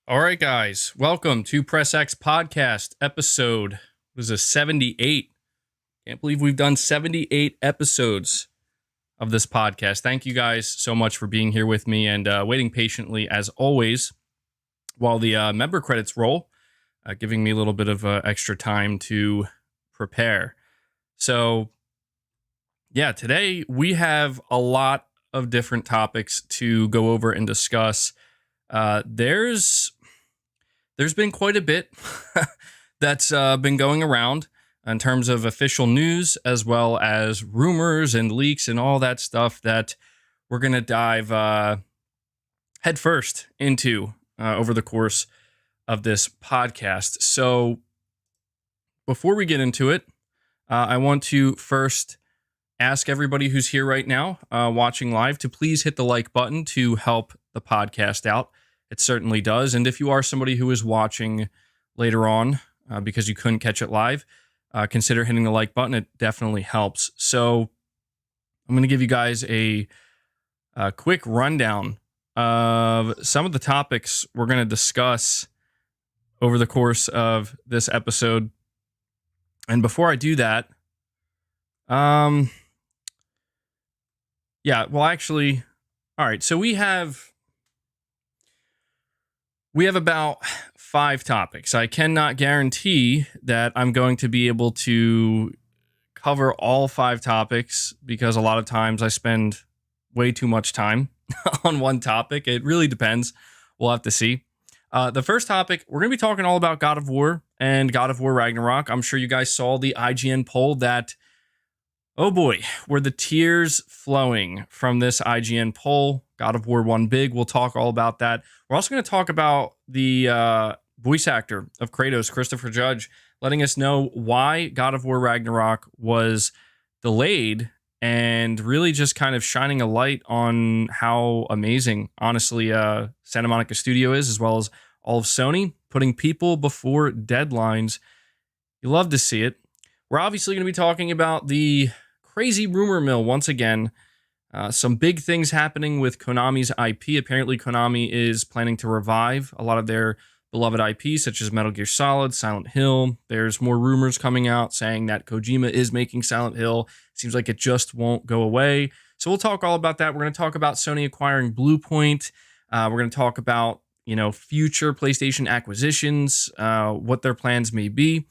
All right, guys, welcome to Press X Podcast episode. It was a 78. Can't believe we've done 78 episodes of this podcast. Thank you guys so much for being here with me and waiting patiently as always while the member credits roll, giving me a little bit of extra time to prepare. So, yeah, today we have a lot of different topics to go over and discuss. There's been quite a bit that's been going around in terms of official news, as well as rumors and leaks and all that stuff that we're going to dive headfirst into over the course of this podcast. So before we get into it, I want to first ask everybody who's here right now watching live to please hit the like button to help the podcast out. It certainly does. And if you are somebody who is watching later on because you couldn't catch it live, consider hitting the like button. It definitely helps. So I'm going to give you guys a quick rundown of some of the topics we're going to discuss over the course of this episode. And before I do that, all right. So we have about 5 topics. I cannot guarantee that I'm going to be able to cover all 5 topics because a lot of times I spend way too much time on one topic. It really depends. We'll have to see. The first topic, we're going to be talking all about God of War and God of War Ragnarok. I'm sure you guys saw the IGN poll that, oh boy, were the tears flowing from this IGN poll. God of War won big. We'll talk all about that. We're also going to talk about the voice actor of Kratos, Christopher Judge, letting us know why God of War Ragnarok was delayed and really just kind of shining a light on how amazing, honestly, Santa Monica Studio is, as well as all of Sony, putting people before deadlines. You love to see it. We're obviously going to be talking about the crazy rumor mill once again. Some big things happening with Konami's IP. Apparently, Konami is planning to revive a lot of their beloved IPs, such as Metal Gear Solid, Silent Hill. There's more rumors coming out saying that Kojima is making Silent Hill. Seems like it just won't go away. So we'll talk all about that. We're going to talk about Sony acquiring Bluepoint. We're going to talk about, future PlayStation acquisitions, what their plans may be.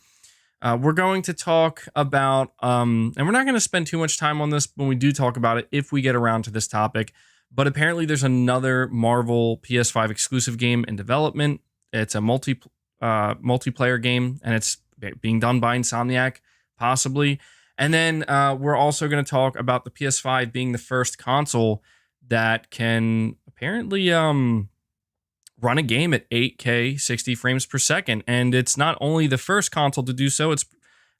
We're going to talk about, and we're not going to spend too much time on this when we do talk about it, if we get around to this topic, but apparently there's another Marvel PS5 exclusive game in development. It's a multiplayer game, and it's being done by Insomniac, possibly. And then we're also going to talk about the PS5 being the first console that can apparently run a game at 8K 60 frames per second. And it's not only the first console to do so, it's,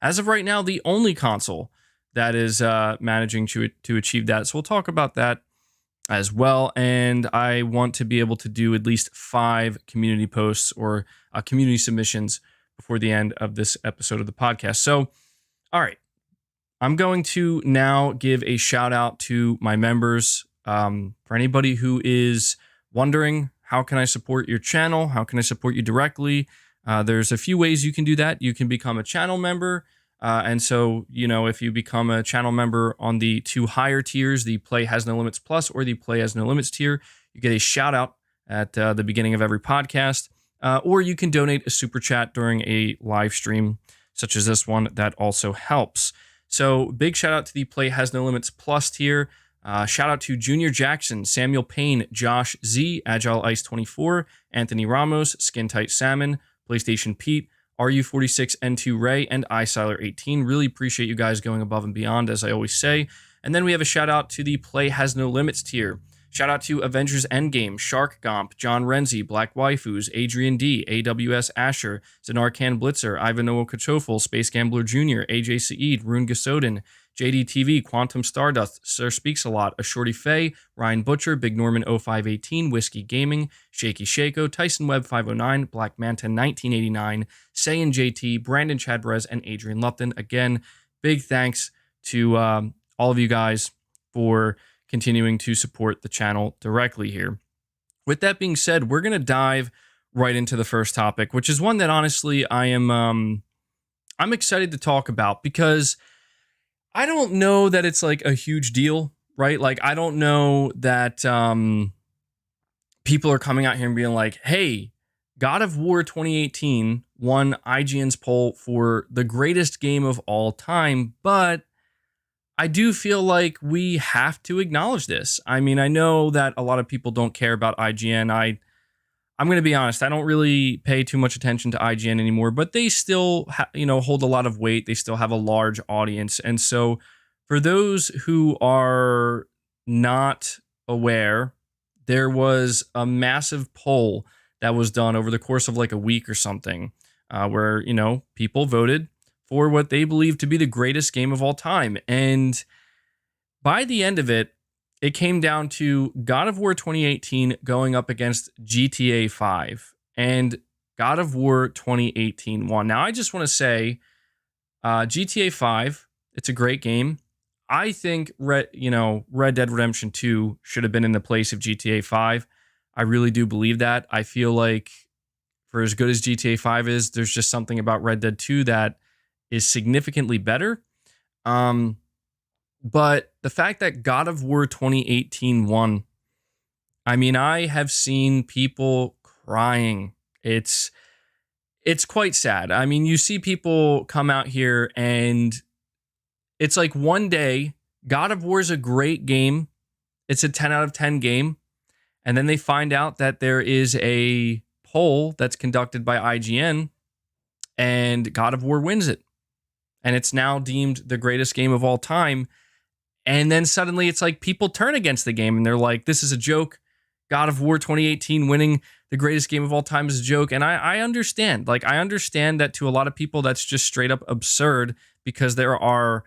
as of right now, the only console that is managing to achieve that. So we'll talk about that as well. And I want to be able to do at least 5 community posts or community submissions before the end of this episode of the podcast. So, all right. I'm going to now give a shout out to my members. For anybody who is wondering, how can I support your channel? How can I support you directly? There's a few ways you can do that. You can become a channel member. And so, if you become a channel member on the 2 higher tiers, the Play Has No Limits Plus or the Play Has No Limits tier, you get a shout out at the beginning of every podcast. Or you can donate a super chat during a live stream, such as this one. That also helps. So big shout out to the Play Has No Limits Plus tier. Shout out to Junior Jackson, Samuel Payne, Josh Z, Agile Ice 24, Anthony Ramos, Skin Tight Salmon, PlayStation Pete, RU46 N2 Ray, and iSiler 18. Really appreciate you guys going above and beyond, as I always say. And then we have a shout out to the Play Has No Limits tier. Shout out to Avengers Endgame, Shark Gomp, John Renzi, Black Waifus, Adrian D, AWS Asher, Zanarkan Blitzer, Ivanoa Kachofel, Space Gambler Jr., AJ Saeed, Rune Gasoden, JDTV, Quantum Stardust, Sir Speaks a Lot, A Shorty Faye, Ryan Butcher, Big Norman 0518, Whiskey Gaming, Shaky Shako, Tyson Webb 509, Black Manta 1989, Sayin JT, Brandon Chadbrez, and Adrian Lupton. Again, big thanks to all of you guys for continuing to support the channel directly here. With that being said, we're going to dive right into the first topic, which is one that honestly I'm excited to talk about because I don't know that it's like a huge deal, right? Like I don't know that people are coming out here and being like, "Hey, God of War 2018 won IGN's poll for the greatest game of all time," but I do feel like we have to acknowledge this. I mean, I know that a lot of people don't care about IGN. I'm going to be honest, I don't really pay too much attention to IGN anymore, but they still hold a lot of weight. They still have a large audience. And so for those who are not aware, there was a massive poll that was done over the course of like a week or something, where, people voted for what they believe to be the greatest game of all time. And by the end of it, it came down to God of War 2018 going up against GTA 5, and God of War 2018 won. Now, I just want to say, GTA 5, it's a great game. I think Red Dead Redemption 2 should have been in the place of GTA 5. I really do believe that. I feel like for as good as GTA 5 is, there's just something about Red Dead 2 that is significantly better. But the fact that God of War 2018 won, I mean, I have seen people crying. It's quite sad. I mean, you see people come out here and it's like one day, God of War is a great game. It's a 10 out of 10 game. And then they find out that there is a poll that's conducted by IGN and God of War wins it. And it's now deemed the greatest game of all time. And then suddenly it's like people turn against the game and they're like, this is a joke. God of War 2018 winning the greatest game of all time is a joke. And I understand. Like, I understand that to a lot of people, that's just straight up absurd because there are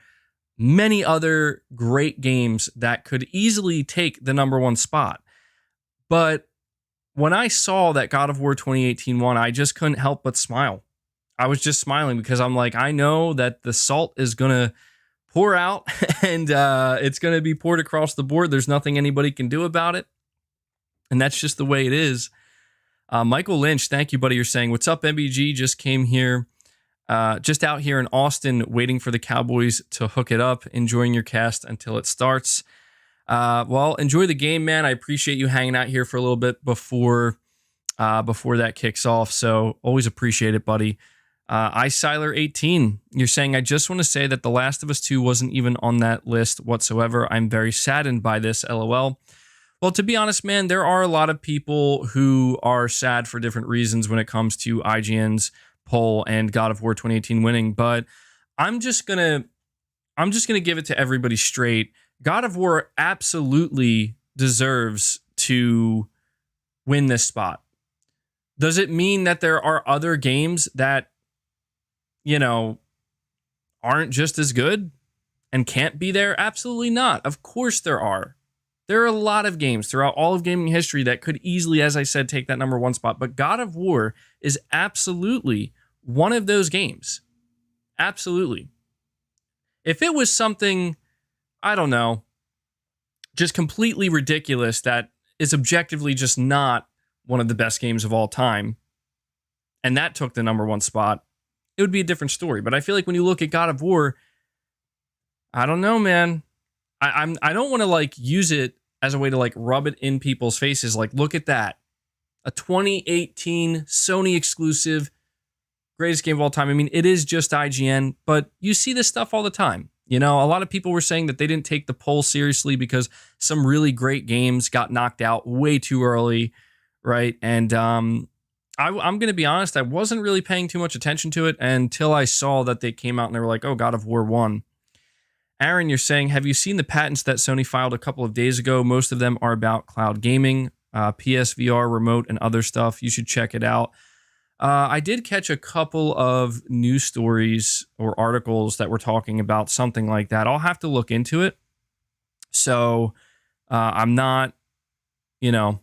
many other great games that could easily take the number one spot. But when I saw that God of War 2018 won, I just couldn't help but smile. I was just smiling because I'm like, I know that the salt is going to pour out and it's going to be poured across the board. There's nothing anybody can do about it. And that's just the way it is. Michael Lynch, thank you, buddy. You're saying, what's up, MBG? Just came here, just out here in Austin, waiting for the Cowboys to hook it up, enjoying your cast until it starts. Well, enjoy the game, man. I appreciate you hanging out here for a little bit before that kicks off. So always appreciate it, buddy. iSiler18, you're saying, I just want to say that The Last of Us 2 wasn't even on that list whatsoever. I'm very saddened by this, LOL. Well, to be honest, man, there are a lot of people who are sad for different reasons when it comes to IGN's poll and God of War 2018 winning, but I'm just gonna give it to everybody straight. God of War absolutely deserves to win this spot. Does it mean that there are other games that, aren't just as good and can't be there? Absolutely not. Of course there are. There are a lot of games throughout all of gaming history that could easily, as I said, take that number one spot. But God of War is absolutely one of those games. Absolutely. If it was something, I don't know, just completely ridiculous that is objectively just not one of the best games of all time, and that took the number one spot, it would be a different story. But I feel like when you look at God of War, I don't know, man. I don't want to like use it as a way to like rub it in people's faces. Like, look at that. A 2018 Sony exclusive, greatest game of all time. I mean, it is just IGN, but you see this stuff all the time. A lot of people were saying that they didn't take the poll seriously because some really great games got knocked out way too early, right? And I'm going to be honest, I wasn't really paying too much attention to it until I saw that they came out and they were like, oh, God of War 1. Aaron, you're saying, have you seen the patents that Sony filed a couple of days ago? Most of them are about cloud gaming, PSVR, remote, and other stuff. You should check it out. I did catch a couple of news stories or articles that were talking about something like that. I'll have to look into it. So I'm not, you're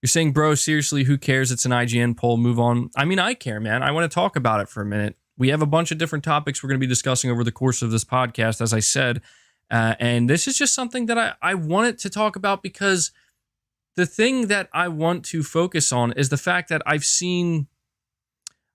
saying, bro, seriously, who cares? It's an IGN poll. Move on. I mean, I care, man. I want to talk about it for a minute. We have a bunch of different topics we're going to be discussing over the course of this podcast, as I said. And this is just something that I wanted to talk about because the thing that I want to focus on is the fact that I've seen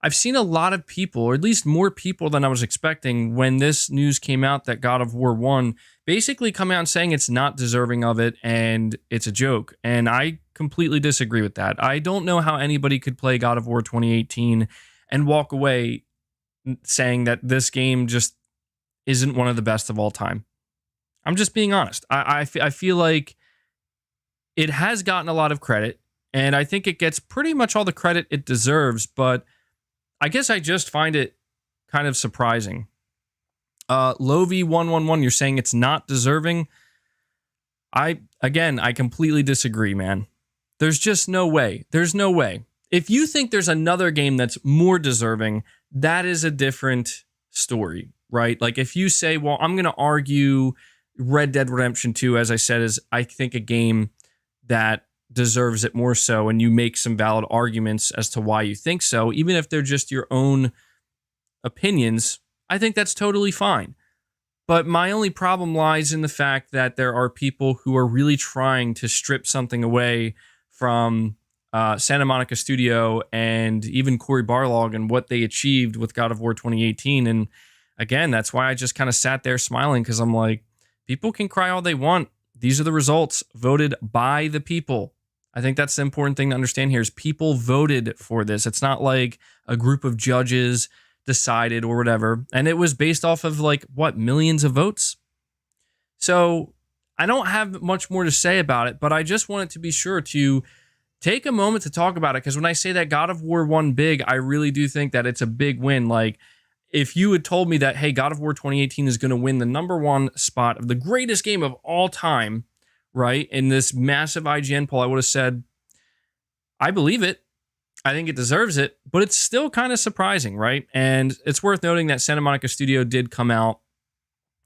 a lot of people, or at least more people than I was expecting, when this news came out that God of War 1 basically come out saying it's not deserving of it and it's a joke. And I completely disagree with that. I don't know how anybody could play God of War 2018 and walk away saying that this game just isn't one of the best of all time. I'm just being honest. I feel like it has gotten a lot of credit, and I think it gets pretty much all the credit it deserves, but I guess I just find it kind of surprising. Lovi111, you're saying it's not deserving. I completely disagree, man. There's just no way. There's no way. If you think there's another game that's more deserving, that is a different story, right? Like if you say, well, I'm going to argue Red Dead Redemption 2, as I said, is I think a game that deserves it more so, and you make some valid arguments as to why you think so, even if they're just your own opinions, I think that's totally fine. But my only problem lies in the fact that there are people who are really trying to strip something away from Santa Monica Studio and even Cory Barlog and what they achieved with God of War 2018. And again, that's why I just kind of sat there smiling, because I'm like, people can cry all they want. These are the results voted by the people. I think that's the important thing to understand here is people voted for this. It's not like a group of judges decided or whatever. And it was based off of millions of votes. So I don't have much more to say about it, but I just wanted to be sure to take a moment to talk about it. Because when I say that God of War won big, I really do think that it's a big win. Like if you had told me that, hey, God of War 2018 is going to win the #1 spot of the greatest game of all time, right, in this massive IGN poll, I would have said, I believe it. I think it deserves it, but it's still kind of surprising, right? And it's worth noting that Santa Monica Studio did come out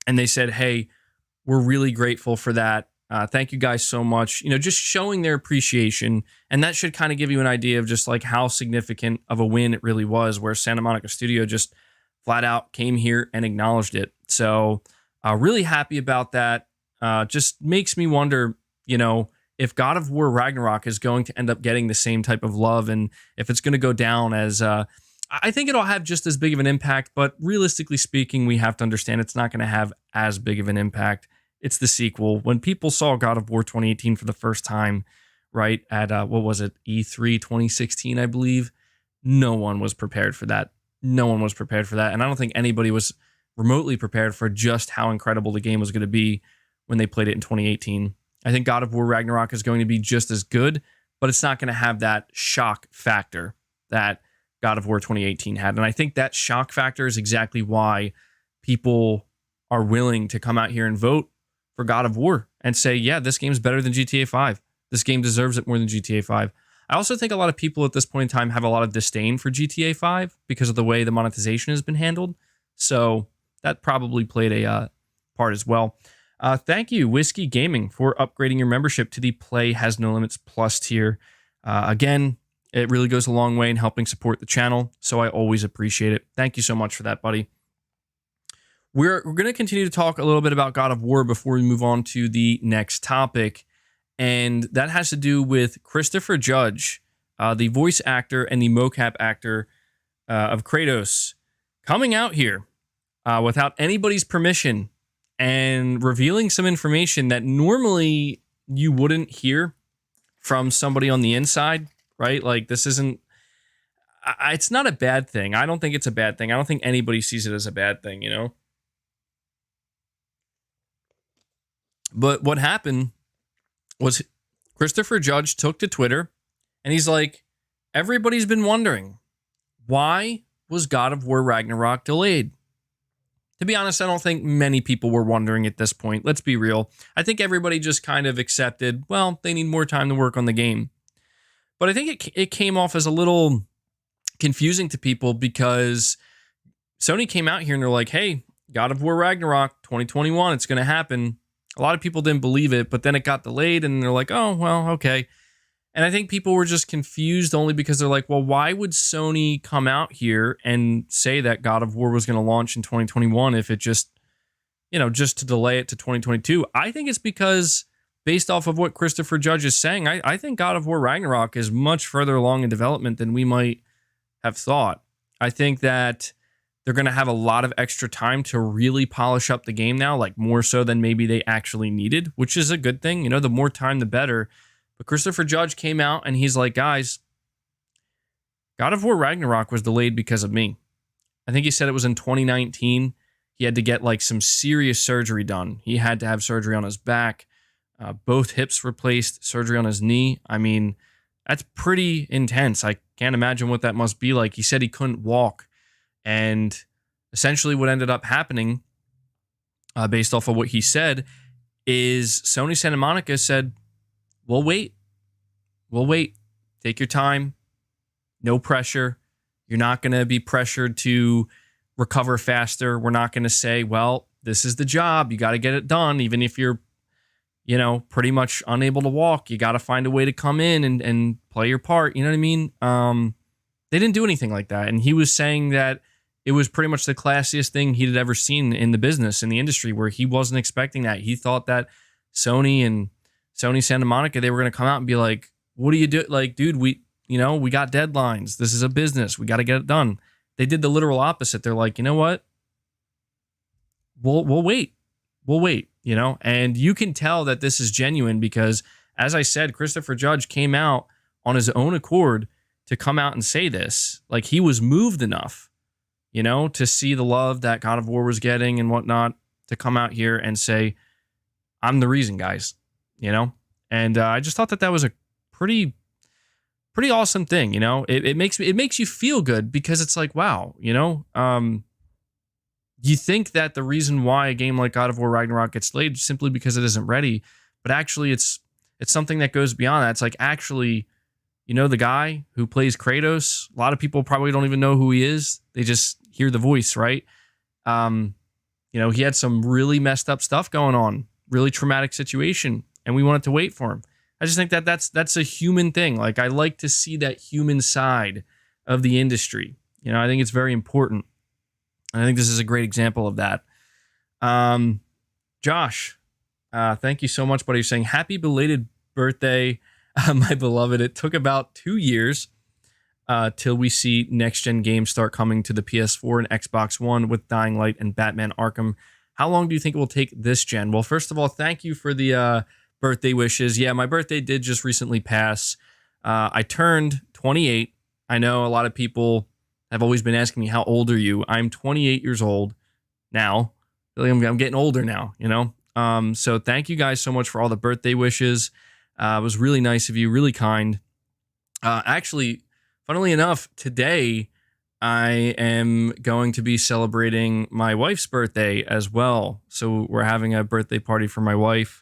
and they said, hey, we're really grateful for that. Thank you guys so much. Just showing their appreciation. And that should kind of give you an idea of just like how significant of a win it really was, where Santa Monica Studio just flat out came here and acknowledged it. So really happy about that. Just makes me wonder, if God of War Ragnarok is going to end up getting the same type of love, and if it's going to go down as, I think it'll have just as big of an impact, but realistically speaking, we have to understand it's not going to have as big of an impact. It's the sequel. When people saw God of War 2018 for the first time, right, at, E3 2016, I believe, no one was prepared for that. No one was prepared for that, and I don't think anybody was remotely prepared for just how incredible the game was going to be when they played it in 2018. I think God of War Ragnarok is going to be just as good, but it's not going to have that shock factor that God of War 2018 had. And I think that shock factor is exactly why people are willing to come out here and vote for God of War and say, yeah, this game's better than GTA 5. This game deserves it more than GTA 5. I also think a lot of people at this point in time have a lot of disdain for GTA 5 because of the way the monetization has been handled. So that probably played a part as well. Thank you, Whiskey Gaming, for upgrading your membership to the Play Has No Limits Plus tier. Again, it really goes a long way in helping support the channel, so I always appreciate it. Thank you so much for that, buddy. We're going to continue to talk a little bit about God of War before we move on to the next topic, and that has to do with Christopher Judge, the voice actor and the mocap actor of Kratos, coming out here without anybody's permission and revealing some information that normally you wouldn't hear from somebody on the inside, right? Like this isn't, it's not a bad thing. I don't think it's a bad thing. I don't think anybody sees it as a bad thing, But what happened was Christopher Judge took to Twitter and he's like, everybody's been wondering, why was God of War Ragnarok delayed? To be honest, I don't think many people were wondering at this point. Let's be real. I think everybody just kind of accepted, well, they need more time to work on the game. But I think it came off as a little confusing to people because Sony came out here and they're like, hey, God of War Ragnarok 2021, it's going to happen. A lot of people didn't believe it, but then it got delayed and they're like, oh, well, okay. And I think people were just confused only because they're like, well, why would Sony come out here and say that God of War was going to launch in 2021 if it just, just to delay it to 2022? I think it's because based off of what Christopher Judge is saying, I think God of War Ragnarok is much further along in development than we might have thought. I think that they're going to have a lot of extra time to really polish up the game now, like more so than maybe they actually needed, which is a good thing. You know, the more time, the better. But Christopher Judge came out and he's like, guys, God of War Ragnarok was delayed because of me. I think he said it was in 2019. He had to get like some serious surgery done. He had to have surgery on his back, both hips replaced, surgery on his knee. I mean, that's pretty intense. I can't imagine what that must be like. He said he couldn't walk. And essentially what ended up happening, based off of what he said, is Sony Santa Monica said, we'll wait. We'll wait. Take your time. No pressure. You're not going to be pressured to recover faster. We're not going to say, well, this is the job. You got to get it done. Even if you're, you know, pretty much unable to walk, you got to find a way to come in and play your part. You know what I mean? They didn't do anything like that. And he was saying that it was pretty much the classiest thing he'd ever seen in the business, in the industry, where he wasn't expecting that. He thought that Sony Santa Monica, they were going to come out and be like, what do you do? Like, dude, we got deadlines. This is a business. We got to get it done. They did the literal opposite. They're like, you know what? We'll wait. We'll wait, you know? And you can tell that this is genuine because, as I said, Christopher Judge came out on his own accord to come out and say this. Like, he was moved enough, you know, to see the love that God of War was getting and whatnot, to come out here and say, I'm the reason, guys, you know? And I just thought that was a pretty awesome thing, you know? It makes you feel good because it's like, wow, you know? You think that the reason why a game like God of War Ragnarok gets delayed is simply because it isn't ready, but actually it's something that goes beyond that. It's like, actually, you know, the guy who plays Kratos, a lot of people probably don't even know who he is. They just hear the voice, right? You know, he had some really messed up stuff going on, really traumatic situation, and we wanted to wait for him. I just think that that's a human thing. Like, I like to see that human side of the industry. You know, I think it's very important. And I think this is a great example of that. Josh, thank you so much, buddy. You're saying, happy belated birthday, my beloved. It took about 2 years till we see next-gen games start coming to the PS4 and Xbox One with Dying Light and Batman Arkham. How long do you think it will take this gen? Well, first of all, thank you for the birthday wishes. Yeah, my birthday did just recently pass. I turned 28. I know a lot of people have always been asking me, how old are you? I'm 28 years old now. I'm getting older now, you know? So thank you guys so much for all the birthday wishes. It was really nice of you, really kind. Actually, funnily enough, today I am going to be celebrating my wife's birthday as well. So we're having a birthday party for my wife.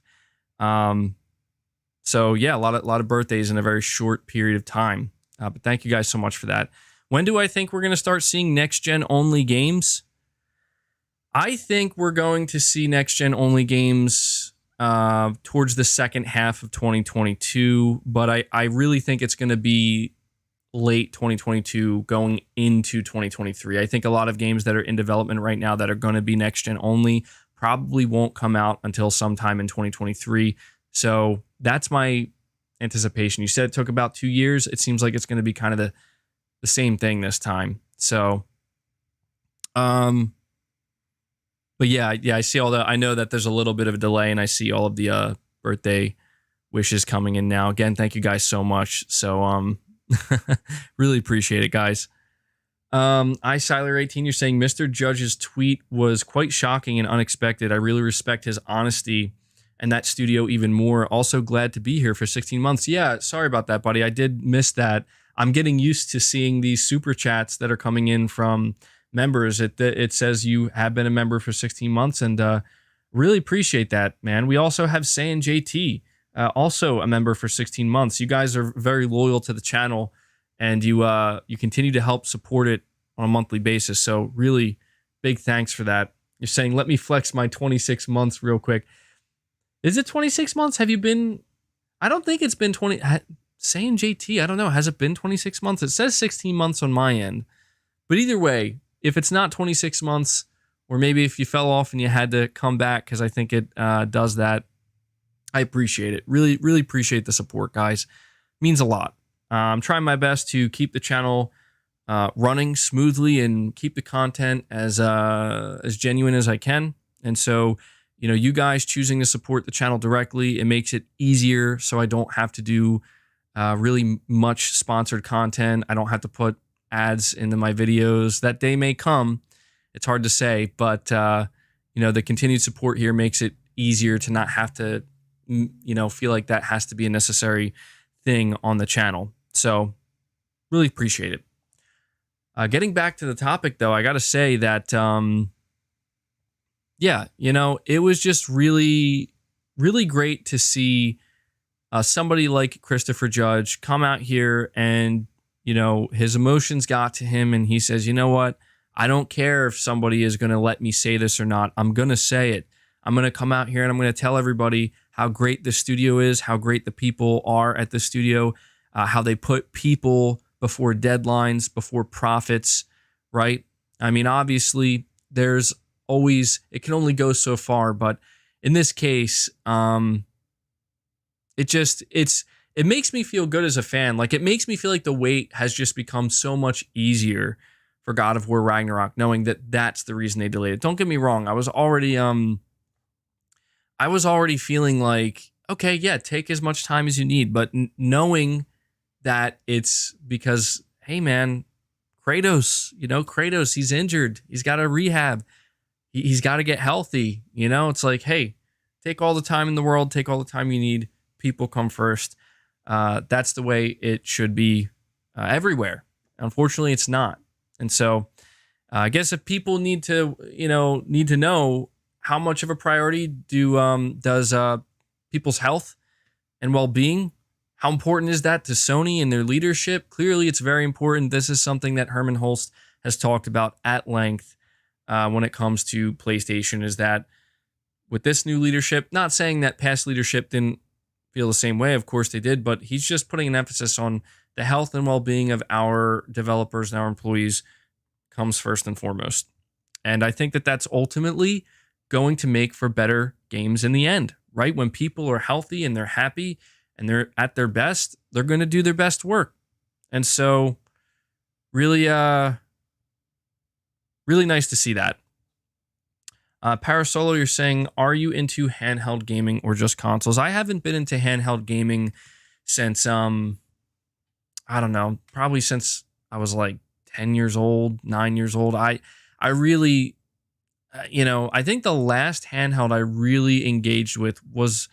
So yeah, a lot of birthdays in a very short period of time. But thank you guys so much for that. When do I think we're going to start seeing next-gen only games? I think we're going to see next-gen only games towards the second half of 2022, but I really think it's going to be late 2022 going into 2023. I think a lot of games that are in development right now that are going to be next-gen only probably won't come out until sometime in 2023. So that's my anticipation. You said it took about 2 years. It seems like it's going to be kind of the same thing this time. So, but yeah, I see all that. I know that there's a little bit of a delay, and I see all of the birthday wishes coming in now. Again, thank you guys so much. So, really appreciate it, guys. Siler18, you're saying Mr. Judge's tweet was quite shocking and unexpected. I really respect his honesty and that studio even more. Also glad to be here for 16 months. Yeah, sorry about that, buddy. I did miss that. I'm getting used to seeing these super chats that are coming in from members. It says you have been a member for 16 months, and really appreciate that, man. We also have Say and JT, also a member for 16 months. You guys are very loyal to the channel, and you continue to help support it on a monthly basis. So really big thanks for that. You're saying, let me flex my 26 months real quick. Is it 26 months? Have you been? I don't think it's been 20. Saying JT, I don't know. Has it been 26 months? It says 16 months on my end. But either way, if it's not 26 months, or maybe if you fell off and you had to come back, because I think it does that, I appreciate it. Really, really appreciate the support, guys. Means a lot. I'm trying my best to keep the channel running smoothly and keep the content as genuine as I can. And so, you guys choosing to support the channel directly, it makes it easier so I don't have to do really much sponsored content. I don't have to put ads into my videos. That day may come. It's hard to say, but the continued support here makes it easier to not have to, feel like that has to be a necessary thing on the channel. So really appreciate it. Getting back to the topic, though, I got to say that, it was just really, really great to see somebody like Christopher Judge come out here and, his emotions got to him and he says, you know what? I don't care if somebody is going to let me say this or not. I'm going to say it. I'm going to come out here and I'm going to tell everybody how great the studio is, how great the people are at the studio, how they put people before deadlines, before profits, right? I mean, obviously, there's always, it can only go so far, but in this case, it makes me feel good as a fan. Like, it makes me feel like the wait has just become so much easier for God of War Ragnarok, knowing that that's the reason they delayed it. Don't get me wrong, I was already feeling like, okay, yeah, take as much time as you need, but knowing that it's because, hey man, Kratos, he's injured. He's got to rehab. He's got to get healthy. It's like, hey, take all the time in the world, take all the time you need. People come first. That's the way it should be everywhere. Unfortunately, it's not. And so I guess if people need to know how much of a priority does people's health and well-being, how important is that to Sony and their leadership? Clearly, it's very important. This is something that Herman Hulst has talked about at length when it comes to PlayStation, is that with this new leadership, not saying that past leadership didn't feel the same way, of course they did, but he's just putting an emphasis on the health and well-being of our developers and our employees comes first and foremost. And I think that that's ultimately going to make for better games in the end, right? When people are healthy and they're happy and they're at their best, they're going to do their best work. And so really, really nice to see that. Parasolo, you're saying, are you into handheld gaming or just consoles? I haven't been into handheld gaming since, I don't know, probably since I was like 10 years old, 9 years old. I really, I think the last handheld I really engaged with was,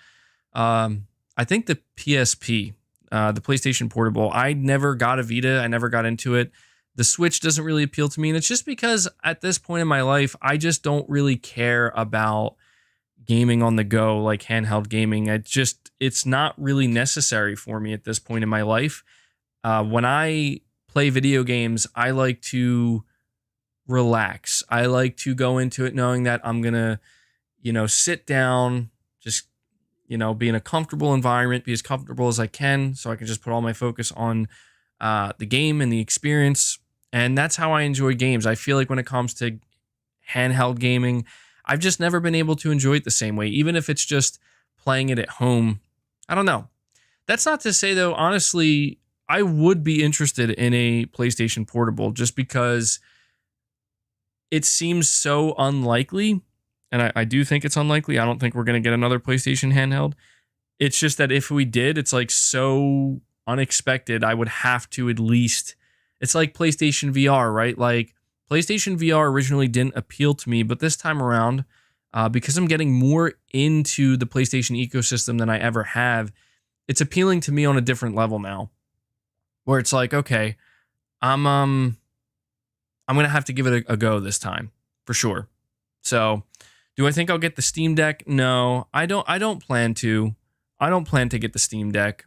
I think the PSP, the PlayStation Portable. I never got a Vita. I never got into it. The Switch doesn't really appeal to me. And it's just because at this point in my life, I just don't really care about gaming on the go, like handheld gaming. It's not really necessary for me at this point in my life. When I play video games, I like to relax. I like to go into it knowing that I'm going to, sit down, just, be in a comfortable environment, be as comfortable as I can so I can just put all my focus on the game and the experience. And that's how I enjoy games. I feel like when it comes to handheld gaming, I've just never been able to enjoy it the same way, even if it's just playing it at home. I don't know. That's not to say, though, honestly, I would be interested in a PlayStation Portable just because it seems so unlikely. And I do think it's unlikely. I don't think we're going to get another PlayStation handheld. It's just that if we did, it's like so unexpected. I would have to at least, it's like PlayStation VR, right? Like PlayStation VR originally didn't appeal to me, but this time around, because I'm getting more into the PlayStation ecosystem than I ever have, it's appealing to me on a different level now, where it's like, okay, I'm gonna have to give it a go this time for sure. So, do I think I'll get the Steam Deck? No, I don't plan to. I don't plan to get the Steam Deck.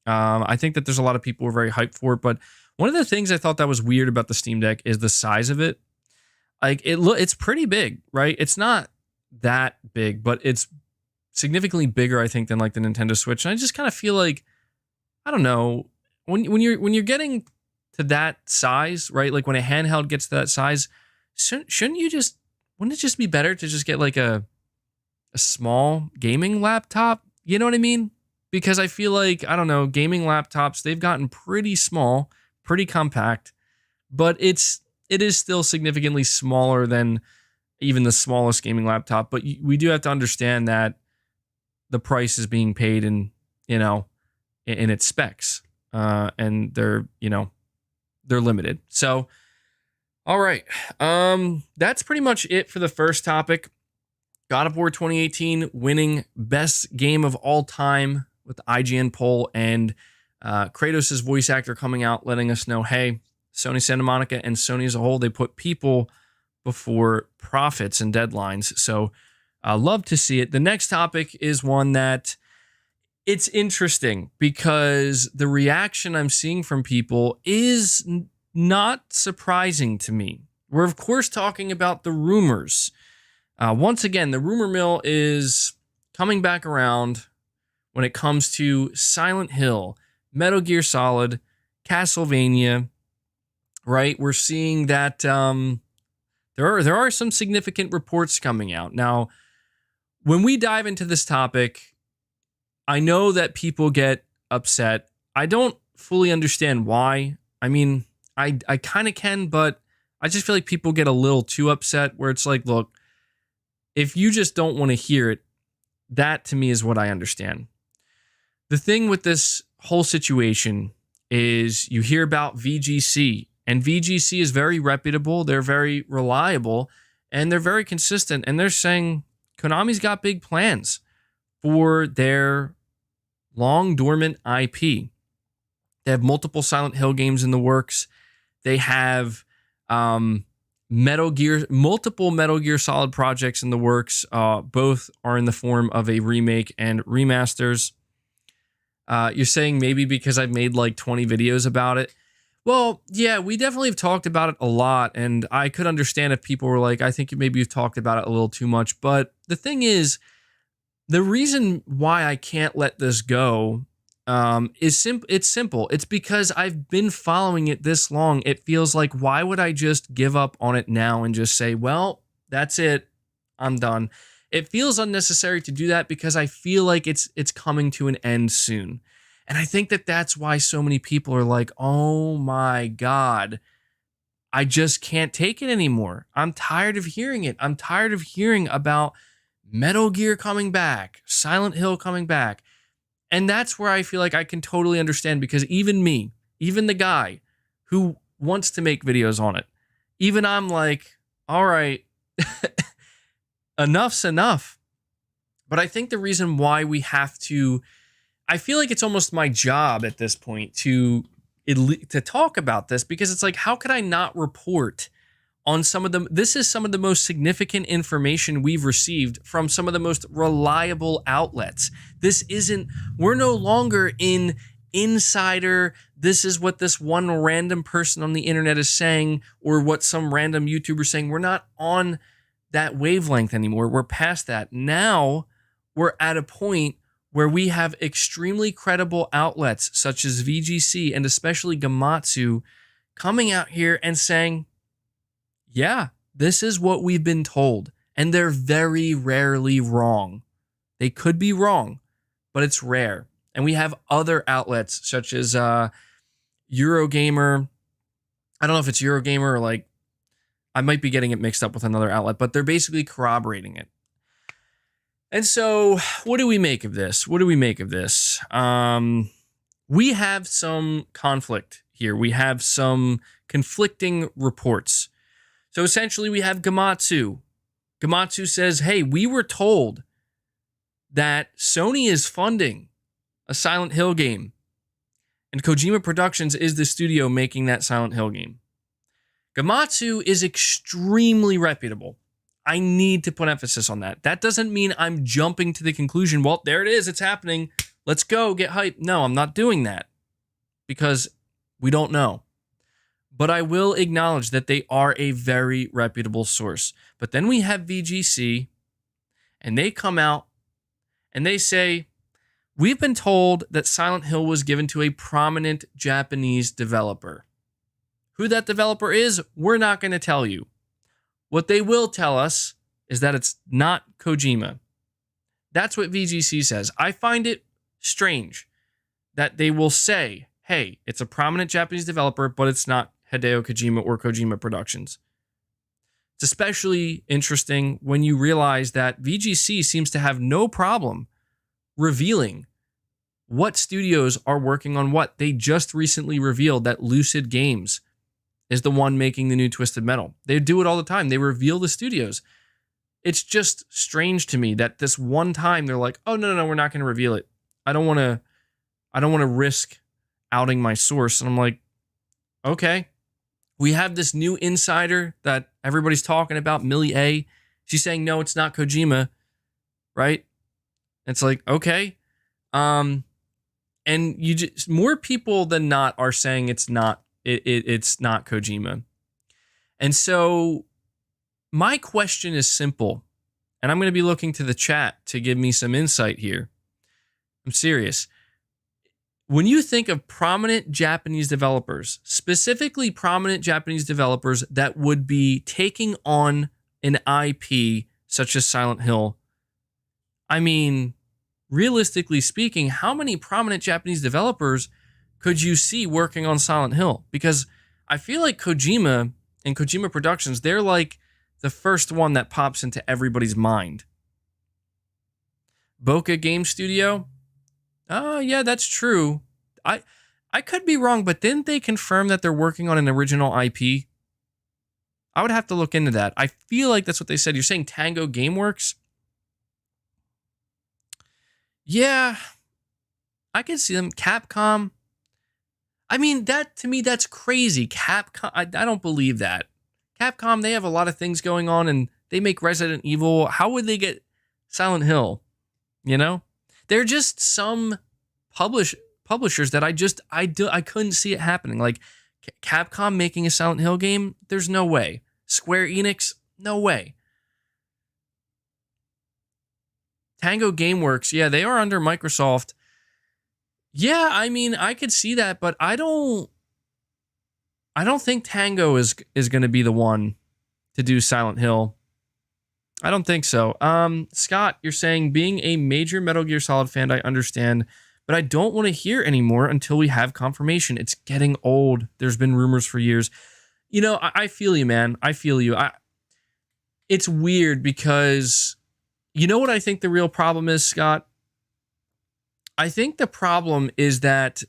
I think that there's a lot of people who are very hyped for it, but one of the things I thought that was weird about the Steam Deck is the size of it. Like it's pretty big, right? It's not that big, but it's significantly bigger, I think, than like the Nintendo Switch. And I just kind of feel like, I don't know, when you're getting to that size, right? Like when a handheld gets to that size, wouldn't it just be better to just get like a small gaming laptop? You know what I mean? Because I feel like, I don't know, gaming laptops, they've gotten pretty small, pretty compact, but it is still significantly smaller than even the smallest gaming laptop. But we do have to understand that the price is being paid in, in its specs. And they're limited. So, all right. That's pretty much it for the first topic. God of War 2018 winning best game of all time with the IGN poll, and Kratos' voice actor coming out letting us know, hey, Sony Santa Monica and Sony as a whole, they put people before profits and deadlines. So I love to see it. The next topic is one that it's interesting because the reaction I'm seeing from people is not surprising to me. We're, of course, talking about the rumors. Once again, the rumor mill is coming back around when it comes to Silent Hill, Metal Gear Solid, Castlevania, right? We're seeing that there are some significant reports coming out. Now, when we dive into this topic, I know that people get upset. I don't fully understand why. I mean, I kind of can, but I just feel like people get a little too upset where it's like, look, if you just don't want to hear it, that to me is what I understand. The thing with this whole situation is you hear about VGC, and VGC is very reputable. They're very reliable, and they're very consistent. And they're saying Konami's got big plans for their long dormant IP. They have multiple Silent Hill games in the works. They have multiple Metal Gear Solid projects in the works. Both are in the form of a remake and remasters. You're saying maybe because I've made like 20 videos about it. Well, yeah, we definitely have talked about it a lot, and I could understand if people were like, I think maybe you've talked about it a little too much. But the thing is, the reason why I can't let this go is simple. It's simple. It's because I've been following it this long. It feels like, why would I just give up on it now and just say, well, that's it, I'm done. It feels unnecessary to do that because I feel like it's coming to an end soon. And I think that that's why so many people are like, oh my God, I just can't take it anymore. I'm tired of hearing it. I'm tired of hearing about Metal Gear coming back, Silent Hill coming back. And that's where I feel like I can totally understand, because even me, even the guy who wants to make videos on it, even I'm like, all right, enough's enough. But I think the reason why we have to, I feel like it's almost my job at this point to talk about this, because it's like, how could I not report on this is some of the most significant information we've received from some of the most reliable outlets. We're no longer in insider, this is what this one random person on the internet is saying, or what some random YouTuber is saying. We're not on that wavelength anymore. We're past that. Now we're at a point where we have extremely credible outlets such as VGC and especially Gamatsu coming out here and saying, yeah, this is what we've been told. And they're very rarely wrong. They could be wrong, but it's rare. And we have other outlets such as Eurogamer. I don't know if it's Eurogamer or like, I might be getting it mixed up with another outlet, but they're basically corroborating it. And so what do we make of this? We have some conflict here. We have some conflicting reports. So essentially we have Gamatsu. Gamatsu says, hey, we were told that Sony is funding a Silent Hill game, and Kojima Productions is the studio making that Silent Hill game. Gamatsu is extremely reputable. I need to put emphasis on that. That doesn't mean I'm jumping to the conclusion, well, there it is, it's happening, let's go, get hyped. No, I'm not doing that, because we don't know. But I will acknowledge that they are a very reputable source. But then we have VGC, and they come out, and they say, we've been told that Silent Hill was given to a prominent Japanese developer. Who that developer is, we're not going to tell you. What they will tell us is that it's not Kojima. That's what VGC says. I find it strange that they will say, hey, it's a prominent Japanese developer, but it's not Hideo Kojima or Kojima Productions. It's especially interesting when you realize that VGC seems to have no problem revealing what studios are working on what. They just recently revealed that Lucid Games is the one making the new Twisted Metal. They do it all the time. They reveal the studios. It's just strange to me that this one time they're like, oh, no, we're not going to reveal it. I don't want to risk outing my source. And I'm like, okay. We have this new insider that everybody's talking about, Millie A. She's saying, no, it's not Kojima, right? It's like, okay. And you just, more people than not are saying it's not Kojima. And so my question is simple, and I'm going to be looking to the chat to give me some insight here. I'm serious. When you think of prominent Japanese developers, specifically prominent Japanese developers that would be taking on an IP such as Silent Hill, I mean, realistically speaking, how many prominent Japanese developers could you see working on Silent Hill? Because I feel like Kojima and Kojima Productions, they're like the first one that pops into everybody's mind. Boca Game Studio? Oh, yeah, that's true. I could be wrong, but didn't they confirm that they're working on an original IP? I would have to look into that. I feel like that's what they said. You're saying Tango Gameworks? Yeah, I can see them. Capcom? I mean, that to me, that's crazy. Capcom, I don't believe that. Capcom, they have a lot of things going on, and they make Resident Evil. How would they get Silent Hill? You know? They're just some publishers that I couldn't see it happening. Like Capcom making a Silent Hill game, there's no way. Square Enix, no way. Tango Gameworks, yeah, they are under Microsoft. Yeah, I mean, I could see that, but I don't think Tango is going to be the one to do Silent Hill. I don't think so. Scott, you're saying being a major Metal Gear Solid fan, I understand, but I don't want to hear anymore until we have confirmation. It's getting old. There's been rumors for years. You know, I feel you, man. I feel you. It's weird because you know what I think the real problem is, Scott? I think the problem is that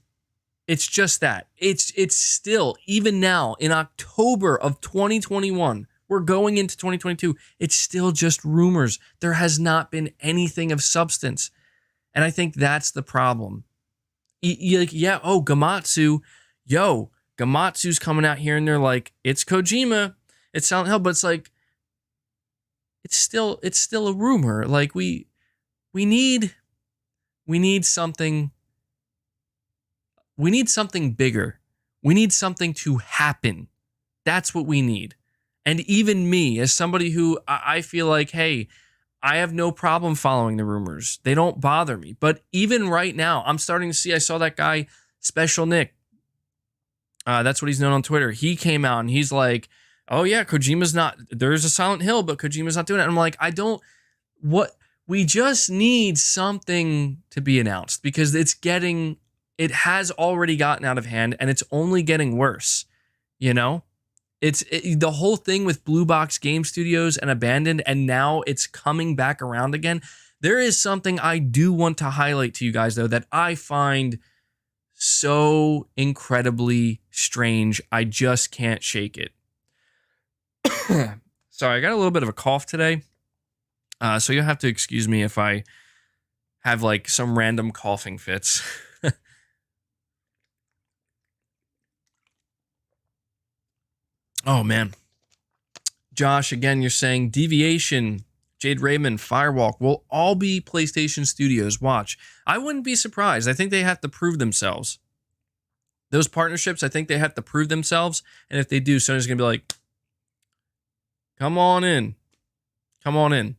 it's just that. It's still, even now, in October of 2021, we're going into 2022, it's still just rumors. There has not been anything of substance. And I think that's the problem. Yeah, oh, Gamatsu. Yo, Gamatsu's coming out here and they're like, it's Kojima, it's Silent Hill, but it's like, it's still a rumor. Like we need something. We need something bigger. We need something to happen. That's what we need. And even me, as somebody who I feel like, hey, I have no problem following the rumors. They don't bother me. But even right now, I'm starting to see, I saw that guy, Special Nick. That's what he's known on Twitter. He came out and he's like, oh yeah, Kojima's not, there's a Silent Hill, but Kojima's not doing it. And I'm like, we just need something to be announced because it has already gotten out of hand and it's only getting worse. You know, the whole thing with Blue Box Game Studios and Abandoned, and now it's coming back around again. There is something I do want to highlight to you guys, though, that I find so incredibly strange. I just can't shake it. Sorry, I got a little bit of a cough today. So you'll have to excuse me if I have like some random coughing fits. Oh, man. Josh, again, you're saying Deviation, Jade Raymond, Firewalk will all be PlayStation Studios. Watch. I wouldn't be surprised. I think they have to prove themselves. Those partnerships, I think they have to prove themselves. And if they do, Sony's going to be like, come on in. Come on in.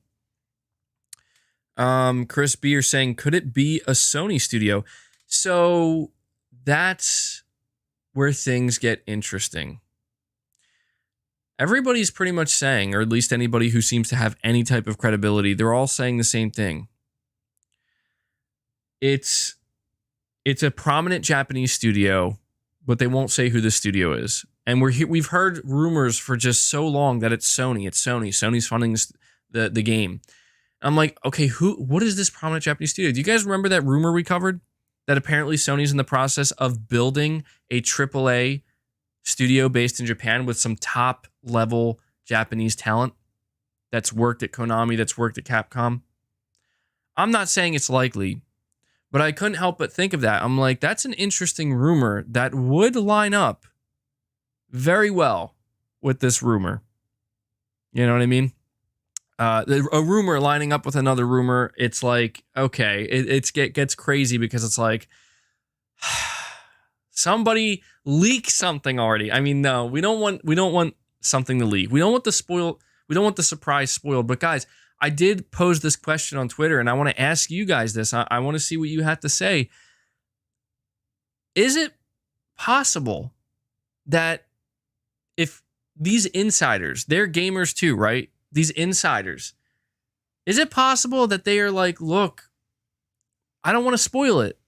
Chris B, you're saying, could it be a Sony studio? So that's where things get interesting. Everybody's pretty much saying, or at least anybody who seems to have any type of credibility, they're all saying the same thing. it's a prominent Japanese studio, but they won't say who the studio is. And we've heard rumors for just so long that it's Sony. It's Sony. Sony's funding the game. I'm like, okay, what is this prominent Japanese studio? Do you guys remember that rumor we covered? That apparently Sony's in the process of building a AAA studio based in Japan with some top level Japanese talent that's worked at Konami, that's worked at Capcom. I'm not saying it's likely, but I couldn't help but think of that. I'm like, that's an interesting rumor that would line up very well with this rumor. You know what I mean? A rumor lining up with another rumor, it's like, okay, it gets crazy because it's like, somebody leak something already. I mean, no, we don't want something to leak. We don't want the surprise spoiled. But guys, I did pose this question on Twitter, and I want to ask you guys this. I want to see what you have to say. Is it possible that if these insiders, they're gamers too, right? These insiders, is it possible that they are like, look, I don't want to spoil it.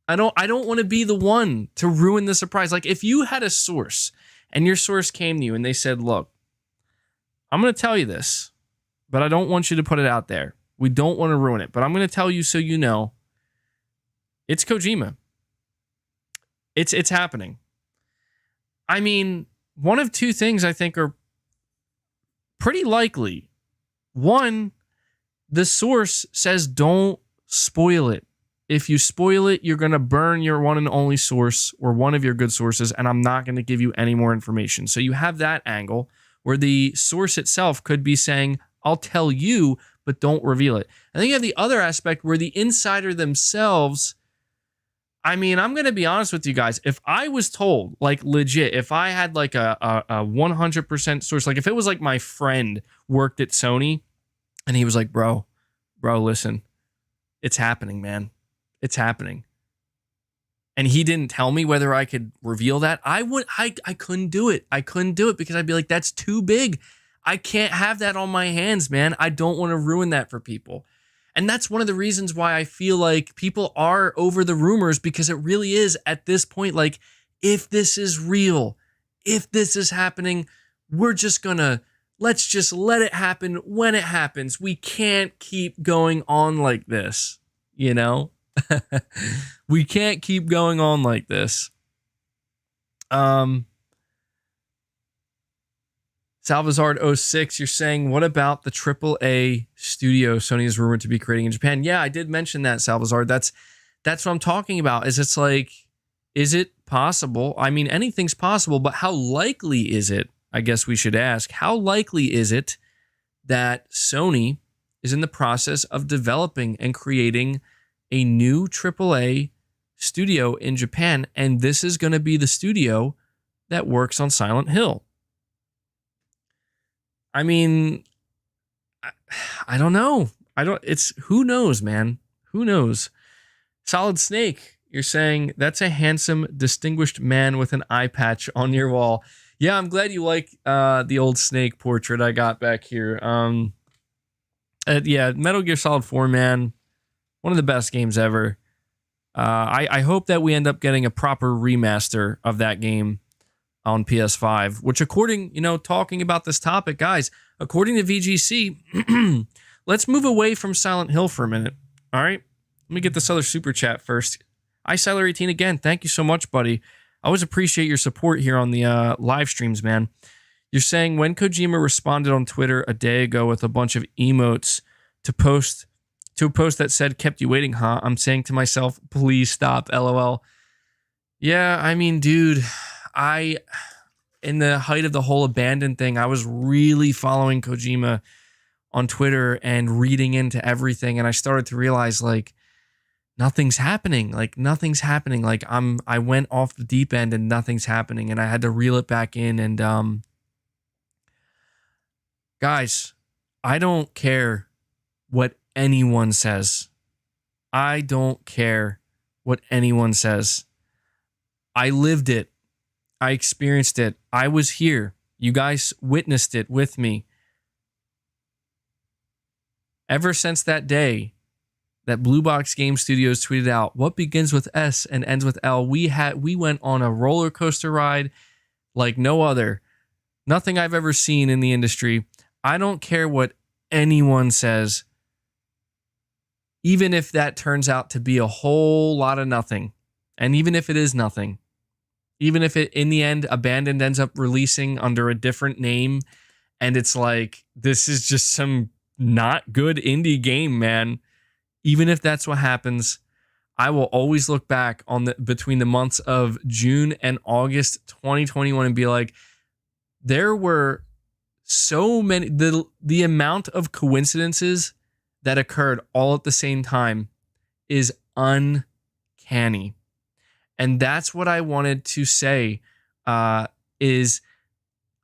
I don't want to be the one to ruin the surprise. Like if you had a source and your source came to you and they said, look, I'm going to tell you this, but I don't want you to put it out there. We don't want to ruin it, but I'm going to tell you so you know. It's Kojima. It's happening. I mean, one of two things I think are pretty likely. One, the source says don't spoil it. If you spoil it, you're going to burn your one and only source or one of your good sources, and I'm not going to give you any more information. So you have that angle where the source itself could be saying, I'll tell you, but don't reveal it. And then you have the other aspect where the insider themselves, I mean, I'm going to be honest with you guys. If I was told, like legit, if I had like a 100% source, like if it was like my friend worked at Sony and he was like, bro, listen, it's happening, man. It's happening. And he didn't tell me whether I could reveal that. I couldn't do it. I couldn't do it because I'd be like, that's too big. I can't have that on my hands, man. I don't want to ruin that for people. And that's one of the reasons why I feel like people are over the rumors, because it really is at this point, like, if this is real, if this is happening, we're just let's just let it happen when it happens. We can't keep going on like this, you know? We can't keep going on like this. Salvazard06, you're saying, what about the AAA studio Sony is rumored to be creating in Japan? Yeah, I did mention that, Salvazard. That's what I'm talking about. It's like, is it possible? I mean, anything's possible, but how likely is it? I guess we should ask, how likely is it that Sony is in the process of developing and creating a new AAA studio in Japan, and this is going to be the studio that works on Silent Hill? I mean, I don't know. Who knows, man? Who knows? Solid Snake, you're saying, that's a handsome, distinguished man with an eye patch on your wall. Yeah, I'm glad you like the old Snake portrait I got back here. Yeah, Metal Gear Solid 4, man. One of the best games ever. I hope that we end up getting a proper remaster of that game on PS5, which, according, talking about this topic, guys, according to VGC, let's move away from Silent Hill for a minute. All right, let me get this other super chat first. iSiler18 again, thank you so much, buddy. I always appreciate your support here on the live streams, man. You're saying, when Kojima responded on Twitter a day ago with a bunch of emotes to a post that said, kept you waiting, huh? I'm saying to myself, please stop, LOL. Yeah, I mean, dude, in the height of the whole abandoned thing, I was really following Kojima on Twitter and reading into everything, and I started to realize, like, nothing's happening. Like, I went off the deep end and nothing's happening, and I had to reel it back in. And guys, I don't care what anyone says. I don't care what anyone says. I lived it. I experienced it. I was here. You guys witnessed it with me. Ever since that day, that Blue Box Game Studios tweeted out, what begins with S and ends with L? We went on a roller coaster ride like no other. Nothing I've ever seen in the industry. I don't care what anyone says, even if that turns out to be a whole lot of nothing. And even if it is nothing, even if it, in the end, Abandoned ends up releasing under a different name, and it's like, this is just some not good indie game, man. Even if that's what happens, I will always look back on between the months of June and August 2021 and be like, there were so many, the amount of coincidences that occurred all at the same time is uncanny. And that's what I wanted to say, is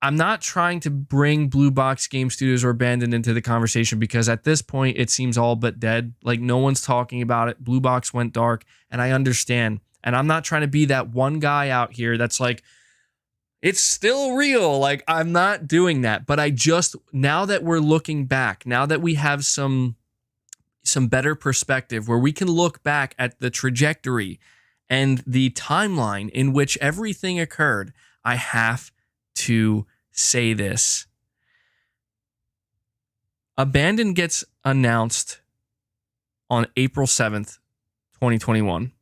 I'm not trying to bring Blue Box Game Studios or Abandoned into the conversation, because at this point it seems all but dead. Like, no one's talking about it. Blue Box went dark, and I understand. And I'm not trying to be that one guy out here that's like, it's still real. Like, I'm not doing that. But I just, now that we're looking back, now that we have some better perspective where we can look back at the trajectory and the timeline in which everything occurred, I have to say this. Abandoned gets announced on April 7th, 2021.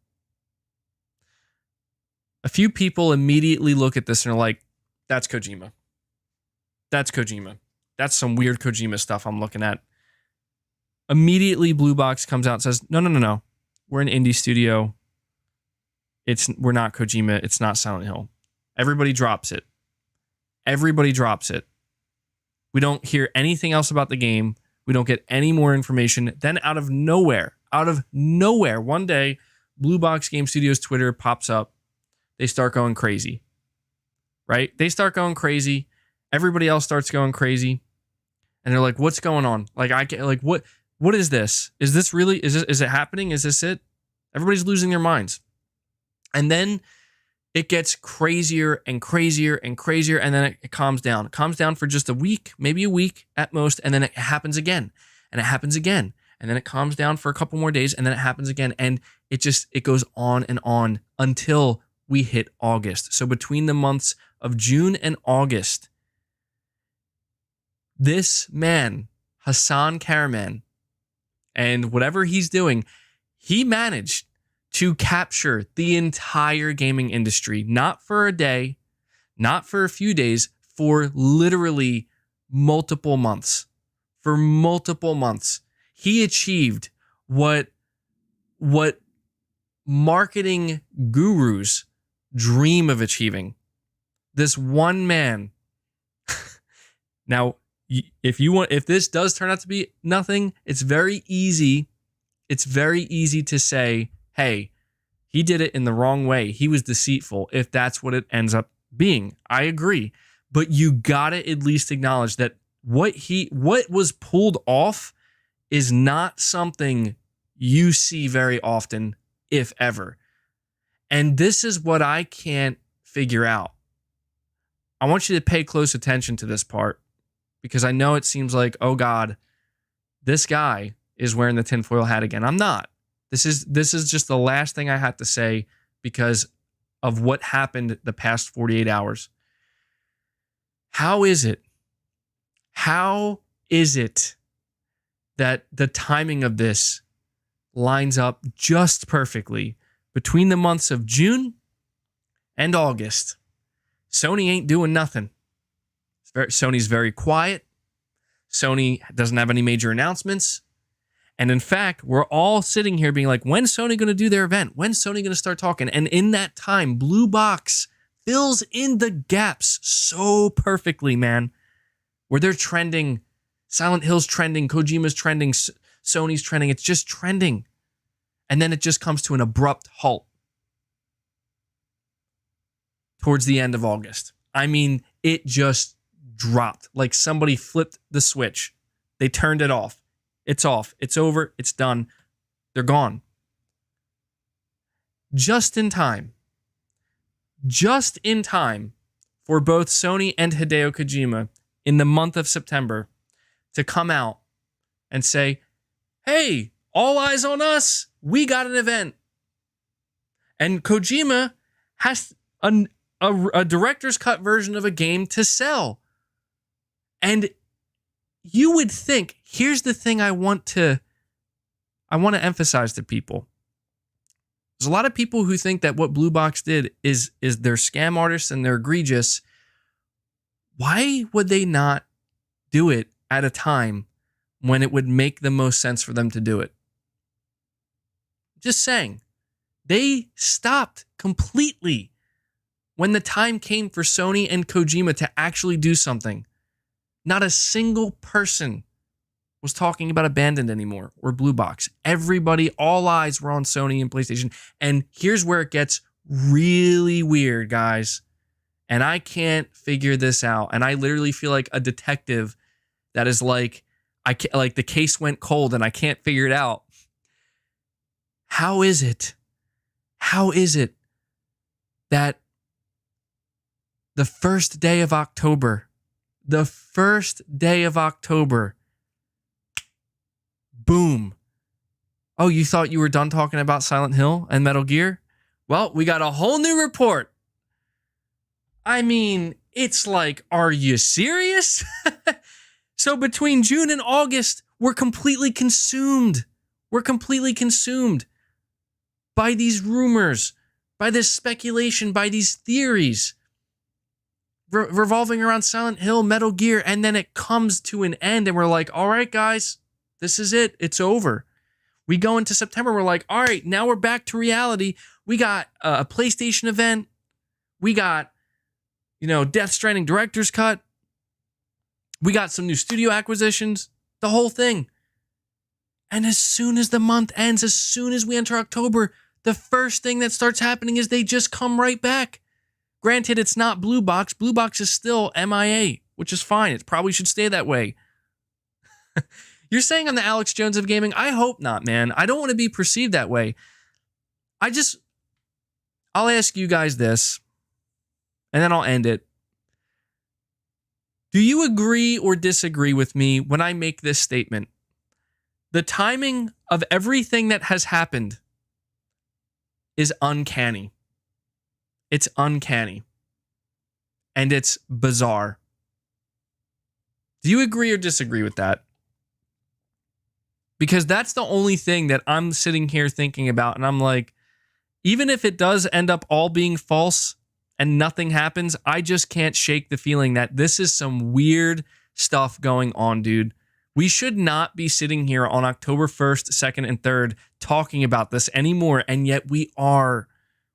A few people immediately look at this and are like, that's Kojima. That's Kojima. That's some weird Kojima stuff I'm looking at. Immediately, Blue Box comes out and says, no. We're an indie studio. We're not Kojima. It's not Silent Hill. Everybody drops it. Everybody drops it. We don't hear anything else about the game. We don't get any more information. Then out of nowhere, one day, Blue Box Game Studios Twitter pops up. They start going crazy, right? They start going crazy. Everybody else starts going crazy. And they're like, what's going on? Like, I can't, like, what is this? Is this really, is it happening? Is this it? Everybody's losing their minds. And then it gets crazier and crazier and crazier, and then it calms down. It calms down for just a week, maybe a week at most, and then it happens again, and it happens again, and then it calms down for a couple more days, and then it happens again, and it goes on and on until we hit August. So between the months of June and August, this man, Hassan Karaman, and whatever he's doing, he managed to capture the entire gaming industry, not for a day, not for a few days, for literally multiple months. For multiple months. He achieved what marketing gurus dream of achieving. This one man. Now, if this does turn out to be nothing, it's very easy to say, hey, he did it in the wrong way. He was deceitful, if that's what it ends up being. I agree. But you gotta at least acknowledge that what was pulled off is not something you see very often, if ever. And this is what I can't figure out. I want you to pay close attention to this part, because I know it seems like, oh God, this guy is wearing the tinfoil hat again. I'm not. This is just the last thing I have to say because of what happened the past 48 hours. How is it that the timing of this lines up just perfectly between the months of June and August? Sony ain't doing nothing. Sony's very quiet. Sony doesn't have any major announcements. And in fact, we're all sitting here being like, when's Sony going to do their event? When's Sony going to start talking? And in that time, Blue Box fills in the gaps so perfectly, man. Where they're trending, Silent Hill's trending, Kojima's trending, Sony's trending. It's just trending. And then it just comes to an abrupt halt towards the end of August. I mean, it just dropped. Like somebody flipped the switch. They turned it off. It's off. It's over. It's done. They're gone. Just in time. Just in time for both Sony and Hideo Kojima in the month of September to come out and say, hey, all eyes on us. We got an event. And Kojima has a director's cut version of a game to sell. And you would think, here's the thing I want to emphasize to people. There's a lot of people who think that what Blue Box did is they're scam artists and they're egregious. Why would they not do it at a time when it would make the most sense for them to do it? Just saying. They stopped completely when the time came for Sony and Kojima to actually do something. Not a single person was talking about Abandoned anymore or Blue Box. Everybody, all eyes were on Sony and PlayStation. And here's where it gets really weird, guys. And I can't figure this out. And I literally feel like a detective that is like, like the case went cold and I can't figure it out. How is it that the first day of October, boom. Oh, you thought you were done talking about Silent Hill and Metal Gear? Well, we got a whole new report. I mean, it's like, are you serious? So between June and August, we're completely consumed. By these rumors, by this speculation, by these theories revolving around Silent Hill, Metal Gear, and then it comes to an end and we're like, all right, guys, this is it. It's over. We go into September. We're like, all right, now we're back to reality. We got a PlayStation event. We got, Death Stranding director's cut. We got some new studio acquisitions, the whole thing. And as soon as the month ends, as soon as we enter October, the first thing that starts happening is they just come right back. Granted, it's not Blue Box. Blue Box is still MIA, which is fine. It probably should stay that way. You're saying I'm the Alex Jones of gaming? I hope not, man. I don't want to be perceived that way. I'll ask you guys this, and then I'll end it. Do you agree or disagree with me when I make this statement? The timing of everything that has happened is uncanny. It's uncanny. And it's bizarre. Do you agree or disagree with that? Because that's the only thing that I'm sitting here thinking about. And I'm like, even if it does end up all being false and nothing happens, I just can't shake the feeling that this is some weird stuff going on, dude. We should not be sitting here on October 1st, 2nd, and 3rd talking about this anymore. And yet we are.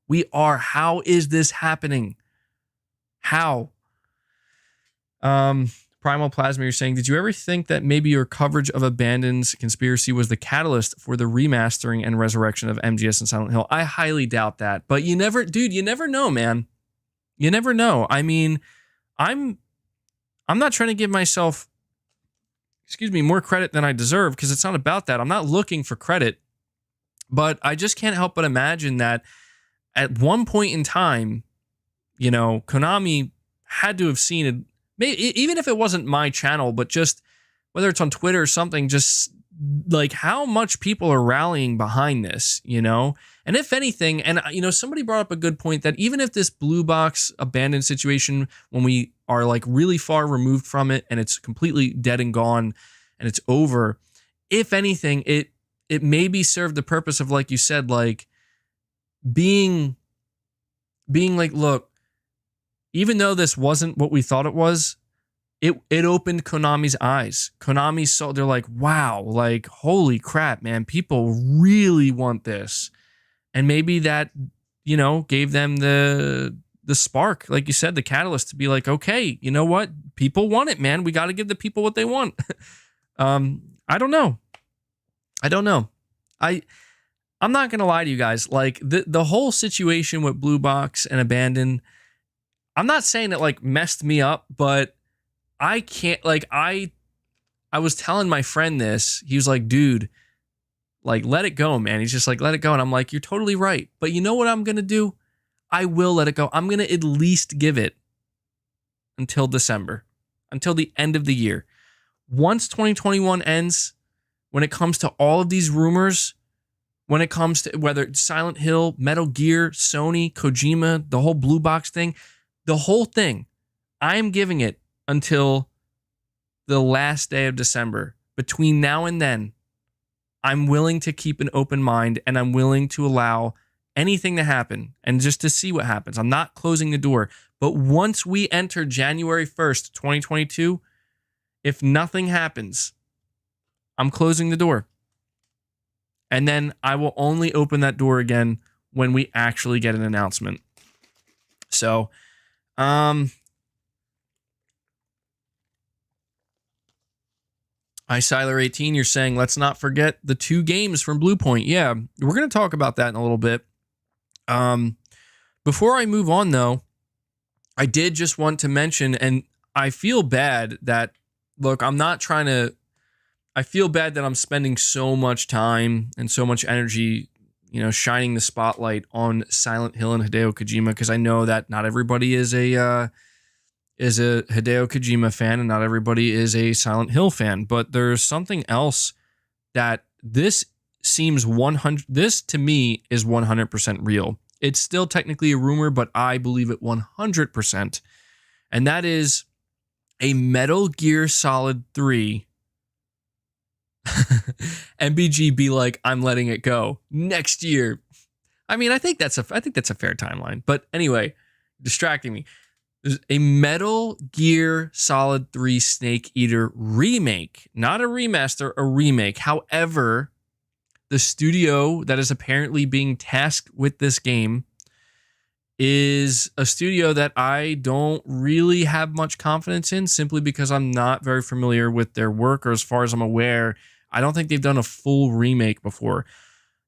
We are. How is this happening? How? Primal Plasma, you're saying, did you ever think that maybe your coverage of Abandoned's conspiracy was the catalyst for the remastering and resurrection of MGS and Silent Hill? I highly doubt that. But you never know, man. You never know. I mean, I'm not trying to give myself, more credit than I deserve, because it's not about that. I'm not looking for credit. But I just can't help but imagine that at one point in time, Konami had to have seen it. Maybe, even if it wasn't my channel, but just whether it's on Twitter or something, just like how much people are rallying behind this, And if anything, and somebody brought up a good point that even if this Blue Box Abandoned situation, when we are like really far removed from it and it's completely dead and gone and it's over, if anything, it maybe served the purpose of, like you said, like being like, look, even though this wasn't what we thought it was, it opened Konami's eyes. Konami saw, they're like, wow, like, holy crap, man, people really want this. And maybe that, gave them the spark, like you said, the catalyst to be like, okay, you know what? People want it, man. We got to give the people what they want. I don't know. I'm not going to lie to you guys. Like the whole situation with Blue Box and Abandoned, I'm not saying it like messed me up, but I can't, like, I was telling my friend this. He was like, dude, like, let it go, man. He's just like, let it go. And I'm like, you're totally right. But you know what I'm going to do? I will let it go. I'm going to at least give it until December, until the end of the year. Once 2021 ends, when it comes to all of these rumors, when it comes to whether it's Silent Hill, Metal Gear, Sony, Kojima, the whole blue box thing, the whole thing, I am giving it until the last day of December. Between now and then, I'm willing to keep an open mind and I'm willing to allow anything to happen and just to see what happens. I'm not closing the door. But once we enter January 1st, 2022, if nothing happens, I'm closing the door. And then I will only open that door again when we actually get an announcement. So, iSiler18, you're saying, let's not forget the 2 games from Bluepoint. Yeah, we're going to talk about that in a little bit. Before I move on, though, I did just want to mention, and I feel bad that, look, I feel bad that I'm spending so much time and so much energy, shining the spotlight on Silent Hill and Hideo Kojima, because I know that not everybody is a Hideo Kojima fan and not everybody is a Silent Hill fan, but there's something else that this to me is 100% real. It's still technically a rumor, but I believe it 100%. And that is a Metal Gear Solid 3 MBG be like, I'm letting it go next year. I mean, I think that's a fair timeline. But anyway, distracting me. There's a Metal Gear Solid 3 Snake Eater remake, not a remaster, a remake. However, the studio that is apparently being tasked with this game is a studio that I don't really have much confidence in, simply because I'm not very familiar with their work, or as far as I'm aware, I don't think they've done a full remake before.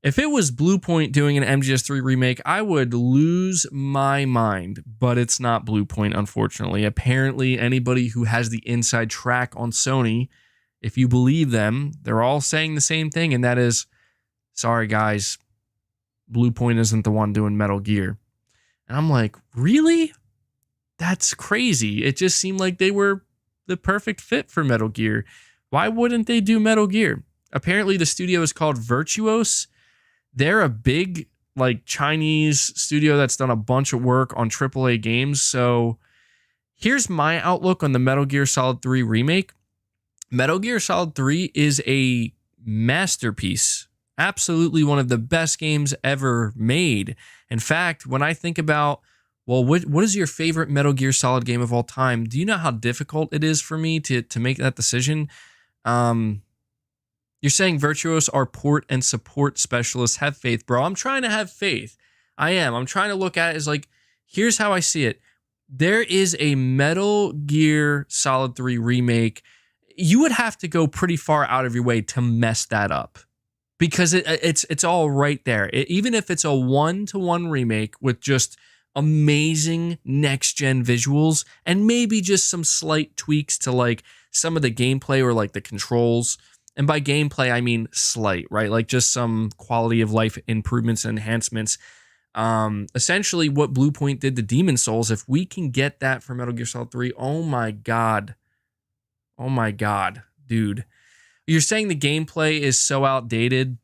If it was Bluepoint doing an MGS3 remake, I would lose my mind, but it's not Bluepoint, unfortunately. Apparently, anybody who has the inside track on Sony, if you believe them, they're all saying the same thing, and that is, sorry guys, Bluepoint isn't the one doing Metal Gear. And I'm like, really? That's crazy. It just seemed like they were the perfect fit for Metal Gear. Why wouldn't they do Metal Gear? Apparently, the studio is called Virtuos. They're a big, Chinese studio that's done a bunch of work on AAA games. So here's my outlook on the Metal Gear Solid 3 remake. Metal Gear Solid 3 is a masterpiece. Absolutely one of the best games ever made. In fact, when I think about, what is your favorite Metal Gear Solid game of all time? Do you know how difficult it is for me to make that decision? You're saying Virtuos are port and support specialists. Have faith, bro. I'm trying to have faith. I am. I'm trying to look at it as here's how I see it. There is a Metal Gear Solid 3 remake. You would have to go pretty far out of your way to mess that up, because it's all right there. Even if it's a 1-to-1 remake with just amazing next-gen visuals and maybe just some slight tweaks to some of the gameplay or the controls. And by gameplay, I mean slight, right? Just some quality of life improvements and enhancements. Essentially what Bluepoint did to Demon Souls, if we can get that for Metal Gear Solid 3, oh my God, dude. You're saying the gameplay is so outdated.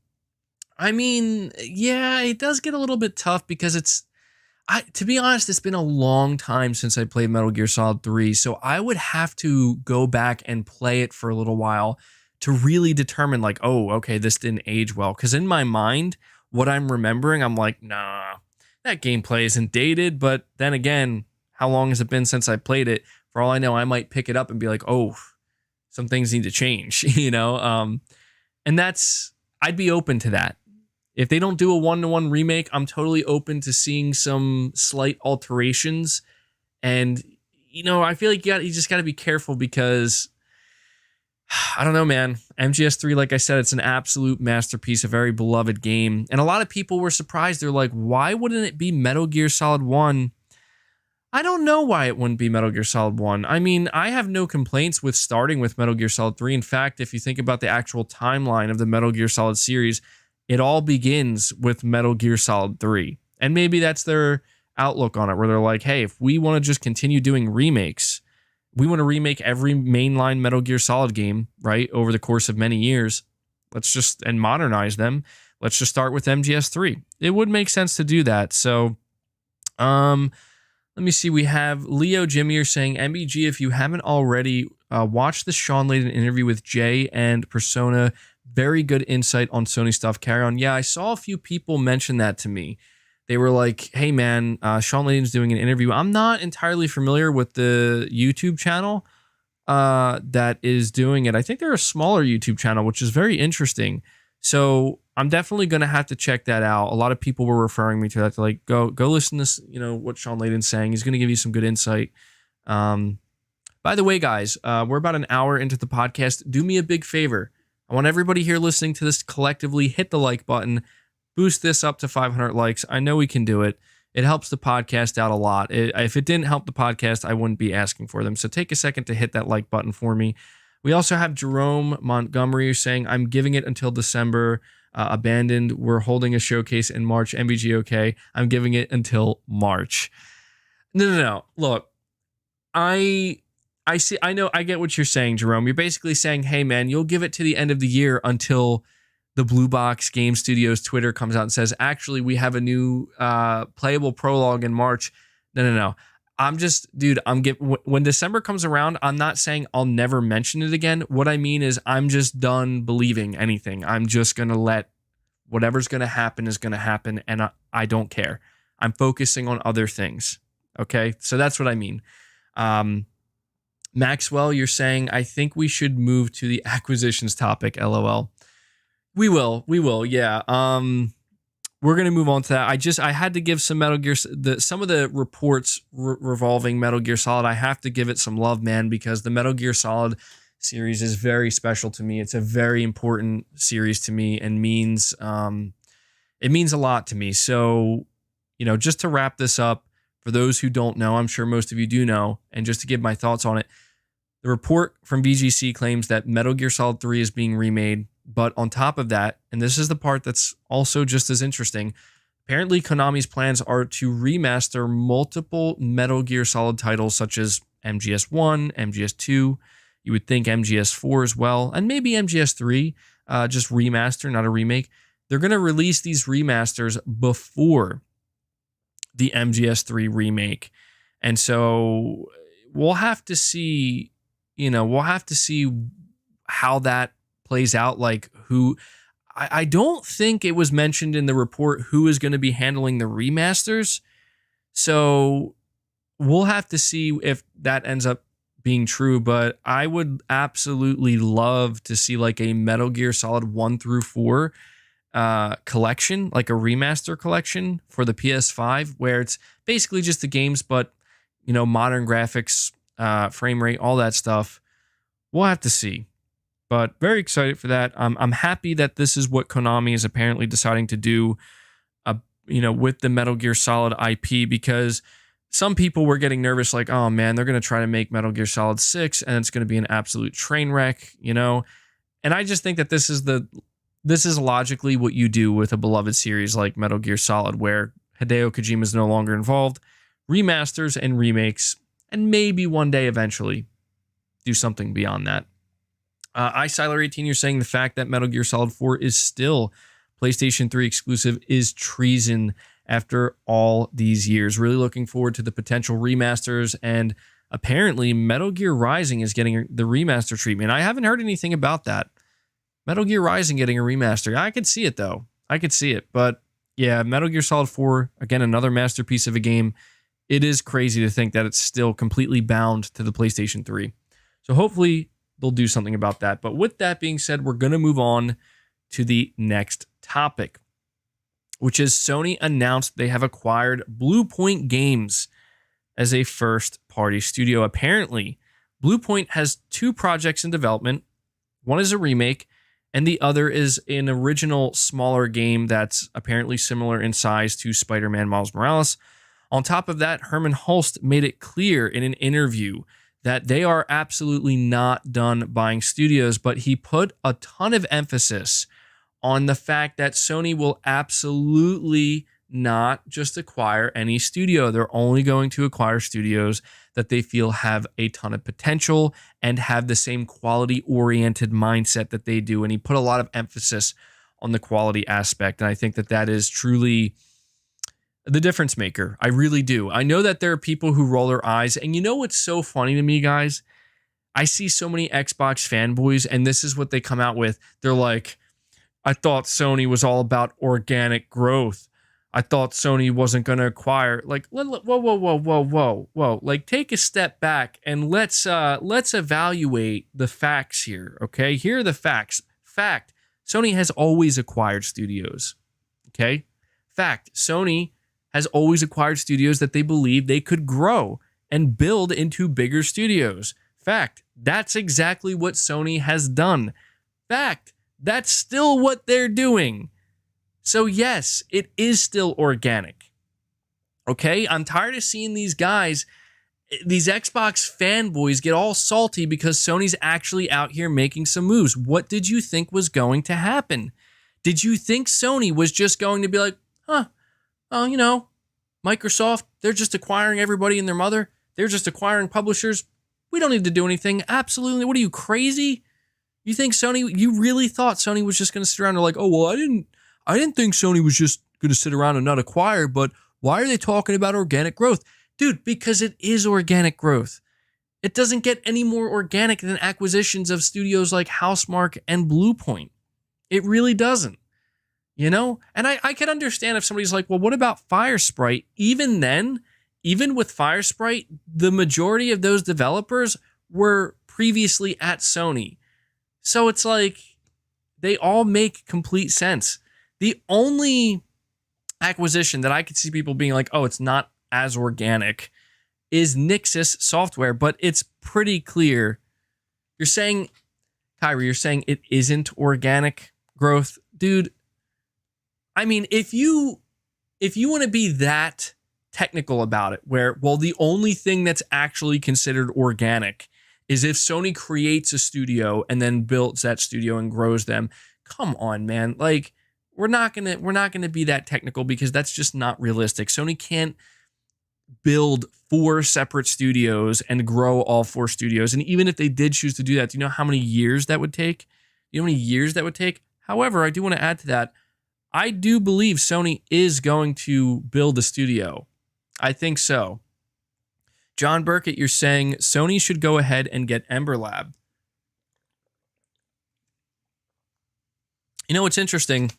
I mean, yeah, it does get a little bit tough because to be honest, it's been a long time since I played Metal Gear Solid 3, so I would have to go back and play it for a little while to really determine oh, okay, this didn't age well. Because in my mind, what I'm remembering, I'm like, nah, that gameplay isn't dated. But then again, how long has it been since I played it? For all I know, I might pick it up and be like, oh, some things need to change, and I'd be open to that. If they don't do a 1-to-1 remake, I'm totally open to seeing some slight alterations. And, I feel like you just got to be careful because, I don't know, man. MGS3, like I said, it's an absolute masterpiece, a very beloved game. And a lot of people were surprised. They're like, why wouldn't it be Metal Gear Solid 1? I don't know why it wouldn't be Metal Gear Solid 1. I mean, I have no complaints with starting with Metal Gear Solid 3. In fact, if you think about the actual timeline of the Metal Gear Solid series, it all begins with Metal Gear Solid 3. And maybe that's their outlook on it, where they're like, hey, if we want to just continue doing remakes, we want to remake every mainline Metal Gear Solid game, right, over the course of many years, and modernize them. Let's just start with MGS3. It would make sense to do that. So, let me see. We have Leo Jimmy are saying, MBG, if you haven't already, watch the Sean Layden interview with Jay and Persona. Very good insight on Sony stuff. Carry on. Yeah, I saw a few people mention that to me. They were like, hey, man, Sean Layden's doing an interview. I'm not entirely familiar with the YouTube channel that is doing it. I think they're a smaller YouTube channel, which is very interesting. So I'm definitely going to have to check that out. A lot of people were referring me to that. To like, go listen to what Sean Layden's saying. He's going to give you some good insight. By the way, guys, we're about an hour into the podcast. Do me a big favor. I want everybody here listening to this collectively hit the like button, boost this up to 500 likes. I know we can do it. It helps the podcast out a lot. If it didn't help the podcast, I wouldn't be asking for them. So take a second to hit that like button for me. We also have Jerome Montgomery saying, I'm giving it until December. Abandoned. We're holding a showcase in March. MVG, okay. I'm giving it until March. No. Look, I see. I know. I get what you're saying, Jerome. You're basically saying, hey, man, you'll give it to the end of the year until the Blue Box Game Studios Twitter comes out and says, actually, we have a new playable prologue in March. No. I'm just, dude, when December comes around, I'm not saying I'll never mention it again. What I mean is I'm just done believing anything. I'm just going to let whatever's going to happen is going to happen. And I don't care. I'm focusing on other things. Okay. So that's what I mean. Maxwell, you're saying, I think we should move to the acquisitions topic. LOL. We will. Yeah. We're going to move on to that. I had to give some Metal Gear, some of the reports revolving Metal Gear Solid. I have to give it some love, man, because the Metal Gear Solid series is very special to me. It's a very important series to me and it means a lot to me. So, just to wrap this up, for those who don't know, I'm sure most of you do know, and just to give my thoughts on it, the report from VGC claims that Metal Gear Solid 3 is being remade. But on top of that, and this is the part that's also just as interesting, apparently Konami's plans are to remaster multiple Metal Gear Solid titles such as MGS 1, MGS 2, you would think MGS 4 as well, and maybe MGS 3, just remaster, not a remake. They're going to release these remasters before the MGS 3 remake. And so we'll have to see, how that plays out, like who. I don't think it was mentioned in the report who is going to be handling the remasters. So we'll have to see if that ends up being true, but I would absolutely love to see like a Metal Gear Solid 1 through 4 collection, like a remaster collection for the PS5, where it's basically just the games, but modern graphics, frame rate, all that stuff. We'll have to see. But very excited for that. I'm happy that this is what Konami is apparently deciding to do, with the Metal Gear Solid IP, because some people were getting nervous, like, oh man, they're going to try to make Metal Gear Solid 6 and it's going to be an absolute train wreck, And I just think that this is logically what you do with a beloved series like Metal Gear Solid, where Hideo Kojima is no longer involved. Remasters and remakes, and maybe one day eventually do something beyond that. iSiler18, you're saying the fact that Metal Gear Solid 4 is still PlayStation 3 exclusive is treason after all these years. Really looking forward to the potential remasters, and apparently Metal Gear Rising is getting the remaster treatment. I haven't heard anything about that. Metal Gear Rising getting a remaster. I could see it though. But yeah, Metal Gear Solid 4, again, another masterpiece of a game. It is crazy to think that it's still completely bound to the PlayStation 3. So hopefully they'll do something about that. But with that being said, we're going to move on to the next topic, which is Sony announced they have acquired Bluepoint Games as a first-party studio. Apparently, Bluepoint has 2 projects in development. One is a remake, and the other is an original smaller game that's apparently similar in size to Spider-Man Miles Morales. On top of that, Herman Hulst made it clear in an interview that they are absolutely not done buying studios, but he put a ton of emphasis on the fact that Sony will absolutely not just acquire any studio. They're only going to acquire studios that they feel have a ton of potential and have the same quality-oriented mindset that they do. And he put a lot of emphasis on the quality aspect. And I think that that is truly the difference maker. I really do. I know that there are people who roll their eyes. And you know what's so funny to me, guys? I see so many Xbox fanboys, and this is what they come out with. They're like, I thought Sony was all about organic growth. I thought Sony wasn't going to acquire. Like, whoa. Like, take a step back and let's evaluate the facts here, okay? Here are the facts. Fact, Sony has always acquired studios, okay? Fact, Sony has always acquired studios that they believe they could grow and build into bigger studios. Fact, that's exactly what Sony has done. Fact, that's still what they're doing. So yes, it is still organic. Okay? I'm tired of seeing these guys, these Xbox fanboys get all salty because Sony's actually out here making some moves. What did you think was going to happen? Did you think Sony was just going to be like, you know, Microsoft, they're just acquiring everybody and their mother. They're just acquiring publishers. We don't need to do anything. Absolutely. What are you, crazy? You think Sony, you really thought Sony was just going to sit around and like, oh, well, I didn't think Sony was just going to sit around and not acquire, but why are they talking about organic growth? Dude, because it is organic growth. It doesn't get any more organic than acquisitions of studios like Housemarque and Bluepoint. It really doesn't. You know? And I can understand if somebody's like, well, what about Firesprite? Even then, even with Firesprite, the majority of those developers were previously at Sony. So it's like, they all make complete sense. The only acquisition that I could see people being like, oh, it's not as organic is Nixxes Software, but it's pretty clear. You're saying, Kyrie, you're saying it isn't organic growth? Dude, I mean, if you want to be that technical about it, where, well, the only thing that's actually considered organic is if Sony creates a studio and then builds that studio and grows them. Come on, man. Like, we're not gonna be that technical because that's just not realistic. Sony can't build 4 separate studios and grow all 4 studios. And even if they did choose to do that, do you know how many years that would take? You know how many years that would take? However, I do want to add to that. I do believe Sony is going to build a studio. I think so. John Burkett, you're saying Sony should go ahead and get Ember Lab. You know what's interesting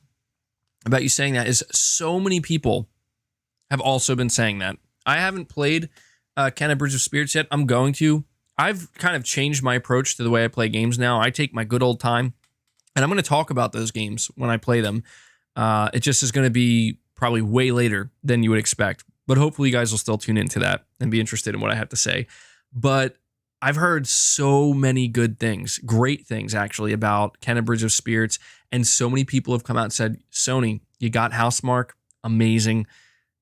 about you saying that is so many people have also been saying that. I haven't played Kenna Bridge of Spirits yet. I'm going to. I've kind of changed my approach to the way I play games now. I take my good old time, and I'm going to talk about those games when I play them. It just is going to be probably way later than you would expect. But hopefully you guys will still tune into that and be interested in what I have to say. But I've heard so many good things, great things actually, about Kenna Bridge of Spirits. And so many people have come out and said, Sony, you got Housemarque, amazing.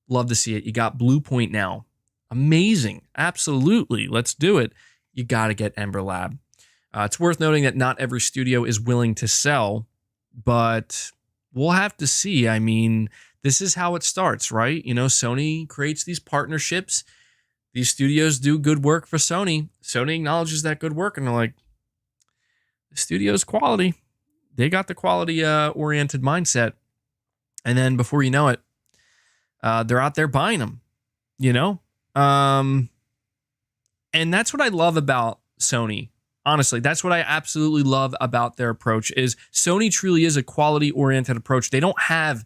Love to see it. You got Bluepoint now. Amazing. Absolutely. Let's do it. You got to get Ember Lab. It's worth noting that not every studio is willing to sell, but we'll have to see. I mean, this is how it starts, right? You know, Sony creates these partnerships. These studios do good work for Sony. Sony acknowledges that good work, and they're like, the studio's quality. They got the quality-oriented mindset. And then before you know it, they're out there buying them, you know? And that's what I love about Sony. Honestly, that's what I absolutely love about their approach is Sony truly is a quality-oriented approach. They don't have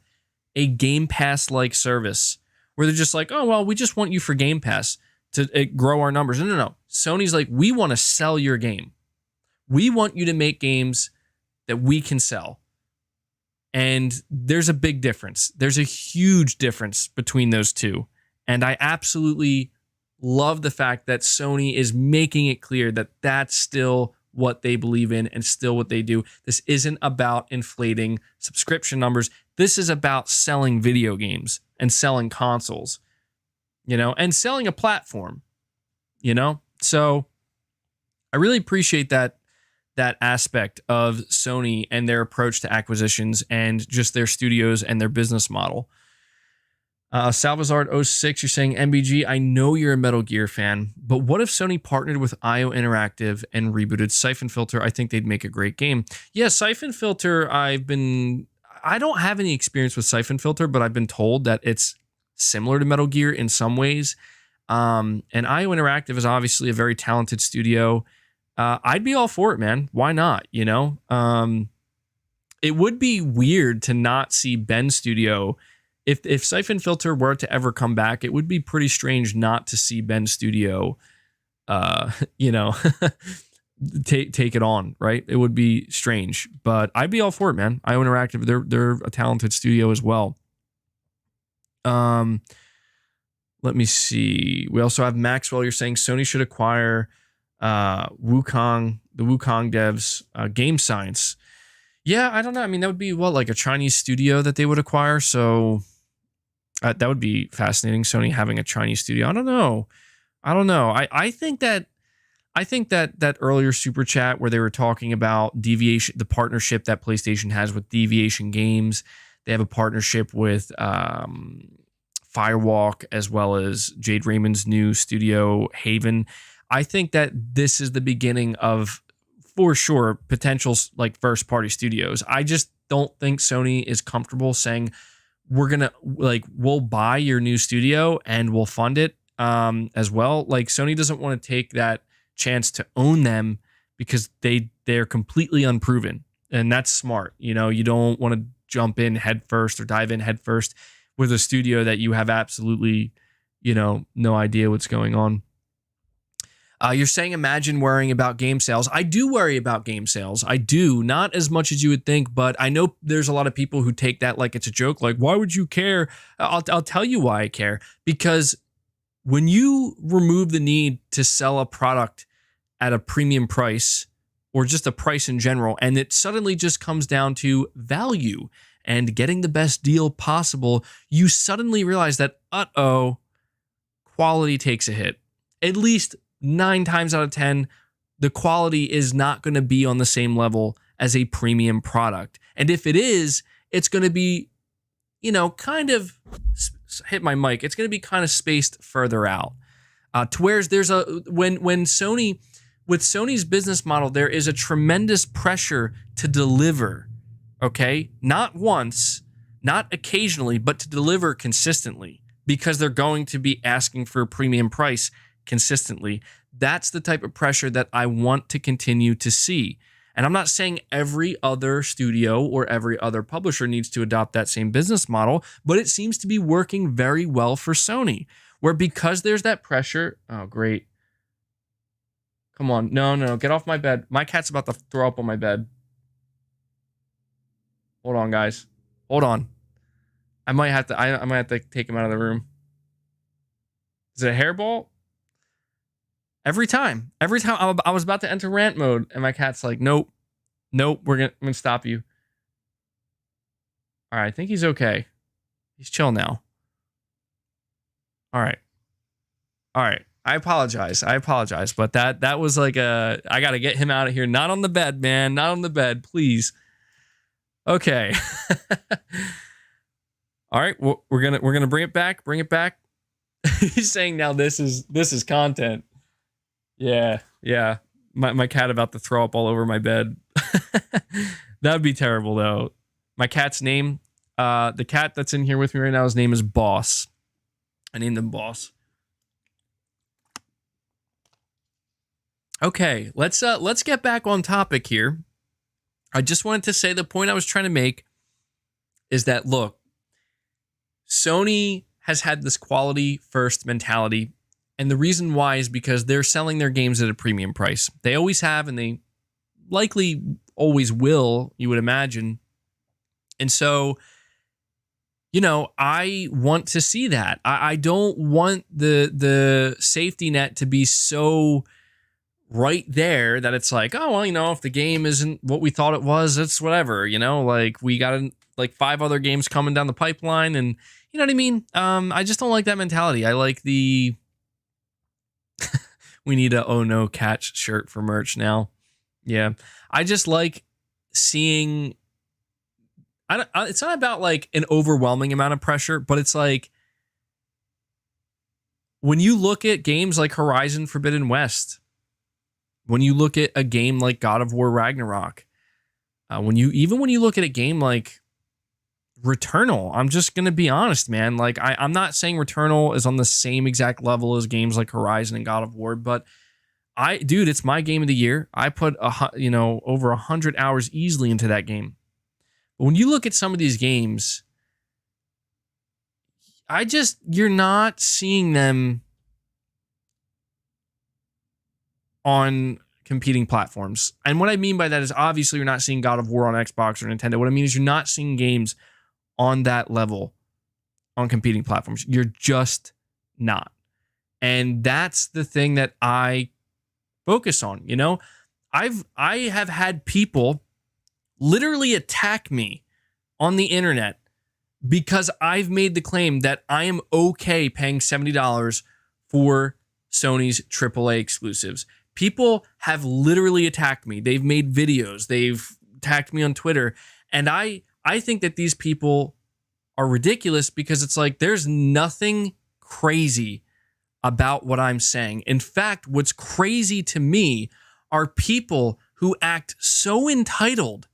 a Game Pass-like service where they're just like, oh, well, we just want you for Game Pass to grow our numbers. No. Sony's like, we want to sell your game. We want you to make games that we can sell. And there's a big difference. There's a huge difference between those two. And I absolutely love the fact that Sony is making it clear that that's still what they believe in and still what they do. This isn't about inflating subscription numbers. This is about selling video games and selling consoles, you know, and selling a platform, you know? So I really appreciate that aspect of Sony and their approach to acquisitions and just their studios and their business model. Salvazard06, you're saying MBG, I know you're a Metal Gear fan, but what if Sony partnered with IO Interactive and rebooted Siphon Filter? I think they'd make a great game. Yeah, Siphon Filter, I don't have any experience with Siphon Filter, but I've been told that it's similar to Metal Gear in some ways. And IO Interactive is obviously a very talented studio. I'd be all for it, man. Why not? You know, it would be weird to not see Ben Studio. If Siphon Filter were to ever come back, it would be pretty strange not to see Ben Studio, you know, take it on, right? It would be strange, but I'd be all for it, man. IO Interactive, they're a talented studio as well. Let me see. We also have Maxwell. You're saying Sony should acquire the Wukong devs, Game Science. Yeah, I don't know. I mean, that would be like a Chinese studio that they would acquire. So that would be fascinating. Sony having a Chinese studio. I don't know. I think that earlier super chat where they were talking about Deviation, the partnership that PlayStation has with Deviation Games. They have a partnership with Firewalk as well as Jade Raymond's new studio Haven. I think that this is the beginning of, for sure, potential like first party studios. I just don't think Sony is comfortable saying we'll buy your new studio and we'll fund it as well. Like Sony doesn't want to take that chance to own them because they're completely unproven, and that's smart. You know, you don't want to jump in head first or dive in head first with a studio that you have absolutely, you know, no idea what's going on. You're saying imagine worrying about game sales. I do worry about game sales. I do. Not as much as you would think, but I know there's a lot of people who take that like it's a joke. Like, why would you care? I'll tell you why I care. Because when you remove the need to sell a product at a premium price or just a price in general, and it suddenly just comes down to value and getting the best deal possible, you suddenly realize that, quality takes a hit. At least 9 times out of 10, the quality is not going to be on the same level as a premium product. And if it is, it's going to be, you know, kind of hit my mic. It's going to be kind of spaced further out. To whereas there's when Sony, with Sony's business model, there is a tremendous pressure to deliver. Okay, not once, not occasionally, but to deliver consistently because they're going to be asking for a premium price consistently. That's the type of pressure that I want to continue to see. And I'm not saying every other studio or every other publisher needs to adopt that same business model, but it seems to be working very well for Sony, where because there's that pressure. Oh, great. Come on. No, get off my bed. My cat's about to throw up on my bed. Hold on, guys. Hold on. I might have to take him out of the room. Is it a hairball? Every time I was about to enter rant mode, and my cat's like, nope, we're gonna stop you. All right, I think he's okay. He's chill now. All right. I apologize, but that was like I gotta get him out of here. Not on the bed, man. Not on the bed, please. Okay. All right, well, we're gonna bring it back. He's saying now this is content. Yeah. My cat about to throw up all over my bed. That would be terrible, though. My cat's name, the cat that's in here with me right now, his name is Boss. I named him Boss. Okay, let's get back on topic here. I just wanted to say the point I was trying to make is that, look, Sony has had this quality first mentality. And the reason why is because they're selling their games at a premium price. They always have, and they likely always will, you would imagine. And so, you know, I want to see that. I don't want the safety net to be so right there that it's like, oh, well, you know, if the game isn't what we thought it was, it's whatever, you know, like we got like 5 other games coming down the pipeline, and you know what I mean? I just don't like that mentality. I like the we need a oh no catch shirt for merch now. Yeah. I just like seeing, it's not about like an overwhelming amount of pressure, but it's like when you look at games like Horizon Forbidden West, when you look at a game like God of War Ragnarok, when you look at a game like Returnal, I'm just going to be honest, man. Like, I'm not saying Returnal is on the same exact level as games like Horizon and God of War, but dude, it's my game of the year. I put over 100 hours easily into that game. But when you look at some of these games, you're not seeing them on competing platforms. And what I mean by that is obviously you're not seeing God of War on Xbox or Nintendo. What I mean is you're not seeing games on that level on competing platforms. You're just not. And that's the thing that I focus on. I have had people literally attack me on the internet because I've made the claim that I am okay paying $70 for Sony's AAA exclusives. People have literally attacked me. They've made videos. They've attacked me on Twitter. And I think that these people are ridiculous because it's like there's nothing crazy about what I'm saying. In fact, what's crazy to me are people who act so entitled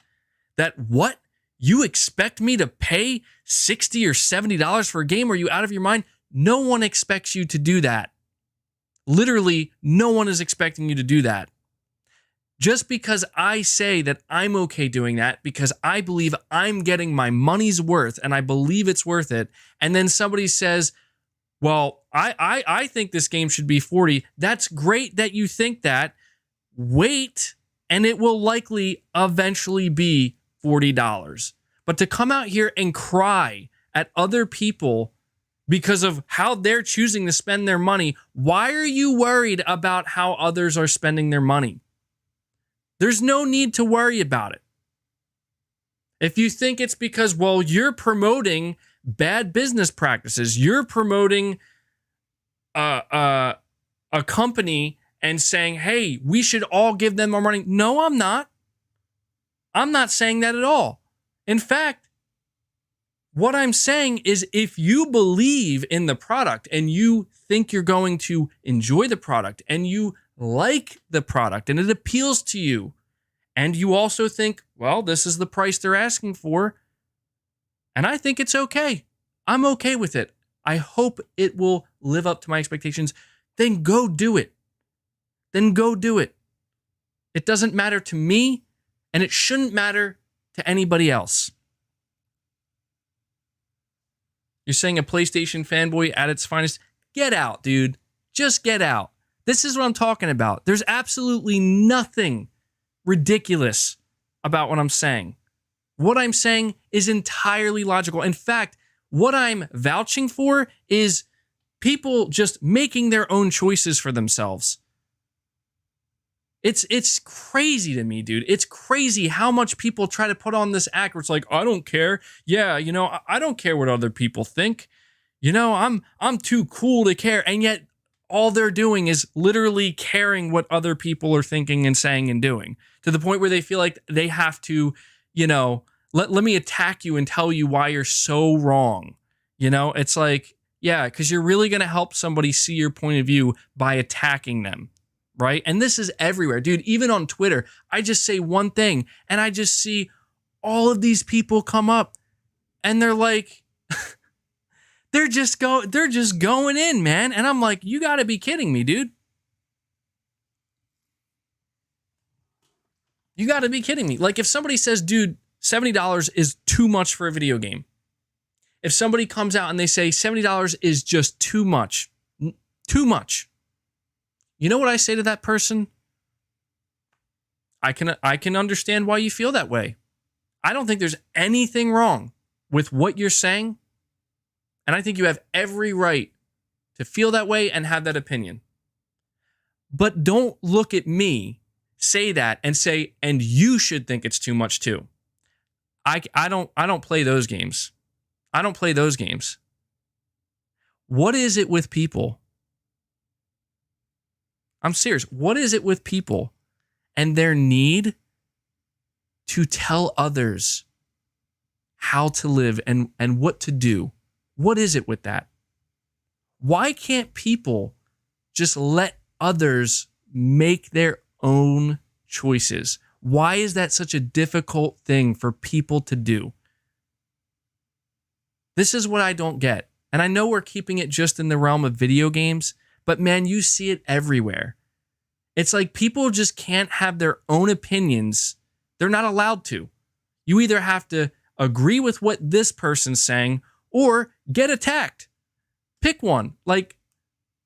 that what? You expect me to pay $60 or $70 for a game? Are you out of your mind? No one expects you to do that. Literally, no one is expecting you to do that. Just because I say that I'm okay doing that because I believe I'm getting my money's worth and I believe it's worth it, and then somebody says, well, I think this game should be $40. That's great that you think that. Wait, and it will likely eventually be $40. But to come out here and cry at other people because of how they're choosing to spend their money, why are you worried about how others are spending their money? There's no need to worry about it. If you think it's because, well, you're promoting bad business practices, you're promoting a company and saying, hey, we should all give them more money. No, I'm not. I'm not saying that at all. In fact, what I'm saying is if you believe in the product and you think you're going to enjoy the product and you like the product and it appeals to you, and you also think, well, this is the price they're asking for, and I think it's okay. I'm okay with it. I hope it will live up to my expectations. Then go do it. Then go do it. It doesn't matter to me, and it shouldn't matter to anybody else. You're saying a PlayStation fanboy at its finest? Get out, dude. Just get out. This is what I'm talking about. There's absolutely nothing ridiculous about what I'm saying. What I'm saying is entirely logical. In fact, what I'm vouching for is people just making their own choices for themselves. It's crazy to me, dude. It's crazy how much people try to put on this act where it's like, I don't care. Yeah, I don't care what other people think. I'm too cool to care. And yet all they're doing is literally caring what other people are thinking and saying and doing, to the point where they feel like they have to, let me attack you and tell you why you're so wrong. It's like, yeah, because you're really going to help somebody see your point of view by attacking them. Right? And this is everywhere, dude. Even on Twitter, I just say one thing and I just see all of these people come up and they're like, they're just going in, man. And I'm like, you got to be kidding me, dude. You got to be kidding me. Like if somebody says, dude, $70 is too much for a video game. If somebody comes out and they say $70 is just too much. You know what I say to that person? I can understand why you feel that way. I don't think there's anything wrong with what you're saying. And I think you have every right to feel that way and have that opinion. But don't look at me, say that, and say, and you should think it's too much too. I don't play those games. I don't play those games. What is it with people? I'm serious. What is it with people and their need to tell others how to live and what to do? What is it with that? Why can't people just let others make their own choices? Why is that such a difficult thing for people to do? This is what I don't get. And I know we're keeping it just in the realm of video games, but man, you see it everywhere. It's like people just can't have their own opinions. They're not allowed to. You either have to agree with what this person's saying or get attacked. Pick one.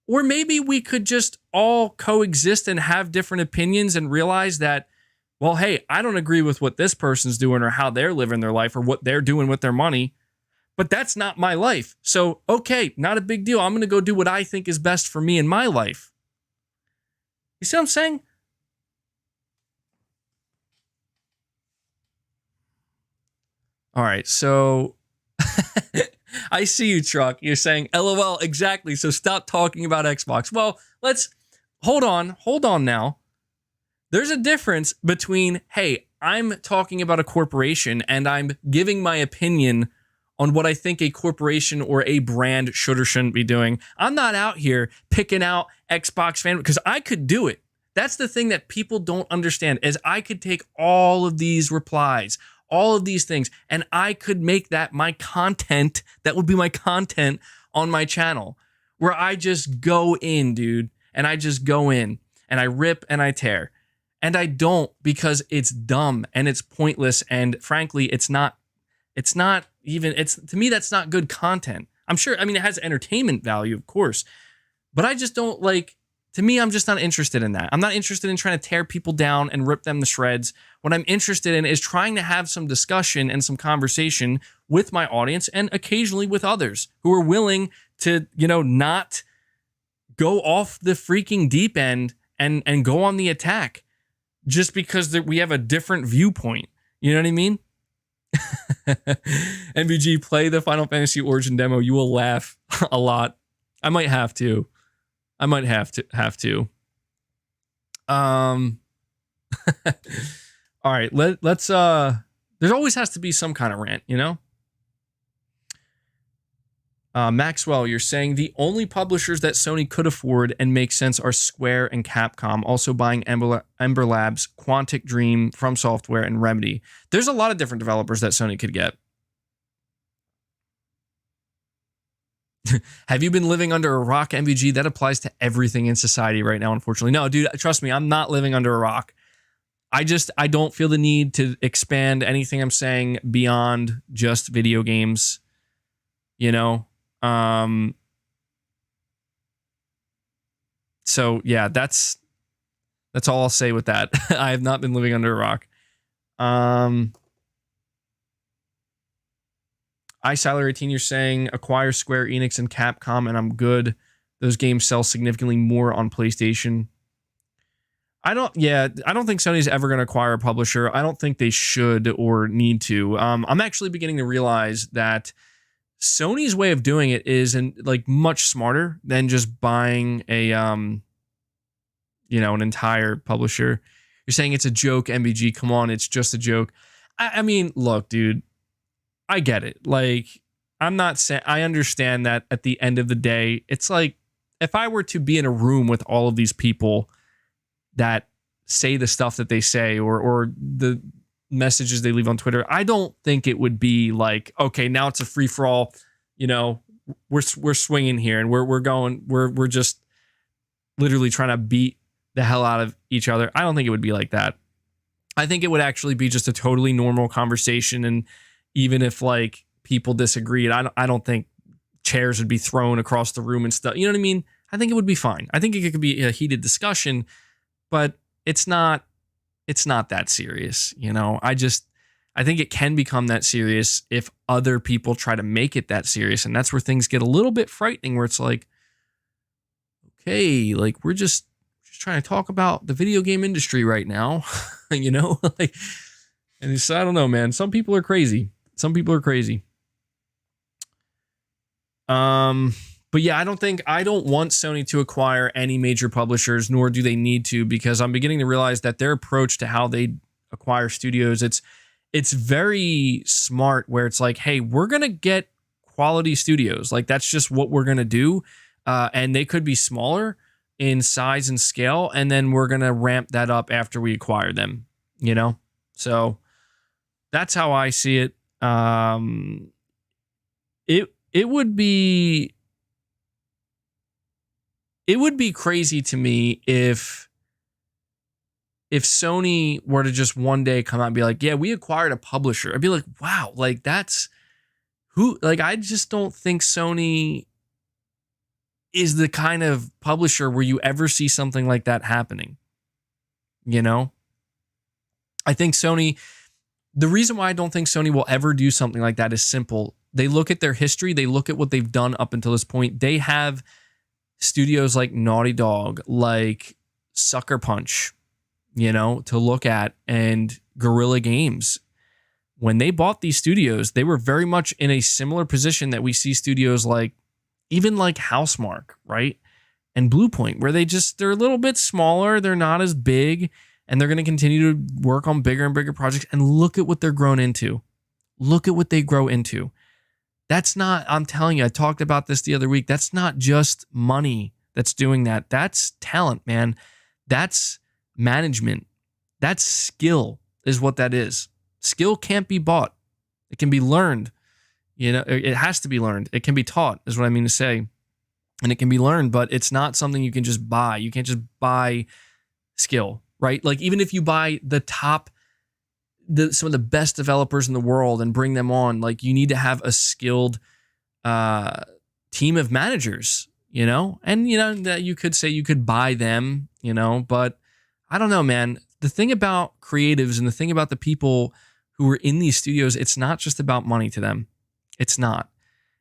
Or maybe we could just all coexist and have different opinions and realize that, well, hey, I don't agree with what this person's doing or how they're living their life or what they're doing with their money, but that's not my life. So, okay, not a big deal. I'm going to go do what I think is best for me in my life. You see what I'm saying? All right, so I see you, Truck. You're saying, LOL, exactly. So stop talking about Xbox. Well, let's hold on now. There's a difference between, hey, I'm talking about a corporation and I'm giving my opinion on what I think a corporation or a brand should or shouldn't be doing. I'm not out here picking out Xbox fan because I could do it. That's the thing that people don't understand is I could take all of these replies, all of these things, and I could make that my content. That would be my content on my channel where I just go in, dude, and I just go in and I rip and I tear. And I don't because it's dumb and it's pointless. And frankly, to me, that's not good content. I'm sure, I mean, it has entertainment value, of course, but I just don't to me, I'm just not interested in that. I'm not interested in trying to tear people down and rip them to shreds. What I'm interested in is trying to have some discussion and some conversation with my audience and occasionally with others who are willing to, not go off the freaking deep end and go on the attack just because we have a different viewpoint. You know what I mean? MVG, play the Final Fantasy Origin demo. You will laugh a lot. I might have to. All right, let's there always has to be some kind of rant, Maxwell, you're saying the only publishers that Sony could afford and make sense are Square and Capcom, also buying Ember Labs, Quantic Dream, From Software, and Remedy. There's a lot of different developers that Sony could get. Have you been living under a rock, MVG? That applies to everything in society right now, unfortunately. No, dude, trust me, I'm not living under a rock. I don't feel the need to expand anything I'm saying beyond just video games, So yeah, that's all I'll say with that. I have not been living under a rock. iSalar18, you're saying acquire Square Enix and Capcom, and I'm good. Those games sell significantly more on PlayStation. I don't think Sony's ever going to acquire a publisher. I don't think they should or need to. I'm actually beginning to realize that Sony's way of doing it is much smarter than just buying an entire publisher. You're saying it's a joke, MBG. Come on, it's just a joke. I mean, look, dude, I get it. I'm not saying, I understand that at the end of the day, it's like if I were to be in a room with all of these people that say the stuff that they say or the messages they leave on Twitter, I don't think it would be like, okay, now it's a free for all. We're swinging here and we're just literally trying to beat the hell out of each other. I don't think it would be like that. I think it would actually be just a totally normal conversation. And even if people disagreed, I don't think chairs would be thrown across the room and stuff. You know what I mean? I think it would be fine. I think it could be a heated discussion, but it's not that serious. I think it can become that serious if other people try to make it that serious. And that's where things get a little bit frightening, where it's like, okay, we're just trying to talk about the video game industry right now, and it's, I don't know, man. Some people are crazy. But yeah, I don't want Sony to acquire any major publishers, nor do they need to, because I'm beginning to realize that their approach to how they acquire studios, it's very smart, where it's like, hey, we're going to get quality studios. That's just what we're going to do. and they could be smaller in size and scale, and then we're going to ramp that up after we acquire them, you know? So that's how I see it. It would be crazy to me if Sony were to just one day come out and be like, yeah, we acquired a publisher. I'd be like, wow, like that's who, like, I just don't think Sony is the kind of publisher where you ever see something like that happening. You know, I think Sony, the reason why I don't think Sony will ever do something like that is simple. They look at their history. They look at what they've done up until this point. They have studios like Naughty Dog, like Sucker Punch, you know, to look at, and Guerrilla Games. When they bought these studios, they were very much in a similar position that we see studios like, even like Housemarque, right? And Bluepoint, where they're a little bit smaller, they're not as big, and they're going to continue to work on bigger and bigger projects. And look at what they're grown into. Look at what they grow into. That's not, I'm telling you, I talked about this the other week. That's not just money that's doing that. That's talent, man. That's management. That's skill is what that is. Skill can't be bought. It can be learned. You know, it has to be learned. It can be taught, is what I mean to say. And it can be learned, but it's not something you can just buy. You can't just buy skill, right? Like, even if you buy some of the best developers in the world and bring them on, like, you need to have a skilled team of managers, you know? And, you know, that you could say you could buy them, you know, but I don't know, man. The thing about creatives and the thing about the people who are in these studios, it's not just about money to them. It's not.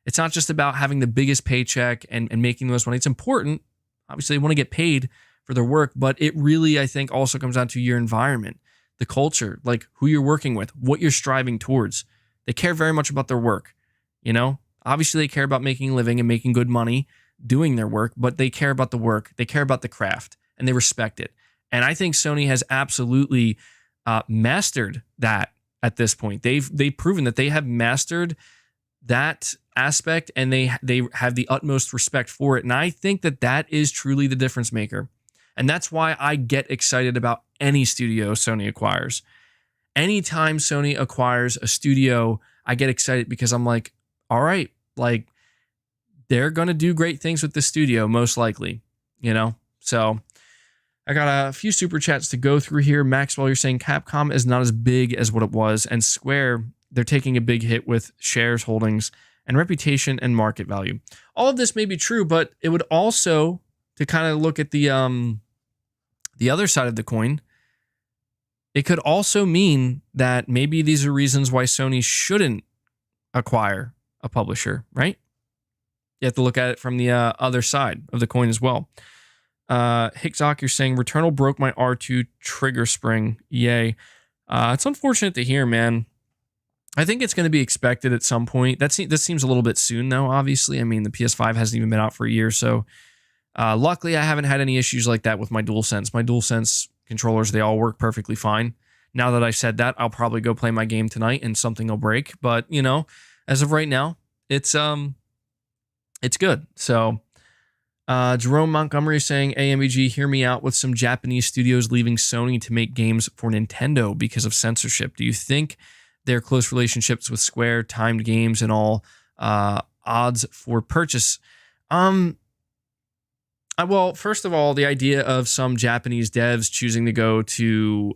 It's not just about having the biggest paycheck and making the most money. It's important. Obviously, they want to get paid for their work, but it really, I think, also comes down to your environment, the culture, like who you're working with, what you're striving towards. They care very much about their work, you know? Obviously, they care about making a living and making good money doing their work, but they care about the work. They care about the craft, and they respect it. And I think Sony has absolutely mastered that at this point. They've proven that they have mastered that aspect, and they have the utmost respect for it. And I think that is truly the difference maker. And that's why I get excited about any studio Sony acquires. Anytime Sony acquires a studio, I get excited because I'm like, all right, like, they're going to do great things with this studio, most likely, you know? So I got a few super chats to go through here. Maxwell, you're saying Capcom is not as big as what it was, and Square, they're taking a big hit with shares holdings and reputation and market value. All of this may be true, but it would also, to kind of look at the other side of the coin, it could also mean that maybe these are reasons why Sony shouldn't acquire a publisher, right? You have to look at it from the other side of the coin as well. Hicksock, you're saying Returnal broke my R2 trigger spring. Yay. It's unfortunate to hear, man. I think it's going to be expected at some point. This seems a little bit soon, though, obviously. I mean, the PS5 hasn't even been out for a year, so luckily I haven't had any issues like that with my DualSense. My DualSense controllers, they all work perfectly fine. Now that I said that, I'll probably go play my game tonight and something will break. But, you know, as of right now, it's good. So Jerome Montgomery is saying, AMEG, hear me out with some Japanese studios leaving Sony to make games for Nintendo because of censorship. Do you think their close relationships with Square, timed games, and all odds for purchase? Well, first of all, the idea of some Japanese devs choosing to go to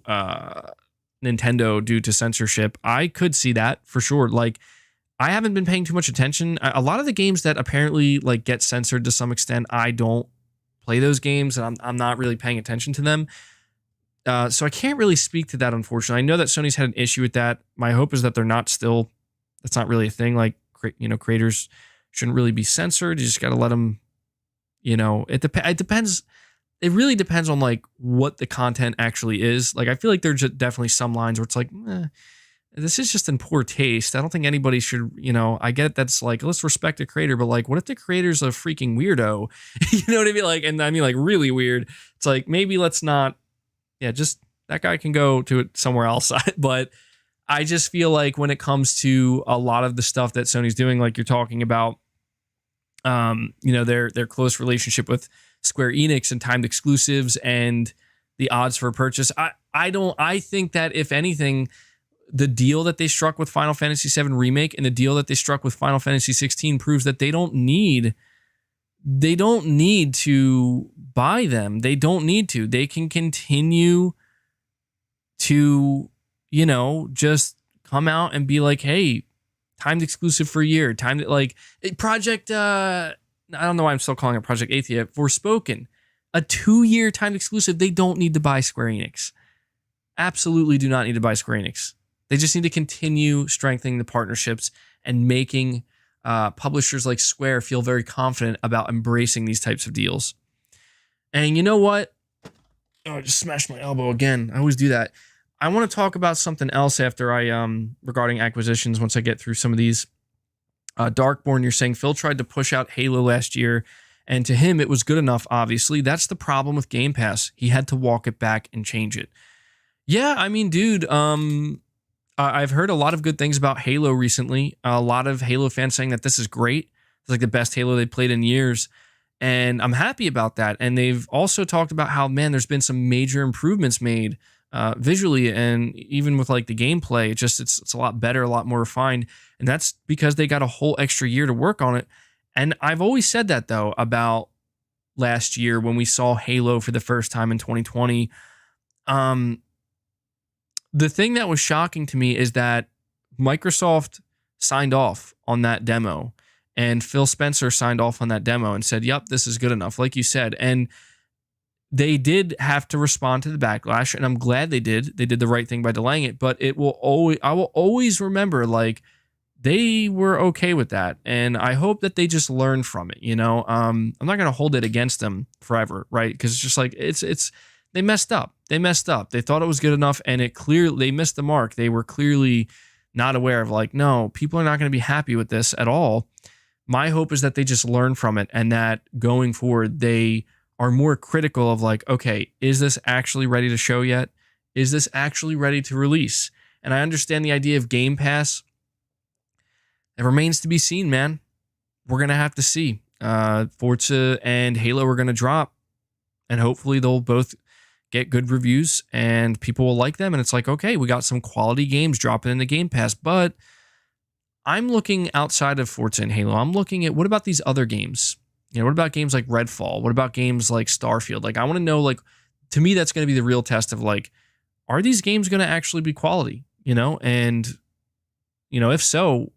Nintendo due to censorship, I could see that for sure. Like, I haven't been paying too much attention. A lot of the games that apparently like get censored to some extent, I don't play those games, and I'm not really paying attention to them. So I can't really speak to that, unfortunately. I know that Sony's had an issue with that. My hope is that that's not really a thing. Like, you know, creators shouldn't really be censored. You just got to let them, you know, it depends. It really depends on like what the content actually is. Like, I feel like there's definitely some lines where it's like, this is just in poor taste. I don't think anybody should, you know, I get that's like, let's respect the creator, but like, what if the creator's a freaking weirdo? You know what I mean? Like, and I mean, like, really weird. It's like, maybe let's not, just that guy can go to it somewhere else. But I just feel like when it comes to a lot of the stuff that Sony's doing, like you're talking about, their close relationship with Square Enix and timed exclusives and the odds for purchase. I think that if anything, the deal that they struck with Final Fantasy VII Remake and the deal that they struck with Final Fantasy 16 proves that they don't need to buy them. They don't need to. They can continue to, just come out and be like, hey, timed exclusive for a year. Timed like Project, I don't know why I'm still calling it Project Athia, Forspoken. A 2-year timed exclusive. They don't need to buy Square Enix. Absolutely do not need to buy Square Enix. They just need to continue strengthening the partnerships and making publishers like Square feel very confident about embracing these types of deals. And you know what? Oh, I just smashed my elbow again. I always do that. I want to talk about something else after regarding acquisitions once I get through some of these. Darkborn, you're saying Phil tried to push out Halo last year, and to him it was good enough, obviously. That's the problem with Game Pass. He had to walk it back and change it. Yeah, I mean, dude, I've heard a lot of good things about Halo recently. A lot of Halo fans saying that this is great. It's like the best Halo they played in years. And I'm happy about that. And they've also talked about how, man, there's been some major improvements made visually and even with like the gameplay. It's a lot better, a lot more refined. And that's because they got a whole extra year to work on it. And I've always said that, though, about last year when we saw Halo for the first time in 2020. The thing that was shocking to me is that Microsoft signed off on that demo and Phil Spencer signed off on that demo and said, yep, this is good enough, like you said. And they did have to respond to the backlash, and I'm glad they did. They did the right thing by delaying it, but I will always remember, like, they were okay with that. And I hope that they just learn from it, I'm not going to hold it against them forever, right? Because it's just like, they messed up. They thought it was good enough, and they missed the mark. They were clearly not aware of, like, no, people are not going to be happy with this at all. My hope is that they just learn from it, and that going forward, they are more critical of, like, okay, is this actually ready to show yet? Is this actually ready to release? And I understand the idea of Game Pass. It remains to be seen, man. We're going to have to see. Forza and Halo are going to drop, and hopefully they'll both get good reviews and people will like them. And it's like, okay, we got some quality games dropping in the Game Pass, but I'm looking outside of Forza and Halo. I'm looking at, what about these other games? What about games like Redfall? What about games like Starfield? Like, I want to know, like, to me, that's going to be the real test of, like, are these games going to actually be quality? And, if so,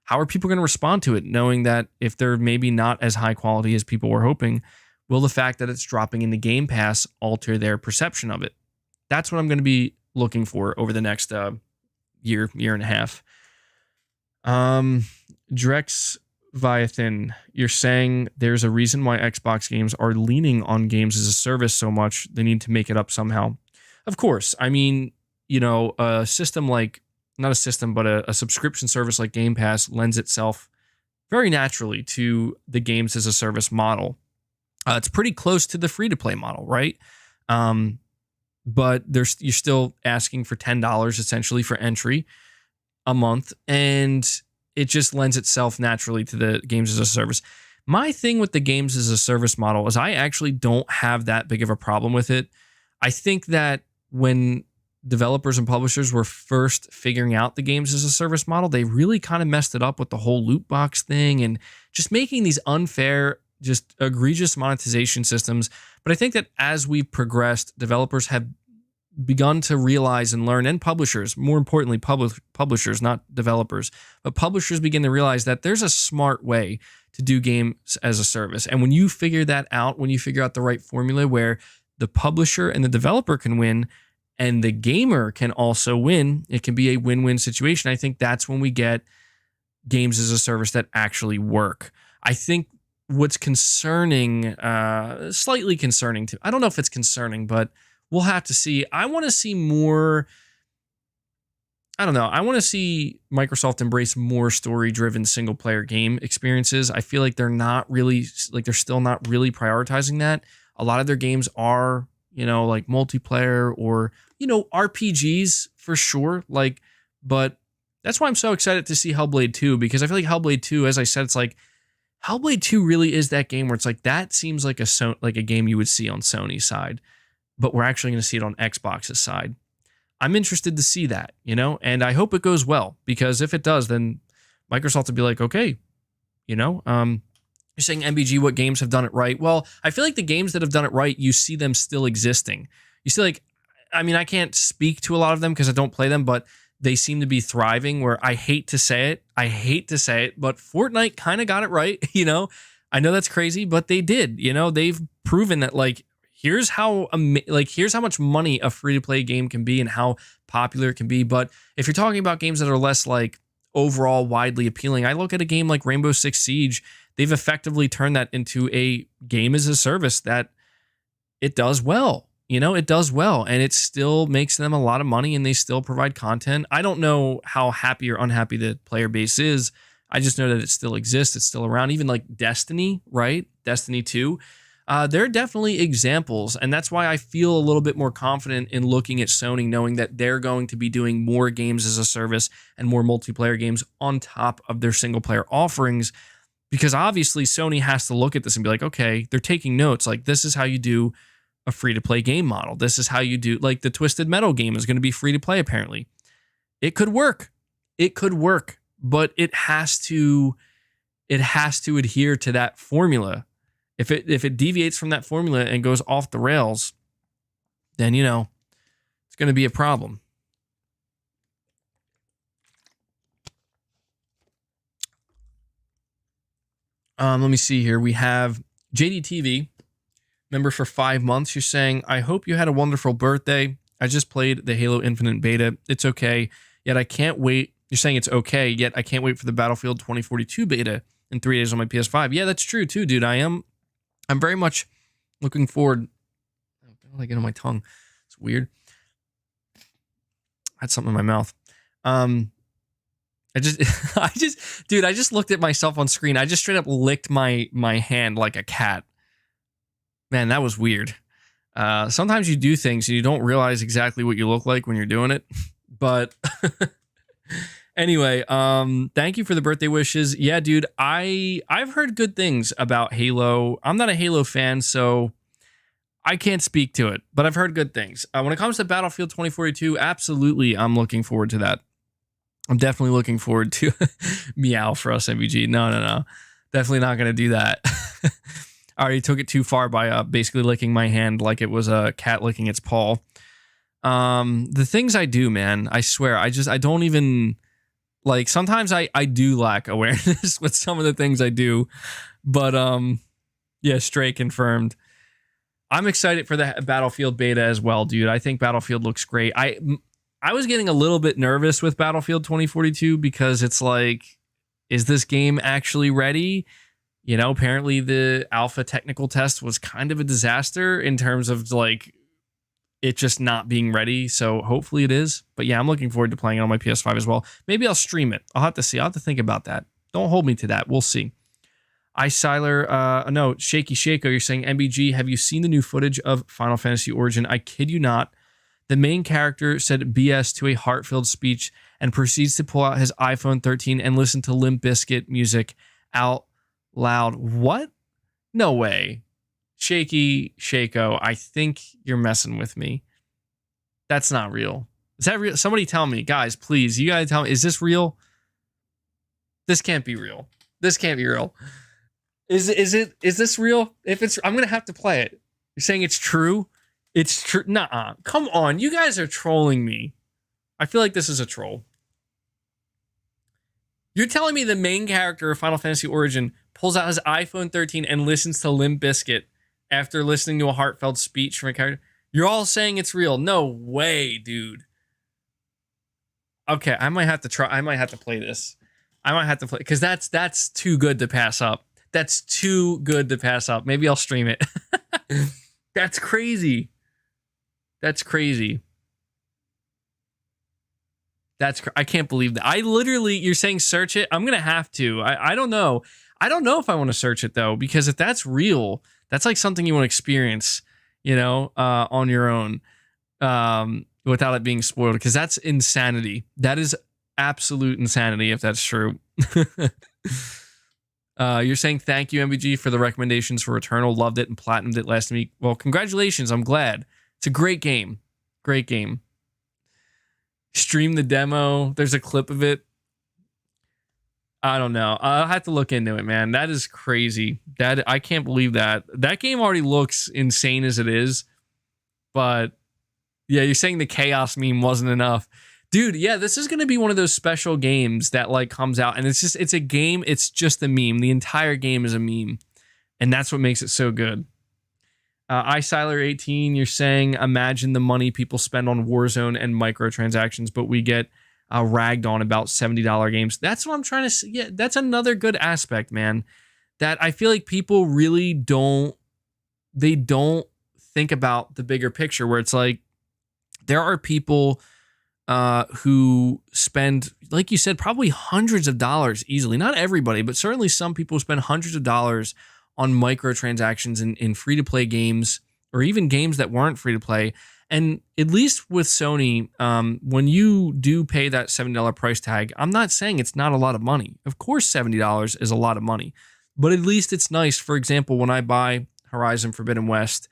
how are people going to respond to it? Knowing that if they're maybe not as high quality as people were hoping, will the fact that it's dropping into Game Pass alter their perception of it? That's what I'm going to be looking for over the next year and a half. Drex Viathan, you're saying there's a reason why Xbox games are leaning on games as a service so much. They need to make it up somehow. Of course. I mean, a system like, not a system, but a subscription service like Game Pass lends itself very naturally to the games as a service model. It's pretty close to the free-to-play model, right? But you're still asking for $10 essentially for entry a month, and it just lends itself naturally to the games as a service. My thing with the games as a service model is I actually don't have that big of a problem with it. I think that when developers and publishers were first figuring out the games as a service model, they really kind of messed it up with the whole loot box thing and just making these unfair, just egregious monetization systems. But I think that as we've progressed, developers have begun to realize and learn, and publishers, more importantly, publishers, not developers, but publishers begin to realize that there's a smart way to do games as a service. And when you figure that out, when you figure out the right formula where the publisher and the developer can win and the gamer can also win, it can be a win-win situation. I think that's when we get games as a service that actually work. I think what's concerning, slightly concerning I don't know if it's concerning, but we'll have to see. I want to see more, I don't know. I want to see Microsoft embrace more story-driven single-player game experiences. I feel like they're still not really prioritizing that. A lot of their games are, like multiplayer or, RPGs for sure. But that's why I'm so excited to see Hellblade 2, because I feel like Hellblade 2, as I said, it's like Hellblade 2 really is that game where it's like, that seems like a game you would see on Sony's side, but we're actually going to see it on Xbox's side. I'm interested to see that, and I hope it goes well, because if it does, then Microsoft will be like, okay, you're saying MBG, what games have done it right? Well, I feel like the games that have done it right, you see them still existing. You see, like, I mean, I can't speak to a lot of them because I don't play them, but they seem to be thriving, where I hate to say it, but Fortnite kind of got it right. I know that's crazy, but they did. They've proven that, like, here's how much money a free-to-play game can be and how popular it can be. But if you're talking about games that are less, like, overall widely appealing, I look at a game like Rainbow Six Siege. They've effectively turned that into a game as a service that it does well. It does well, and it still makes them a lot of money, and they still provide content. I don't know how happy or unhappy the player base is. I just know that it still exists. It's still around. Even like Destiny, right? Destiny 2. There are definitely examples, and that's why I feel a little bit more confident in looking at Sony, knowing that they're going to be doing more games as a service and more multiplayer games on top of their single-player offerings, because obviously Sony has to look at this and be like, okay, they're taking notes. Like, this is how you do a free-to-play game model. This is how you do, like, the Twisted Metal game is going to be free-to-play, apparently. It could work. But it has to adhere to that formula. If it deviates from that formula and goes off the rails, then, it's going to be a problem. Let me see here. We have JDTV, member for 5 months. You're saying, I hope you had a wonderful birthday. I just played the Halo Infinite beta. It's okay. Yet I can't wait. You're saying it's okay, yet I can't wait for the Battlefield 2042 beta in 3 days on my PS5. Yeah, that's true too, dude. I'm very much looking forward. Oh, don't I get on my tongue? It's weird. I had something in my mouth. I just looked at myself on screen. I just straight up licked my hand like a cat. Man, that was weird. Sometimes you do things and you don't realize exactly what you look like when you're doing it. But anyway, thank you for the birthday wishes. Yeah, dude, I've heard good things about Halo. I'm not a Halo fan, so I can't speak to it, but I've heard good things. When it comes to Battlefield 2042, absolutely, I'm looking forward to that. I'm definitely looking forward to meow for us, MVG. No. Definitely not going to do that. I already took it too far by basically licking my hand like it was a cat licking its paw. The things I do, man, I swear, I don't even, like, sometimes I do lack awareness with some of the things I do, but yeah, Stray confirmed. I'm excited for the Battlefield beta as well, dude. I think Battlefield looks great. I was getting a little bit nervous with Battlefield 2042 because it's like, is this game actually ready? Apparently the alpha technical test was kind of a disaster in terms of, like, it just not being ready. So hopefully it is. But yeah, I'm looking forward to playing it on my PS5 as well. Maybe I'll stream it. I'll have to see. I'll have to think about that. Don't hold me to that. We'll see. No, Shaky Shako, you're saying, MBG, have you seen the new footage of Final Fantasy Origin? I kid you not. The main character said BS to a heart-filled speech and proceeds to pull out his iPhone 13 and listen to Limp Bizkit music out loud. What? No way. Shaky Shako, I think you're messing with me. That's not real. Is that real? Somebody tell me. Guys, please. You gotta tell me. Is this real? This can't be real. This can't be real. Is this real? If it's, I'm gonna have to play it. You're saying it's true? It's true. Nuh-uh. Come on. You guys are trolling me. I feel like this is a troll. You're telling me the main character of Final Fantasy Origin pulls out his iPhone 13 and listens to Limp Bizkit after listening to a heartfelt speech from a character? You're all saying it's real. No way, dude. Okay, I might have to try. I might have to play this. I might have to play, because that's too good to pass up. That's too good to pass up. Maybe I'll stream it. That's crazy. That's crazy. I can't believe that. I literally, you're saying search it? I'm going to have to. I don't know. I don't know if I want to search it, though, because if that's real, that's like something you want to experience, on your own, without it being spoiled, because that's insanity. That is absolute insanity if that's true. You're saying thank you, MBG, for the recommendations for Returnal. Loved it and platinumed it last week. Well, congratulations. I'm glad. It's a great game. Great game. Stream the demo. There's a clip of it. I don't know. I'll have to look into it, man. That is crazy. I can't believe that. That game already looks insane as it is. But yeah, you're saying the chaos meme wasn't enough. Dude, yeah, this is going to be one of those special games that like comes out and it's a game. It's just a meme. The entire game is a meme. And that's what makes it so good. iSiler18, you're saying, imagine the money people spend on Warzone and microtransactions, but we get ragged on about $70 games. That's what I'm trying to say. Yeah, that's another good aspect, man, that I feel like people really don't think about the bigger picture, where it's like there are people who spend, like you said, probably hundreds of dollars easily. Not everybody, but certainly some people spend hundreds of dollars on microtransactions in free-to-play games, or even games that weren't free-to-play. And at least with Sony, when you do pay that $70 price tag, I'm not saying it's not a lot of money. Of course, $70 is a lot of money. But at least it's nice. For example, when I buy Horizon Forbidden West,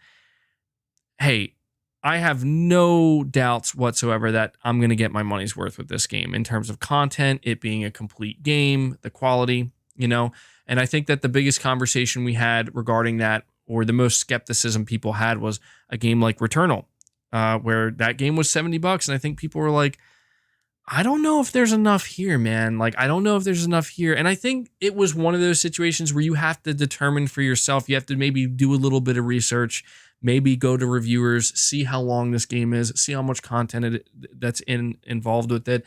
hey, I have no doubts whatsoever that I'm going to get my money's worth with this game in terms of content, it being a complete game, the quality, you know. And I think that the biggest conversation we had regarding that, or the most skepticism people had, was a game like Returnal, where that game was $70. And I think people were like, I don't know if there's enough here, man. Like, I don't know if there's enough here. And I think it was one of those situations where you have to determine for yourself. You have to maybe do a little bit of research, maybe go to reviewers, see how long this game is, see how much content that's involved with it,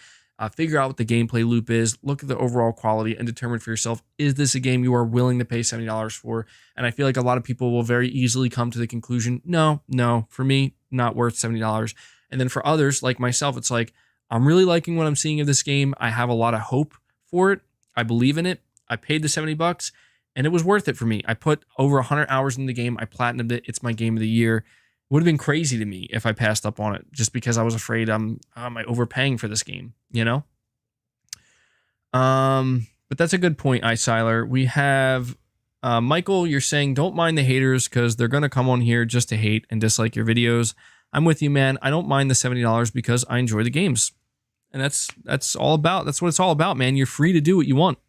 figure out what the gameplay loop is, look at the overall quality, and determine for yourself, is this a game you are willing to pay $70 for? And I feel like a lot of people will very easily come to the conclusion, no, for me, not worth $70. And then for others, like myself, it's like, I'm really liking what I'm seeing of this game. I have a lot of hope for it. I believe in it. I paid the $70 and it was worth it for me. I put over 100 hours in the game. I platinumed it. It's my game of the year. It would have been crazy to me if I passed up on it just because I was afraid am I overpaying for this game, you know? But that's a good point, iSiler. We have Michael, you're saying don't mind the haters because they're going to come on here just to hate and dislike your videos. I'm with you, man. I don't mind the $70 because I enjoy the games. And that's what it's all about, man. You're free to do what you want,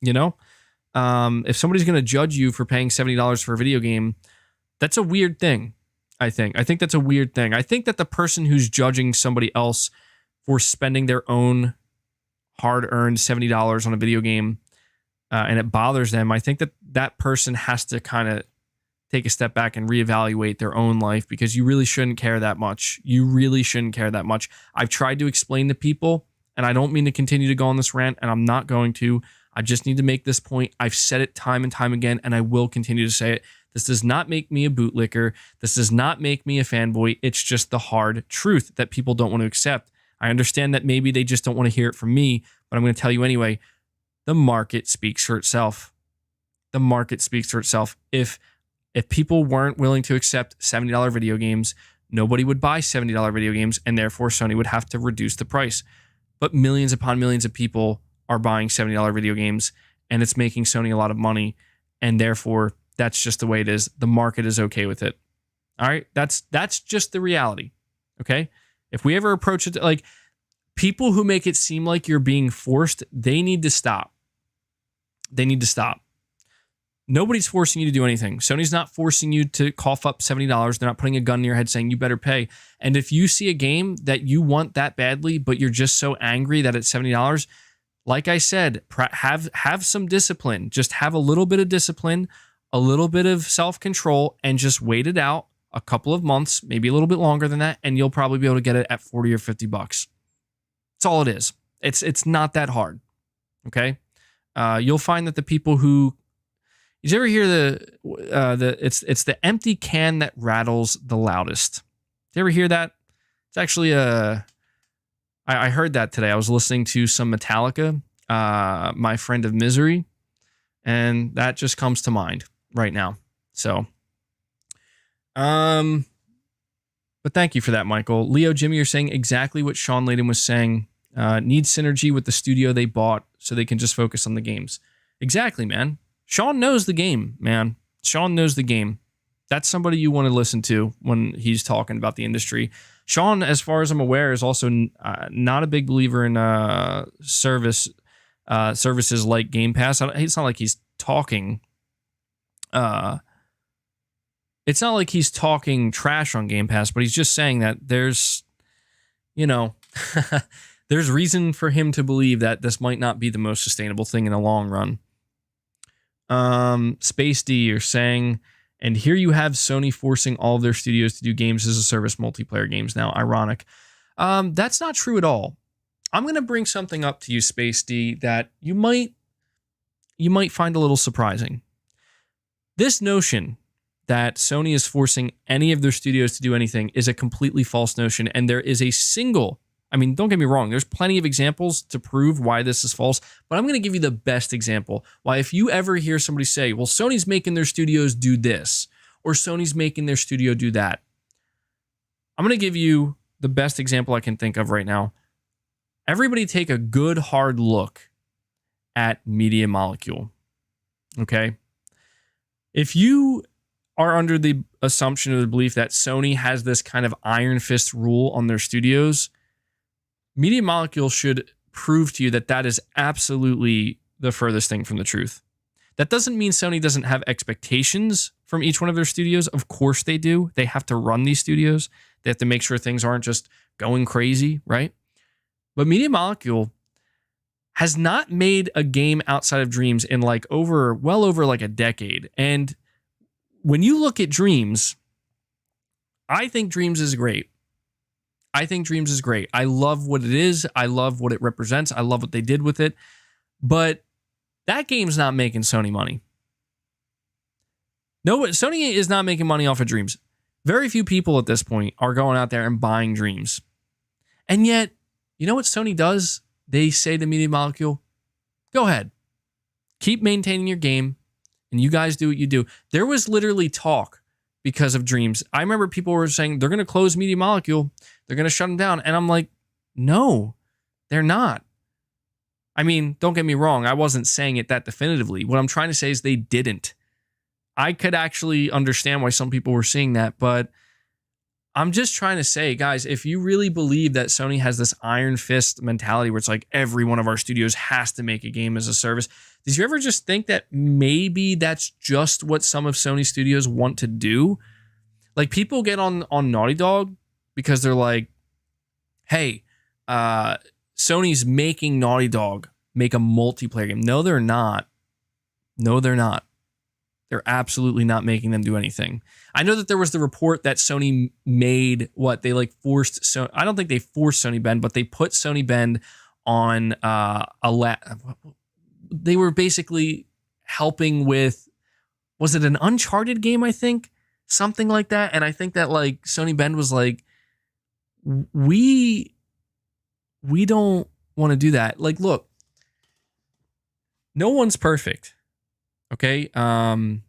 you know? If somebody's going to judge you for paying $70 for a video game, that's a weird thing, I think. I think that's a weird thing. I think that the person who's judging somebody else for spending their own hard-earned $70 on a video game and it bothers them, I think that that person has to kind of take a step back and reevaluate their own life, because you really shouldn't care that much. You really shouldn't care that much. I've tried to explain to people, and I don't mean to continue to go on this rant, and I'm not going to. I just need to make this point. I've said it time and time again, and I will continue to say it. This does not make me a bootlicker. This does not make me a fanboy. It's just the hard truth that people don't want to accept. I understand that maybe they just don't want to hear it from me, but I'm going to tell you anyway. The market speaks for itself. The market speaks for itself. If people weren't willing to accept $70 video games, nobody would buy $70 video games, and therefore Sony would have to reduce the price. But millions upon millions of people are buying $70 video games, and it's making Sony a lot of money, and therefore that's just the way it is. The market is okay with it. All right? That's just the reality. Okay? If we ever approach it like people who make it seem like you're being forced, they need to stop. They need to stop. Nobody's forcing you to do anything. Sony's not forcing you to cough up $70. They're not putting a gun in your head saying you better pay. And if you see a game that you want that badly, but you're just so angry that it's $70, like I said, have some discipline. Just have a little bit of discipline, a little bit of self-control, and just wait it out a couple of months, maybe a little bit longer than that, and you'll probably be able to get it at 40 or 50 bucks. That's all it is. It's not that hard. Okay? You'll find that the people who did you ever hear it's the empty can that rattles the loudest? Did you ever hear that? It's actually I heard that today. I was listening to some Metallica, My Friend of Misery, and that just comes to mind right now. So, but thank you for that, Michael. Leo, Jimmy, you're saying exactly what Sean Layden was saying. Need synergy with the studio they bought so they can just focus on the games. Exactly, man. Sean knows the game, man. Sean knows the game. That's somebody you want to listen to when he's talking about the industry. Sean, as far as I'm aware, is also not a big believer in services like Game Pass. It's not like he's talking. It's not like he's talking trash on Game Pass, but he's just saying that there's, there's reason for him to believe that this might not be the most sustainable thing in the long run. Space D, you're saying, and here you have Sony forcing all of their studios to do games as a service multiplayer games now. Ironic. That's not true at all. I'm going to bring something up to you, Space D, that you might find a little surprising. This notion that Sony is forcing any of their studios to do anything is a completely false notion, and there is a single, don't get me wrong, there's plenty of examples to prove why this is false, but I'm going to give you the best example. Why, if you ever hear somebody say, well, Sony's making their studios do this, or Sony's making their studio do that, I'm going to give you the best example I can think of right now. Everybody take a good hard look at Media Molecule, okay? If you are under the assumption or the belief that Sony has this kind of iron fist rule on their studios, Media Molecule should prove to you that that is absolutely the furthest thing from the truth. That doesn't mean Sony doesn't have expectations from each one of their studios. Of course they do. They have to run these studios. They have to make sure things aren't just going crazy, right? But Media Molecule has not made a game outside of Dreams in well over a decade. And when you look at Dreams, I think Dreams is great. I love what it is. I love what it represents. I love what they did with it. But that game's not making Sony money. No, Sony is not making money off of Dreams. Very few people at this point are going out there and buying Dreams. And yet, you know what Sony does? They say to Media Molecule, go ahead. Keep maintaining your game, and you guys do what you do. There was literally talk because of Dreams. I remember people were saying they're going to close Media Molecule. They're going to shut them down. And I'm like, no, they're not. Don't get me wrong. I wasn't saying it that definitively. What I'm trying to say is they didn't. I could actually understand why some people were seeing that, but I'm just trying to say, guys, if you really believe that Sony has this iron fist mentality where it's like every one of our studios has to make a game as a service, did you ever just think that maybe that's just what some of Sony studios want to do? Like, people get on Naughty Dog because they're like, hey, Sony's making Naughty Dog make a multiplayer game. No, they're not. They're absolutely not making them do anything. I know that there was the report that Sony made forced. So I don't think they forced Sony Bend, but they put Sony Bend on they were basically helping with, was it an Uncharted game? I think something like that. And I think that Sony Bend was like, we don't want to do that. Look, no one's perfect. Okay. When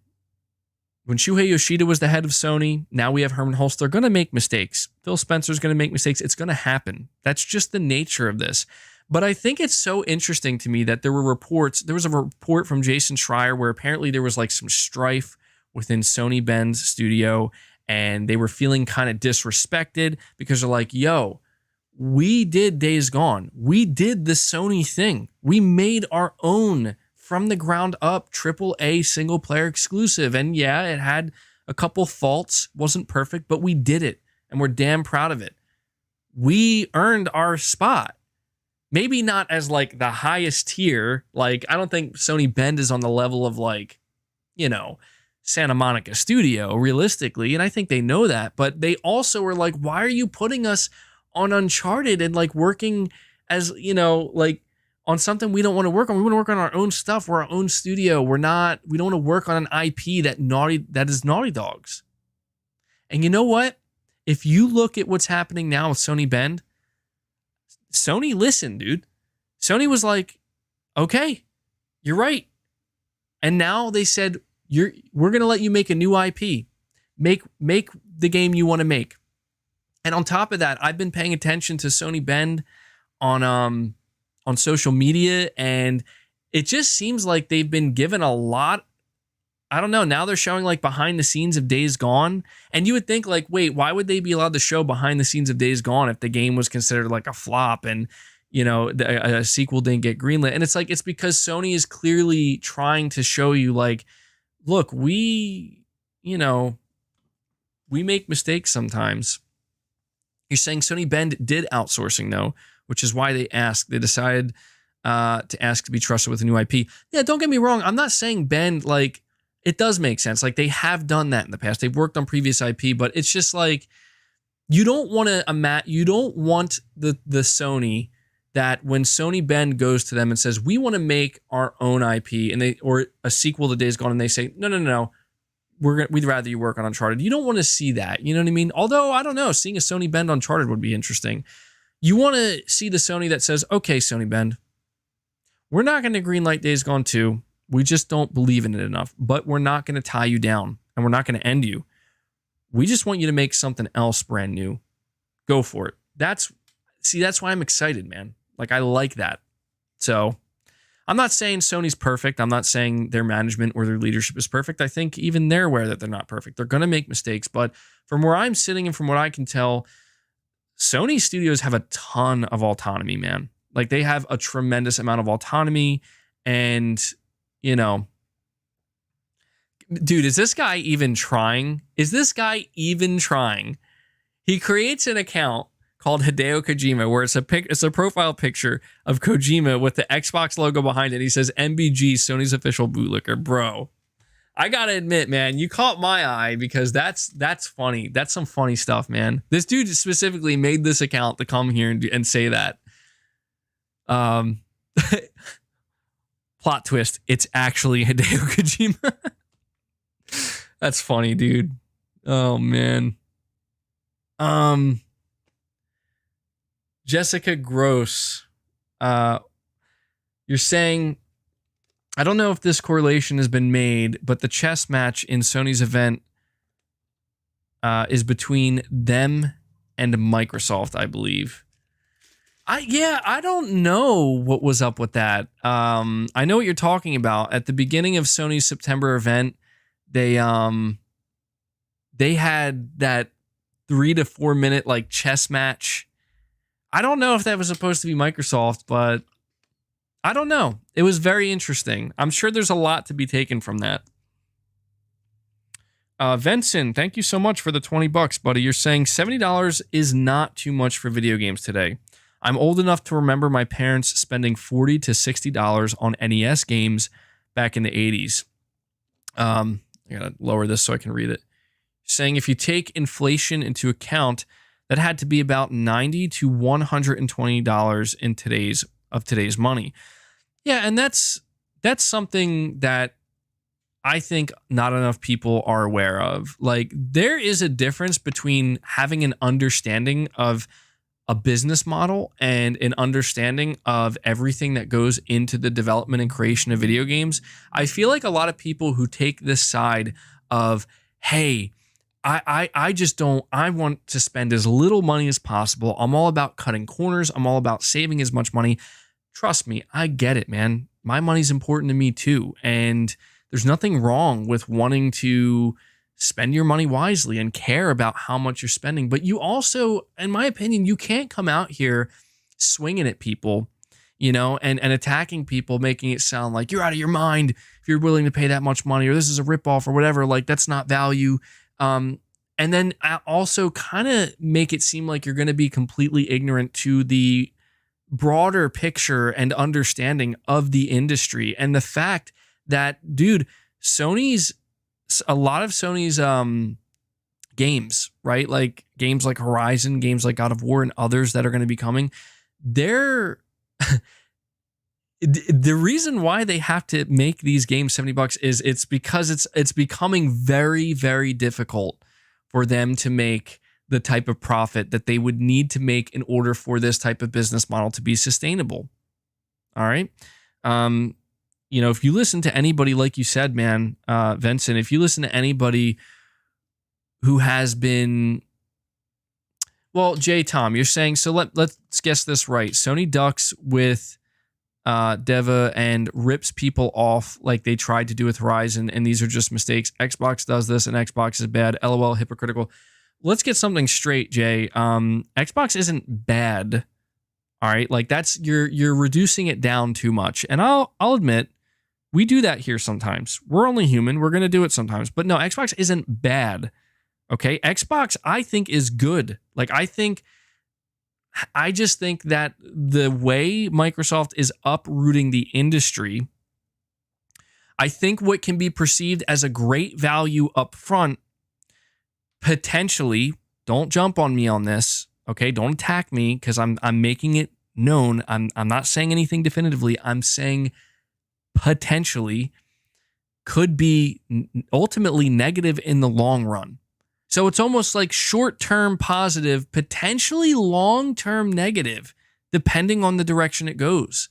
Shuhei Yoshida was the head of Sony, now we have Herman Hulst. They're going to make mistakes. Phil Spencer's going to make mistakes. It's going to happen. That's just the nature of this. But I think it's so interesting to me that there were reports. There was a report from Jason Schreier where apparently there was some strife within Sony Bend's studio, and they were feeling kind of disrespected because they're like, yo, we did Days Gone. We did the Sony thing. We made our own from the ground up AAA single player exclusive. And yeah, it had a couple faults, wasn't perfect, but we did it and we're damn proud of it. We earned our spot. Maybe not as the highest tier. I don't think Sony Bend is on the level of Santa Monica Studio realistically. And I think they know that, but they also were like, why are you putting us on Uncharted and working as, on something we don't want to work on? We want to work on our own stuff. We're our own studio. We don't want to work on an IP that is Naughty Dog's. And you know what? If you look at what's happening now with Sony Bend, Sony listened, dude. Sony was like, okay, you're right. And now they said, we're going to let you make a new IP. Make the game you want to make. And on top of that, I've been paying attention to Sony Bend on social media, and it just seems like they've been given a lot I don't know. Now they're showing like behind the scenes of Days Gone. And you would think like, wait, why would they be allowed to show behind the scenes of Days Gone if the game was considered like a flop and, you know, a sequel didn't get greenlit? And it's like, it's because Sony is clearly trying to show you like, look, we make mistakes sometimes. You're saying Sony Bend did outsourcing though, which is why they decided to ask to be trusted with a new IP. Yeah, don't get me wrong. I'm not saying Bend, like, it does make sense. Like, they have done that in the past. They've worked on previous IP, but it's just like, you don't want the Sony that when Sony Bend goes to them and says, we want to make our own IP or a sequel to Days Gone, and they say, no. We'd rather you work on Uncharted. You don't want to see that. You know what I mean? Although, I don't know, seeing a Sony Bend Uncharted would be interesting. You want to see the Sony that says, okay, Sony Bend, we're not going to greenlight Days Gone 2. We just don't believe in it enough. But we're not going to tie you down, and we're not going to end you. We just want you to make something else brand new. Go for it. That's why I'm excited, man. Like, I like that. So, I'm not saying Sony's perfect. I'm not saying their management or their leadership is perfect. I think even they're aware that they're not perfect. They're going to make mistakes. But from where I'm sitting and from what I can tell, Sony studios have a ton of autonomy, man. Like, they have a tremendous amount of autonomy. And, you know, dude, is this guy even trying? He creates an account called Hideo Kojima, where it's a profile picture of Kojima with the Xbox logo behind it. He says MBG, Sony's official bootlicker. Bro, I gotta admit, man, you caught my eye because that's funny. That's some funny stuff, man. This dude specifically made this account to come here and say that. Plot twist, it's actually Hideo Kojima. That's funny, dude. Oh, man. Jessica Gross, you're saying, I don't know if this correlation has been made, but the chess match in Sony's event is between them and Microsoft, I believe. I don't know what was up with that. I know what you're talking about. At the beginning of Sony's September event, they had that 3 to 4 minute like chess match. I don't know if that was supposed to be Microsoft, but I don't know. It was very interesting. I'm sure there's a lot to be taken from that. Vincent, thank you so much for the $20, buddy. You're saying $70 is not too much for video games today. I'm old enough to remember my parents spending $40 to $60 on NES games back in the 80s. I gotta lower this so I can read it. Saying if you take inflation into account, that had to be about $90 to $120 in today's money. Yeah, and that's something that I think not enough people are aware of. Like, there is a difference between having an understanding of a business model and an understanding of everything that goes into the development and creation of video games. I feel like a lot of people who take this side of, hey, I just don't, I want to spend as little money as possible. I'm all about cutting corners. I'm all about saving as much money. Trust me, I get it, man. My money's important to me too. And there's nothing wrong with wanting to spend your money wisely and care about how much you're spending. But you also, in my opinion, you can't come out here swinging at people, you know, and attacking people, making it sound like you're out of your mind if you're willing to pay that much money, or this is a ripoff or whatever. Like, that's not value. And then also kind of make it seem like you're going to be completely ignorant to the broader picture and understanding of the industry. And the fact that, dude, a lot of Sony's games, right? Like games like Horizon, games like God of War, and others that are going to be coming, they're the reason why they have to make these games $70 is it's because it's becoming very, very difficult for them to make the type of profit that they would need to make in order for this type of business model to be sustainable. All right. You know, if you listen to anybody, like you said, man, Vincent, if you listen to anybody who has been, well, Tom, you're saying, so let's guess this right. Sony ducks with Deva and rips people off like they tried to do with Horizon, and these are just mistakes. Xbox does this, and Xbox is bad. LOL, hypocritical. Let's get something straight, Jay. Xbox isn't bad. All right, like that's you're reducing it down too much, and I'll admit we do that here sometimes. We're only human. We're gonna do it sometimes, but no, Xbox isn't bad. Okay, Xbox I think is good. Like I just think that the way Microsoft is uprooting the industry, I think what can be perceived as a great value up front, potentially, don't jump on me on this, okay? Don't attack me because I'm making it known. I'm not saying anything definitively. I'm saying potentially could be ultimately negative in the long run. So it's almost like short-term positive, potentially long-term negative, depending on the direction it goes,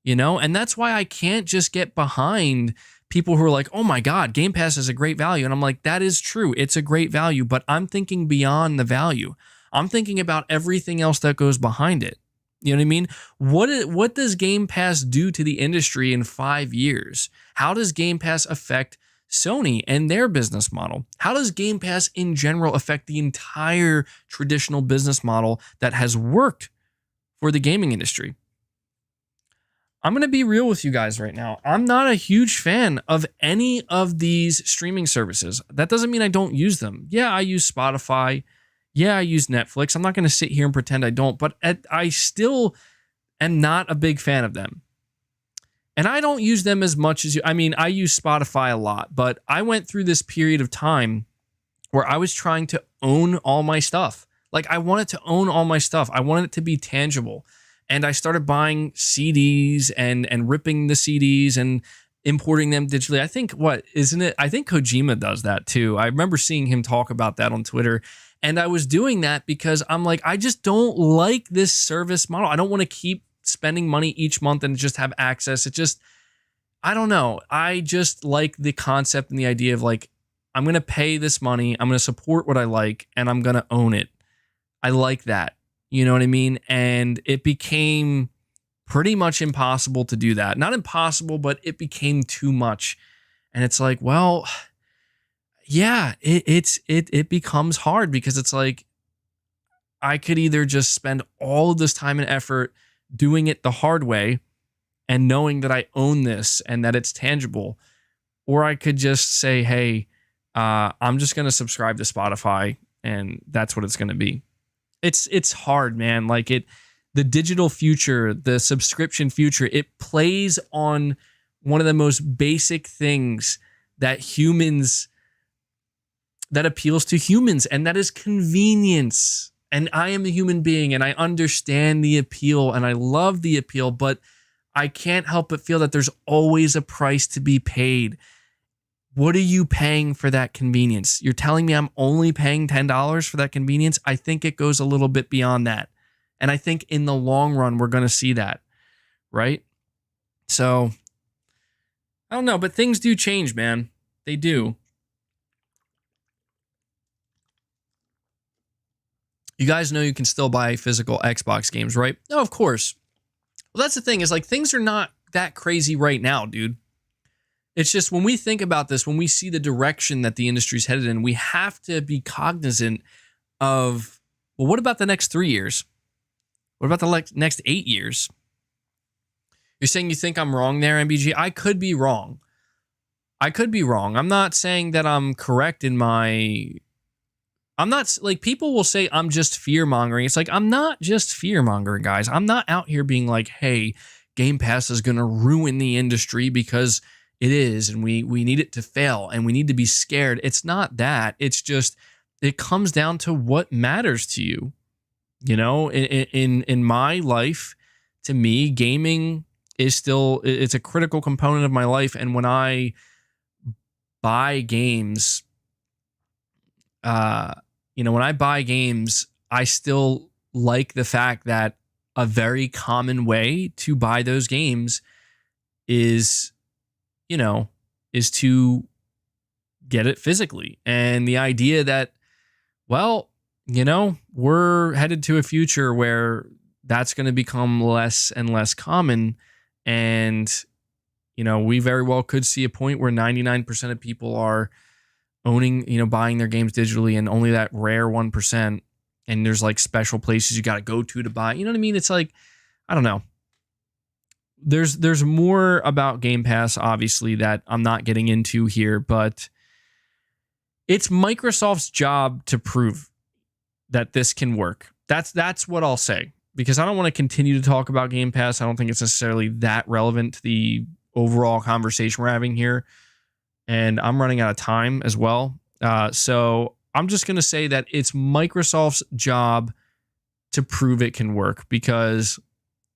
you know? And that's why I can't just get behind people who are like, oh my God, Game Pass is a great value. And I'm like, that is true. It's a great value, but I'm thinking beyond the value. I'm thinking about everything else that goes behind it. You know what I mean? What does Game Pass do to the industry in 5 years? How does Game Pass affect Sony and their business model? How does Game Pass in general affect the entire traditional business model that has worked for the gaming industry? I'm going to be real with you guys right now. I'm not a huge fan of any of these streaming services. That doesn't mean I don't use them. Yeah, I use Spotify. Yeah, I use Netflix. I'm not going to sit here and pretend I don't, but I still am not a big fan of them. And I don't use them as much as you. I mean, I use Spotify a lot, but I went through this period of time where I was trying to own all my stuff. Like I wanted to own all my stuff. I wanted it to be tangible. And I started buying CDs and ripping the CDs and importing them digitally. I think I think Kojima does that too. I remember seeing him talk about that on Twitter. And I was doing that because I'm like, I just don't like this service model. I don't want to keep spending money each month and just have access. It just, I don't know. I just like the concept and the idea of like, I'm going to pay this money. I'm going to support what I like and I'm going to own it. I like that. You know what I mean? And it became pretty much impossible to do that. Not impossible, but it became too much. And it's like, well, yeah, it becomes hard because it's like, I could either just spend all of this time and effort doing it the hard way and knowing that I own this and that it's tangible, or I could just say, hey, I'm just going to subscribe to Spotify and that's what it's going to be. It's hard, man. Like the digital future, the subscription future, it plays on one of the most basic things that appeals to humans, and that is convenience. And I am a human being and I understand the appeal and I love the appeal, but I can't help but feel that there's always a price to be paid. What are you paying for that convenience? You're telling me I'm only paying $10 for that convenience? I think it goes a little bit beyond that. And I think in the long run, we're going to see that, right? So, I don't know, but things do change, man. They do. You guys know you can still buy physical Xbox games, right? No, of course. Well, that's the thing is like things are not that crazy right now, dude. It's just when we think about this, when we see the direction that the industry's headed in, we have to be cognizant of, well, what about the next 3 years? What about the next 8 years? You're saying you think I'm wrong there, MBG? I could be wrong. I'm not saying that I'm correct in my... I'm not, like, people will say I'm just fear-mongering. It's like, I'm not just fear-mongering, guys. I'm not out here being like, hey, Game Pass is going to ruin the industry because it is, and we need it to fail, and we need to be scared. It's not that. It's just, it comes down to what matters to you. You know, in my life, to me, gaming is still, it's a critical component of my life, and when I buy games, when I buy games, I still like the fact that a very common way to buy those games is to get it physically. And the idea that, well, we're headed to a future where that's going to become less and less common. And, we very well could see a point where 99% of people are owning, buying their games digitally, and only that rare 1%. And there's like special places you got to go to buy. You know what I mean? It's like, I don't know. There's more about Game Pass, obviously, that I'm not getting into here, but it's Microsoft's job to prove that this can work. That's what I'll say, because I don't want to continue to talk about Game Pass. I don't think it's necessarily that relevant to the overall conversation we're having here. And I'm running out of time as well. So I'm just going to say that it's Microsoft's job to prove it can work, because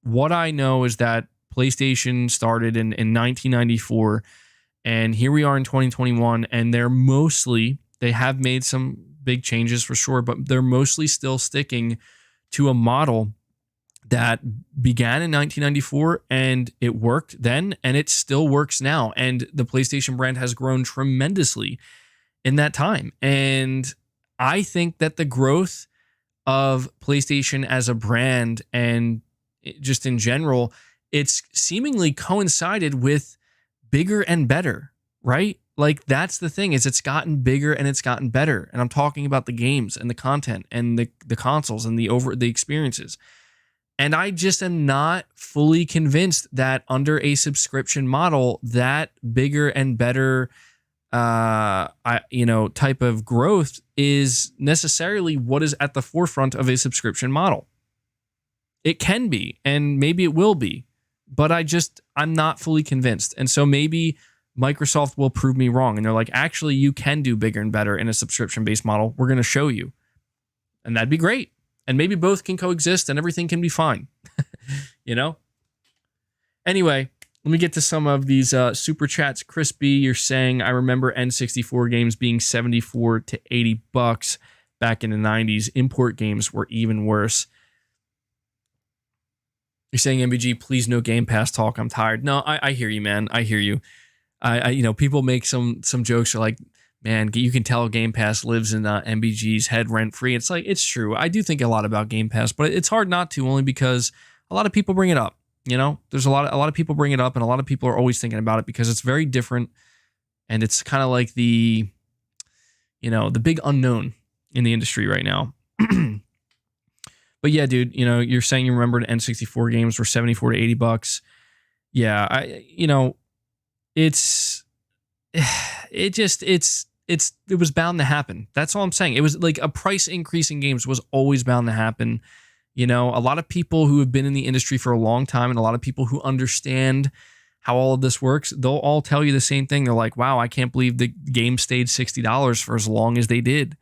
what I know is that PlayStation started in 1994, and here we are in 2021, and they have made some big changes for sure, but they're mostly still sticking to a model that began in 1994, and it worked then, and it still works now. And the PlayStation brand has grown tremendously in that time. And I think that the growth of PlayStation as a brand, and just in general, it's seemingly coincided with bigger and better, right? Like, that's the thing, is it's gotten bigger and it's gotten better. And I'm talking about the games and the content and the consoles and the experiences. And I just am not fully convinced that under a subscription model, that bigger and better type of growth is necessarily what is at the forefront of a subscription model. It can be, and maybe it will be, but I'm not fully convinced. And so maybe Microsoft will prove me wrong, and they're like, actually, you can do bigger and better in a subscription-based model. We're going to show you. And that'd be great. And maybe both can coexist and everything can be fine. Anyway, let me get to some of these super chats. Chris B, you're saying, I remember N64 games being 74 to 80 bucks back in the 90s. Import games were even worse. You're saying, MBG, please no Game Pass talk. I'm tired. No, I hear you, man. I hear you. People make some jokes are like, man, you can tell Game Pass lives in MBG's head rent free. It's like, it's true. I do think a lot about Game Pass, but it's hard not to, only because a lot of people bring it up. There's a lot of people bring it up, and a lot of people are always thinking about it because it's very different, and it's kind of like the big unknown in the industry right now. But yeah, dude, you're saying you remembered N64 games were 74 to 80 bucks. Yeah, it was bound to happen. That's all I'm saying. It was like a price increase in games was always bound to happen. A lot of people who have been in the industry for a long time, and a lot of people who understand how all of this works, they'll all tell you the same thing. They're like, wow, I can't believe the game stayed $60 for as long as they did.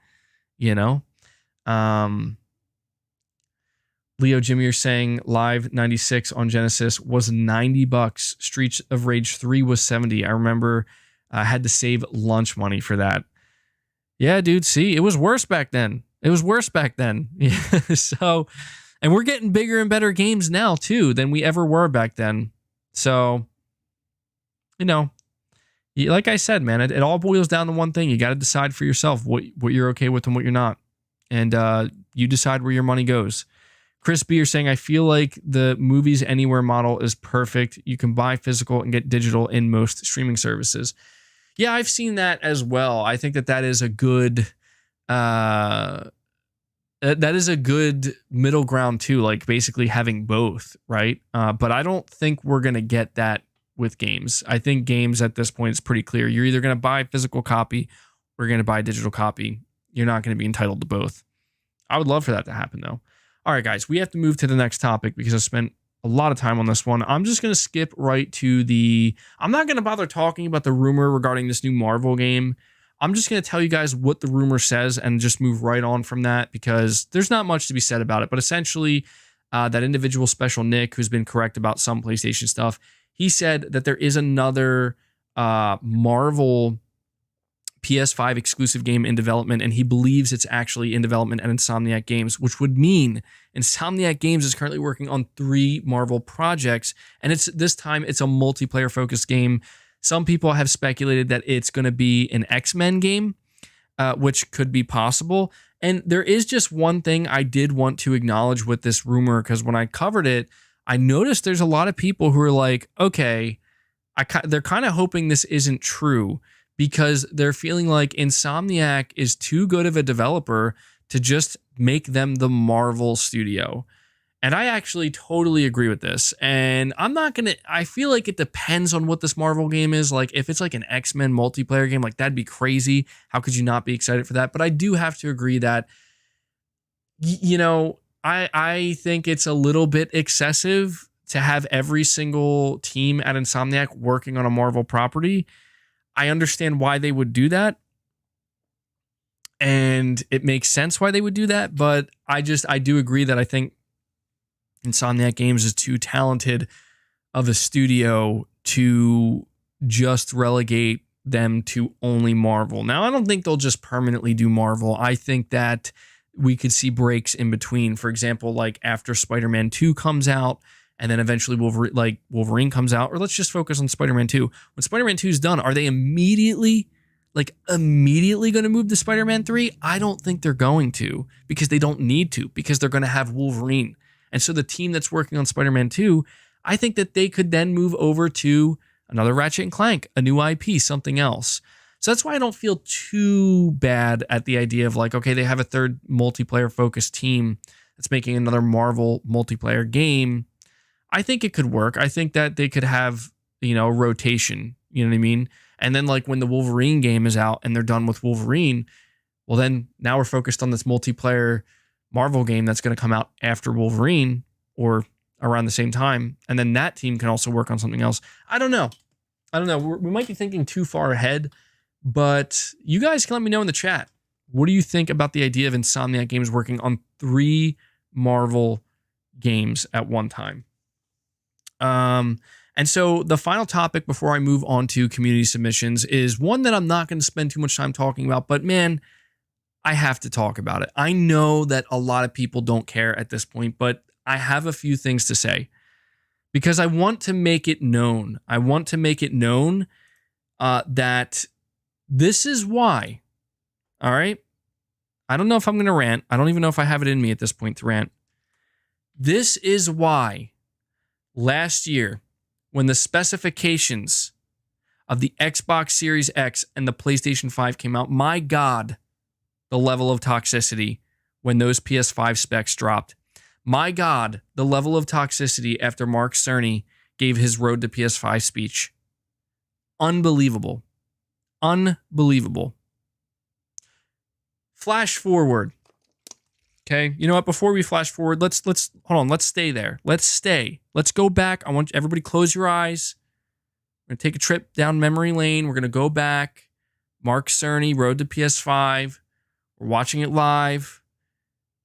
Leo Jimmy, you're saying Live 96 on Genesis was 90 bucks. Streets of Rage 3 was 70. I remember I had to save lunch money for that. Yeah, dude, see, it was worse back then. Yeah, so, and we're getting bigger and better games now too than we ever were back then. So, like I said, man, it all boils down to one thing. You got to decide for yourself what you're okay with and what you're not. And you decide where your money goes. Chris B, you're saying, I feel like the Movies Anywhere model is perfect. You can buy physical and get digital in most streaming services. Yeah, I've seen that as well. I think that is a good middle ground too, like basically having both, right? But I don't think we're going to get that with games. I think games at this point is pretty clear. You're either going to buy a physical copy or you're going to buy a digital copy. You're not going to be entitled to both. I would love for that to happen though. All right, guys, we have to move to the next topic because I spent a lot of time on this one. I'm just going to skip right to I'm not going to bother talking about the rumor regarding this new Marvel game. I'm just going to tell you guys what the rumor says and just move right on from that, because there's not much to be said about it. But essentially, that individual Special Nick, who's been correct about some PlayStation stuff, he said that there is another Marvel PS5 exclusive game in development, and he believes it's actually in development at Insomniac Games, which would mean Insomniac Games is currently working on 3 Marvel projects, and this time it's a multiplayer focused game. Some people have speculated that it's going to be an X-Men game, which could be possible. And there is just one thing I did want to acknowledge with this rumor, because when I covered it, I noticed there's a lot of people who are like, okay, they're kind of hoping this isn't true because they're feeling like Insomniac is too good of a developer to just make them the Marvel studio. And I actually totally agree with this. And I feel like it depends on what this Marvel game is. Like, if it's like an X-Men multiplayer game, like that'd be crazy. How could you not be excited for that? But I do have to agree that, I think it's a little bit excessive to have every single team at Insomniac working on a Marvel property. I understand why they would do that. And it makes sense why they would do that. But I do agree that I think Insomniac Games is too talented of a studio to just relegate them to only Marvel. Now, I don't think they'll just permanently do Marvel. I think that we could see breaks in between. For example, like after Spider-Man 2 comes out, and then eventually Wolverine comes out, or let's just focus on Spider-Man 2. When Spider-Man 2 is done, are they immediately going to move to Spider-Man 3? I don't think they're going to, because they don't need to, because they're going to have Wolverine. And so the team that's working on Spider-Man 2, I think that they could then move over to another Ratchet and Clank, a new IP, something else. So that's why I don't feel too bad at the idea of like, okay, they have a third multiplayer focused team that's making another Marvel multiplayer game. I think it could work. I think that they could have, rotation, you know what I mean? And then like when the Wolverine game is out and they're done with Wolverine, well then now we're focused on this multiplayer Marvel game that's going to come out after Wolverine or around the same time. And then that team can also work on something else. I don't know. We might be thinking too far ahead, but you guys can let me know in the chat. What do you think about the idea of Insomniac Games working on 3 Marvel games at one time? And so the final topic before I move on to community submissions is one that I'm not going to spend too much time talking about, but man, I have to talk about it. I know that a lot of people don't care at this point, but I have a few things to say because I want to make it known. That this is why. All right. I don't know if I'm going to rant. I don't even know if I have it in me at this point to rant. This is why last year, when the specifications of the Xbox Series X and the PlayStation 5 came out, my God, the level of toxicity when those PS5 specs dropped. My God, the level of toxicity after Mark Cerny gave his Road to PS5 speech. Unbelievable. Flash forward. Okay, you know what? Before we flash forward, let's hold on. Let's stay there. Let's go back. I want everybody close your eyes. We're gonna take a trip down memory lane. We're gonna go back. Mark Cerny, Road to PS5. We're watching it live.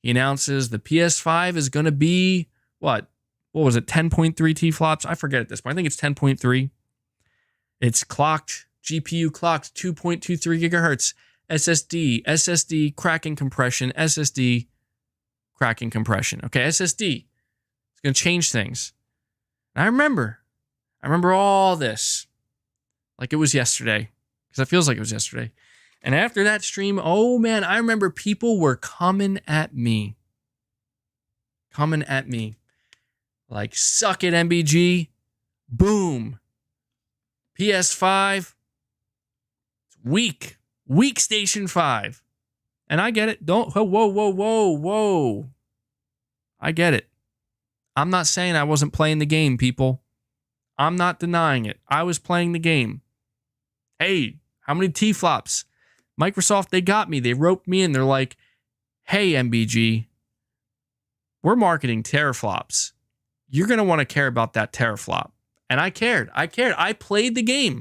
He announces the PS5 is gonna be what was it? 10.3 T-flops? I forget at this point. I think it's 10.3. It's clocked. GPU clocked 2.23 gigahertz. SSD cracking compression. SSD cracking compression. Okay, SSD. It's going to change things. And I remember all this like it was yesterday, because it feels like it was yesterday. And after that stream, oh man, I remember people were coming at me. Like, suck it, MBG. Boom. PS5. It's weak. Weak Station 5. And I get it. Whoa. I get it. I'm not saying I wasn't playing the game, people. I'm not denying it. I was playing the game. Hey, how many T-flops? Microsoft, they got me. They roped me in. They're like, hey, MBG, we're marketing teraflops. You're going to want to care about that teraflop. And I cared. I played the game.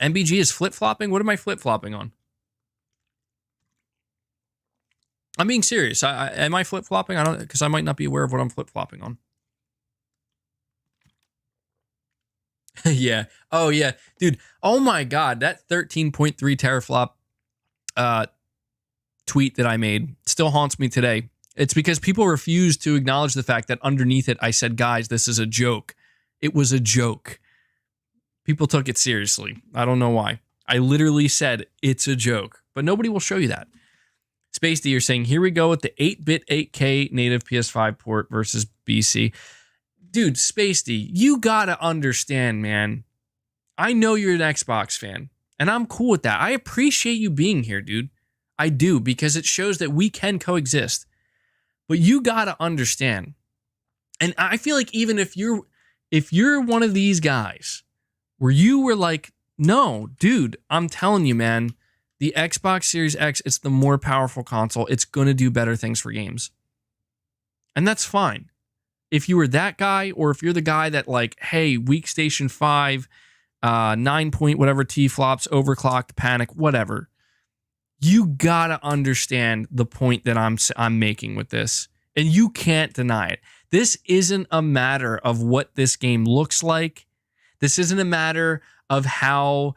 MBG is flip-flopping? What am I flip-flopping on? I'm being serious. Am I flip-flopping? I don't, because I might not be aware of what I'm flip-flopping on. Yeah. Oh, yeah. Dude, oh my God. That 13.3 teraflop tweet that I made still haunts me today. It's because people refuse to acknowledge the fact that underneath it, I said, guys, this is a joke. It was a joke. People took it seriously. I don't know why. I literally said it's a joke, but nobody will show you that. Space D, you're saying, here we go with the 8-bit 8K native PS5 port versus BC. Dude, Space D, you gotta understand, man. I know you're an Xbox fan, and I'm cool with that. I appreciate you being here, dude. I do, because it shows that we can coexist. But you gotta understand, and I feel like even if you're one of these guys where you were like, no, dude, I'm telling you, man, the Xbox Series X, it's the more powerful console. It's going to do better things for games. And that's fine. If you were that guy, or if you're the guy that like, hey, weak station 5, 9 point whatever T flops, overclocked, panic, whatever, you gotta understand the point that I'm making with this. And you can't deny it. This isn't a matter of what this game looks like. This isn't a matter of how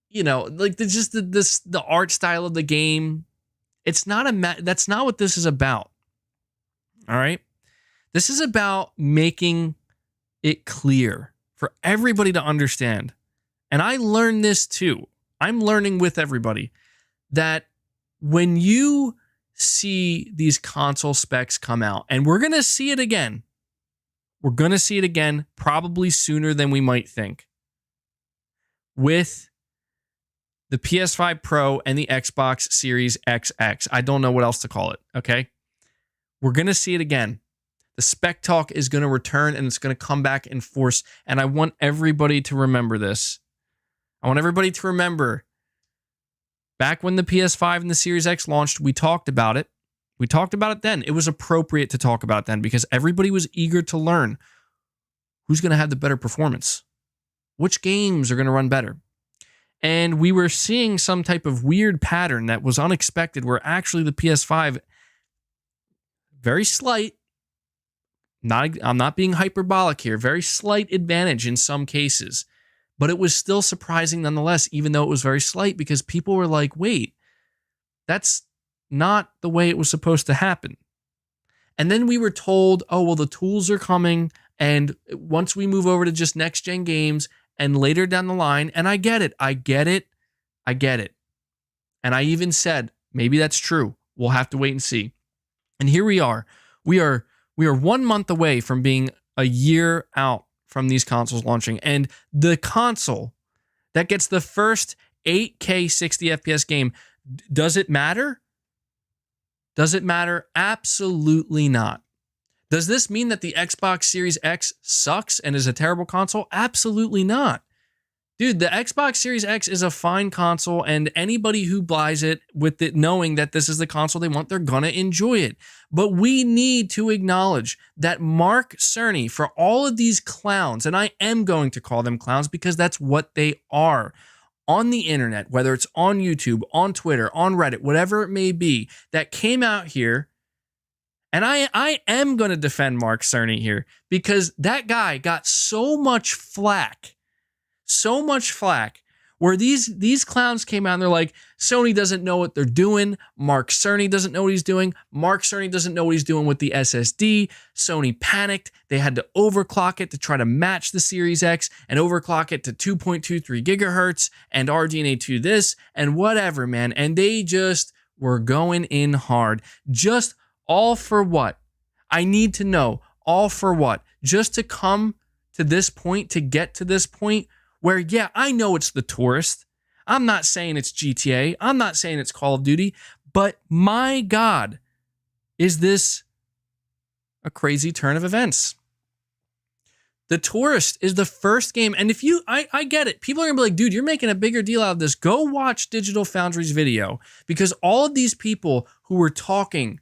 you know, like the art style of the game. It's not that's not what this is about. All right? This is about making it clear for everybody to understand. And I learned this too. I'm learning with everybody that when you see these console specs come out, and we're going to see it again. We're going to see it again, probably sooner than we might think, with the PS5 Pro and the Xbox Series XX. I don't know what else to call it, okay? We're going to see it again. The spec talk is going to return, and it's going to come back in force. And I want everybody to remember this. I want everybody to remember, back when the PS5 and the Series X launched, we talked about it. We talked about it then. It was appropriate to talk about it then because everybody was eager to learn who's going to have the better performance, which games are going to run better. And we were seeing some type of weird pattern that was unexpected, where actually the PS5, very slight, I'm not being hyperbolic here, very slight advantage in some cases, but it was still surprising nonetheless, even though it was very slight, because people were like, wait, that's not the way it was supposed to happen. And then we were told, oh, well, the tools are coming, and once we move over to just next-gen games and later down the line, and I get it. And I even said, maybe that's true. We'll have to wait and see. And here we are. We are 1 month away from being a year out from these consoles launching. And the console that gets the first 8K 60 FPS game, does it matter? Does it matter? Absolutely not. Does this mean that the Xbox Series X sucks and is a terrible console? Absolutely not. Dude, the Xbox Series X is a fine console, and anybody who buys it with it knowing that this is the console they want, they're gonna enjoy it. But we need to acknowledge that Mark Cerny, for all of these clowns, and I am going to call them clowns because that's what they are, on the internet, whether it's on YouTube, on Twitter, on Reddit, whatever it may be, that came out here. And I am going to defend Mark Cerny here, because that guy got so much flack, where these clowns came out and they're like, Sony doesn't know what they're doing. Mark Cerny doesn't know what he's doing. Mark Cerny doesn't know what he's doing with the SSD. Sony panicked. They had to overclock it to try to match the Series X and overclock it to 2.23 gigahertz and RDNA 2 this and whatever, man. And they just were going in hard. Just all for what? I need to know. All for what? Just to come to this point, to get to this point where, yeah, I know it's the tourist. I'm not saying it's GTA. I'm not saying it's Call of Duty. But my God, is this a crazy turn of events? The Tourist is the first game. And if you, I get it. People are going to be like, dude, you're making a bigger deal out of this. Go watch Digital Foundry's video, because all of these people who were talking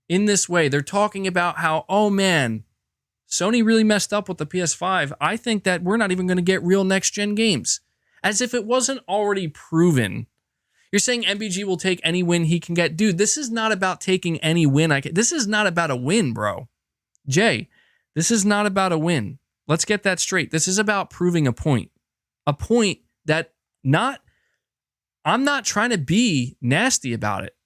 in this way, they're talking about how, oh man, Sony really messed up with the PS5. I think that we're not even going to get real next-gen games. As if it wasn't already proven. You're saying MBG will take any win he can get. Dude, this is not about taking any win I can. This is not about a win, bro. Jay, this is not about a win. Let's get that straight. This is about proving a point. A point that I'm not trying to be nasty about it.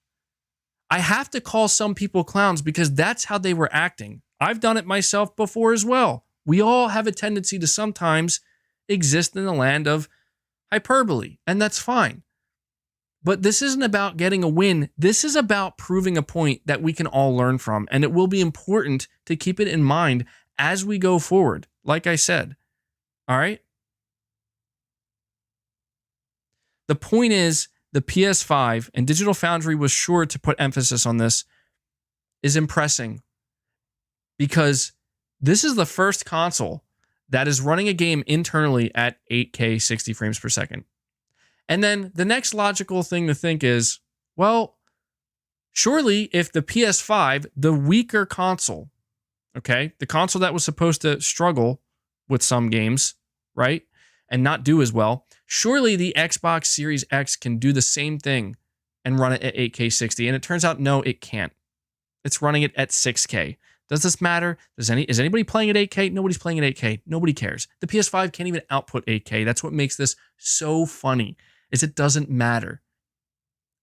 I have to call some people clowns because that's how they were acting. I've done it myself before as well. We all have a tendency to sometimes exist in the land of hyperbole, and that's fine. But this isn't about getting a win. This is about proving a point that we can all learn from. And it will be important to keep it in mind as we go forward. Like I said, all right? The point is, the PS5, and Digital Foundry was sure to put emphasis on this, is impressing because this is the first console that is running a game internally at 8K 60 frames per second. And then the next logical thing to think is, well, surely if the PS5, the weaker console, okay, the console that was supposed to struggle with some games, right, and not do as well, surely the Xbox Series X can do the same thing and run it at 8K 60. And it turns out, no, it can't. It's running it at 6K. Does this matter? Is anybody playing at 8K? Nobody's playing at 8K. Nobody cares. The PS5 can't even output 8K. That's what makes this so funny, is it doesn't matter.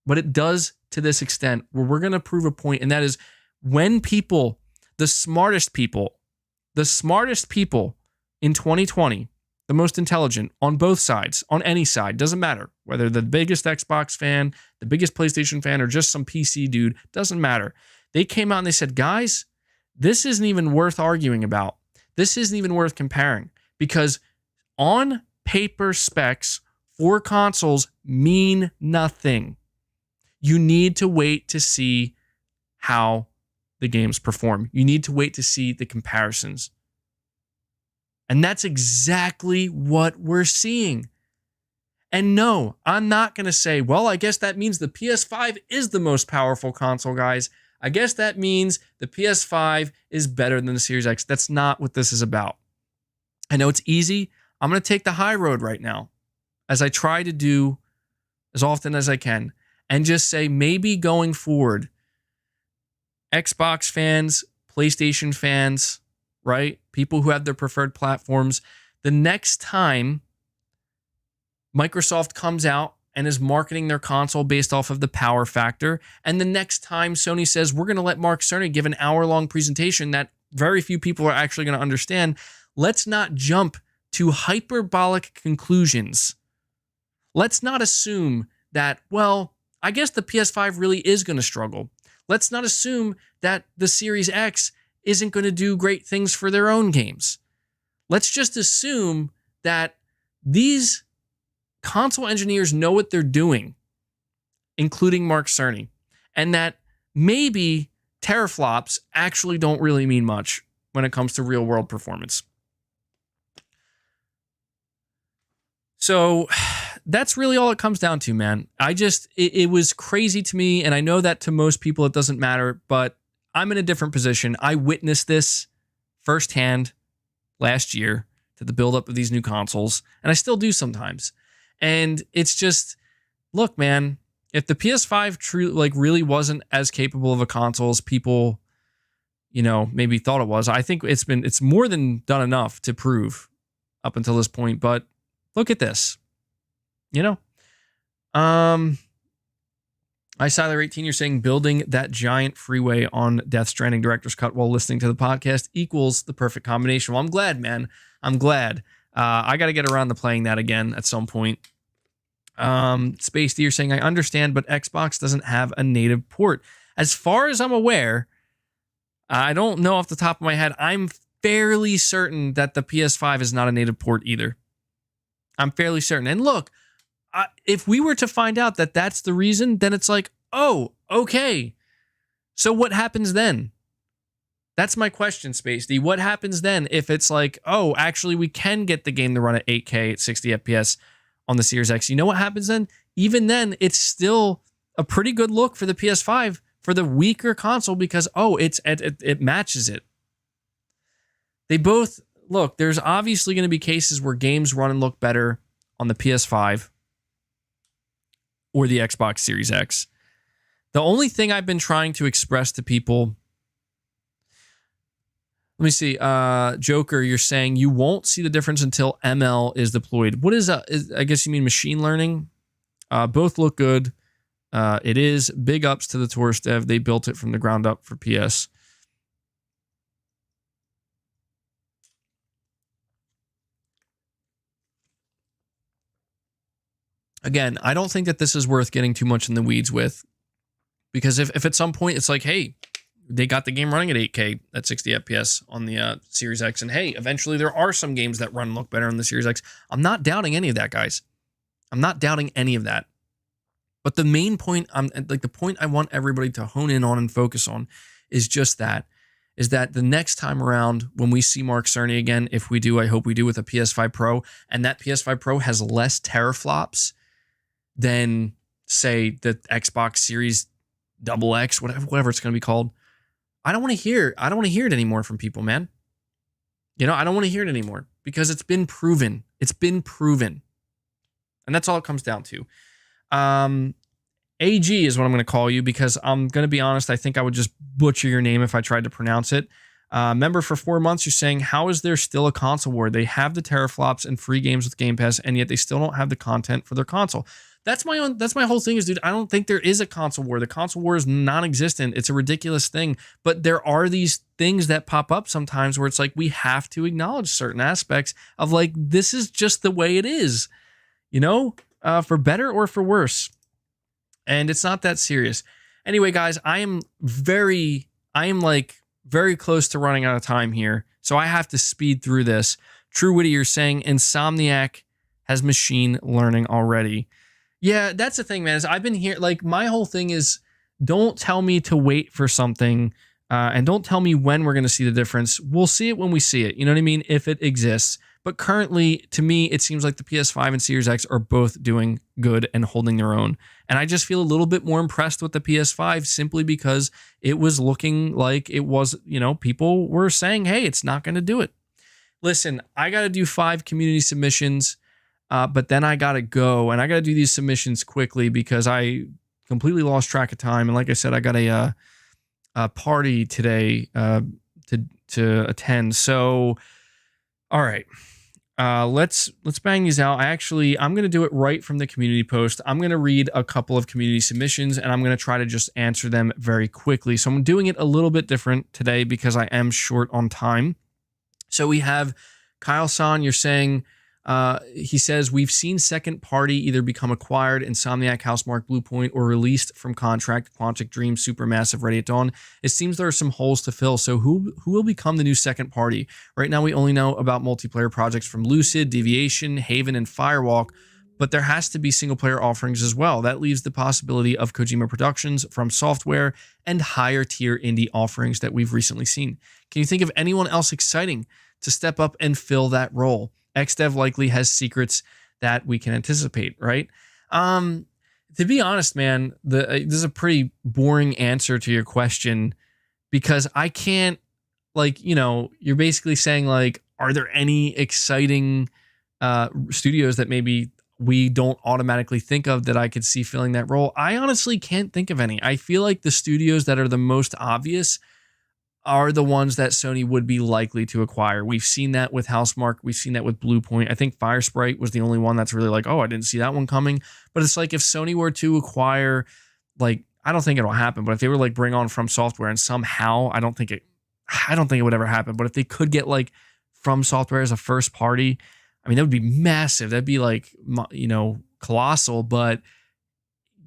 But it does to this extent where we're going to prove a point, and that is when people, the smartest people in 2020, the most intelligent on both sides, on any side, doesn't matter. Whether the biggest Xbox fan, the biggest PlayStation fan, or just some PC dude, doesn't matter. They came out and they said, guys, this isn't even worth arguing about. This isn't even worth comparing because on paper specs for consoles mean nothing. You need to wait to see how the games perform. You need to wait to see the comparisons. And that's exactly what we're seeing. And no, I'm not going to say, well, I guess that means the PS5 is the most powerful console, guys. I guess that means the PS5 is better than the Series X. That's not what this is about. I know it's easy. I'm going to take the high road right now, as I try to do as often as I can, and just say maybe going forward, Xbox fans, PlayStation fans, right? People who have their preferred platforms, the next time Microsoft comes out and is marketing their console based off of the power factor, and the next time Sony says, we're going to let Mark Cerny give an hour-long presentation that very few people are actually going to understand, let's not jump to hyperbolic conclusions. Let's not assume that, well, I guess the PS5 really is going to struggle. Let's not assume that the Series X isn't going to do great things for their own games. Let's just assume that these console engineers know what they're doing, including Mark Cerny, and that maybe teraflops actually don't really mean much when it comes to real world performance. So that's really all it comes down to, man. It was crazy to me, and I know that to most people it doesn't matter, but I'm in a different position. I witnessed this firsthand last year to the buildup of these new consoles, and I still do sometimes. And it's just, look, man, if the PS5 really wasn't as capable of a console as people, maybe thought it was, I think it's more than done enough to prove up until this point. But look at this, I Siler 18, you're saying building that giant freeway on Death Stranding Director's Cut while listening to the podcast equals the perfect combination. Well, I'm glad, man. I'm glad. I got to get around to playing that again at some point. Space D, you're saying, I understand, but Xbox doesn't have a native port. As far as I'm aware, I don't know off the top of my head, I'm fairly certain that the PS5 is not a native port either. I'm fairly certain. And look, if we were to find out that that's the reason, then it's like, oh, okay. So what happens then? That's my question, Space D. What happens then if it's like, oh, actually, we can get the game to run at 8K at 60 FPS on the Series X? You know what happens then? Even then, it's still a pretty good look for the PS5 for the weaker console because, oh, it matches it. They both, look, there's obviously going to be cases where games run and look better on the PS5 or the Xbox Series X. The only thing I've been trying to express to people, let me see, Joker, you're saying you won't see the difference until ML is deployed. What is I guess you mean machine learning? Both look good. It is big ups to the Taurus dev. They built it from the ground up for PS. Again, I don't think that this is worth getting too much in the weeds with, because if at some point it's like, hey, they got the game running at 8K at 60 FPS on the Series X, and hey, eventually there are some games that run and look better on the Series X. I'm not doubting any of that, guys. I'm not doubting any of that. But the main point, the point I want everybody to hone in on and focus on is just that, is that the next time around when we see Mark Cerny again, if we do, I hope we do, with a PS5 Pro, and that PS5 Pro has less teraflops than, say, the Xbox Series XX, whatever it's going to be called. I don't want to hear it anymore from people, man. You know, I don't want to hear it anymore because it's been proven. It's been proven. And that's all it comes down to. AG is what I'm going to call you, because I'm going to be honest, I think I would just butcher your name if I tried to pronounce it. Member for 4 months, you're saying, how is there still a console war? They have the teraflops and free games with Game Pass, and yet they still don't have the content for their console. That's my whole thing is, dude, I don't think there is a console war. The console war is non-existent. It's a ridiculous thing. But there are these things that pop up sometimes where it's like, we have to acknowledge certain aspects of, like, this is just the way it is, you know, for better or for worse. And it's not that serious. Anyway, guys, I am very close to running out of time here, so I have to speed through this. True Witty, you're saying Insomniac has machine learning already. Yeah, that's the thing, man. Is I've been here, like, my whole thing is, don't tell me to wait for something, and don't tell me when we're going to see the difference. We'll see it when we see it. You know what I mean? If it exists. But currently, to me, it seems like the PS5 and Series X are both doing good and holding their own. And I just feel a little bit more impressed with the PS5 simply because it was looking like it was, you know, people were saying, hey, it's not going to do it. Listen, I got to do 5 community submissions, but then I got to go. And I got to do these submissions quickly because I completely lost track of time. And like I said, I got a party today to attend. So, all right. Let's bang these out. I'm going to do it right from the community post. I'm going to read a couple of community submissions and I'm going to try to just answer them very quickly. So I'm doing it a little bit different today because I am short on time. So we have Kyle San, you're saying, he says, we've seen second party either become acquired, Insomniac, Housemarque, Bluepoint, or released from contract, Quantic Dream, Supermassive, Ready at Dawn. It seems there are some holes to fill. So who will become the new second party? Right now, we only know about multiplayer projects from Lucid, Deviation, Haven, and Firewalk, but there has to be single player offerings as well. That leaves the possibility of Kojima Productions, From Software, and higher tier indie offerings that we've recently seen. Can you think of anyone else exciting to step up and fill that role? XDev likely has secrets that we can anticipate, right? To be honest, man, this is a pretty boring answer to your question because I can't, like, you know, you're basically saying, like, are there any exciting studios that maybe we don't automatically think of that I could see filling that role? I honestly can't think of any. I feel like the studios that are the most obvious are the ones that Sony would be likely to acquire. We've seen that with Housemarque. We've seen that with Bluepoint. I think Firesprite was the only one that's really like, oh, I didn't see that one coming. But it's like if Sony were to acquire, like, I don't think it'll happen, but if they were like bring on From Software and somehow, I don't think it would ever happen. But if they could get like From Software as a first party, I mean, that would be massive. That'd be like, you know, colossal. But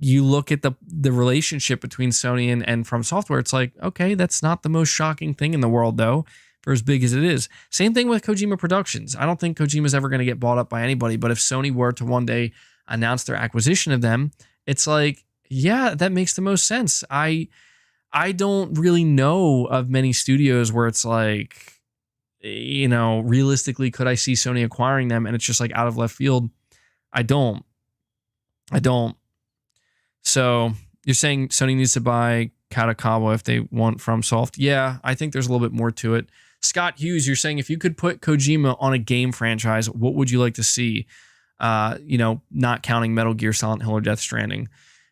you look at the relationship between Sony and From Software, it's like, okay, that's not the most shocking thing in the world, though, for as big as it is. Same thing with Kojima Productions. I don't think Kojima's ever going to get bought up by anybody, but if Sony were to one day announce their acquisition of them, it's like, yeah, that makes the most sense. I don't really know of many studios where it's like, you know, realistically, could I see Sony acquiring them? And it's just like out of left field. I don't. So you're saying Sony needs to buy Katakawa if they want From Soft. Yeah, I think there's a little bit more to it. Scott Hughes, you're saying if you could put Kojima on a game franchise, what would you like to see? You know, not counting Metal Gear, Silent Hill, or Death Stranding.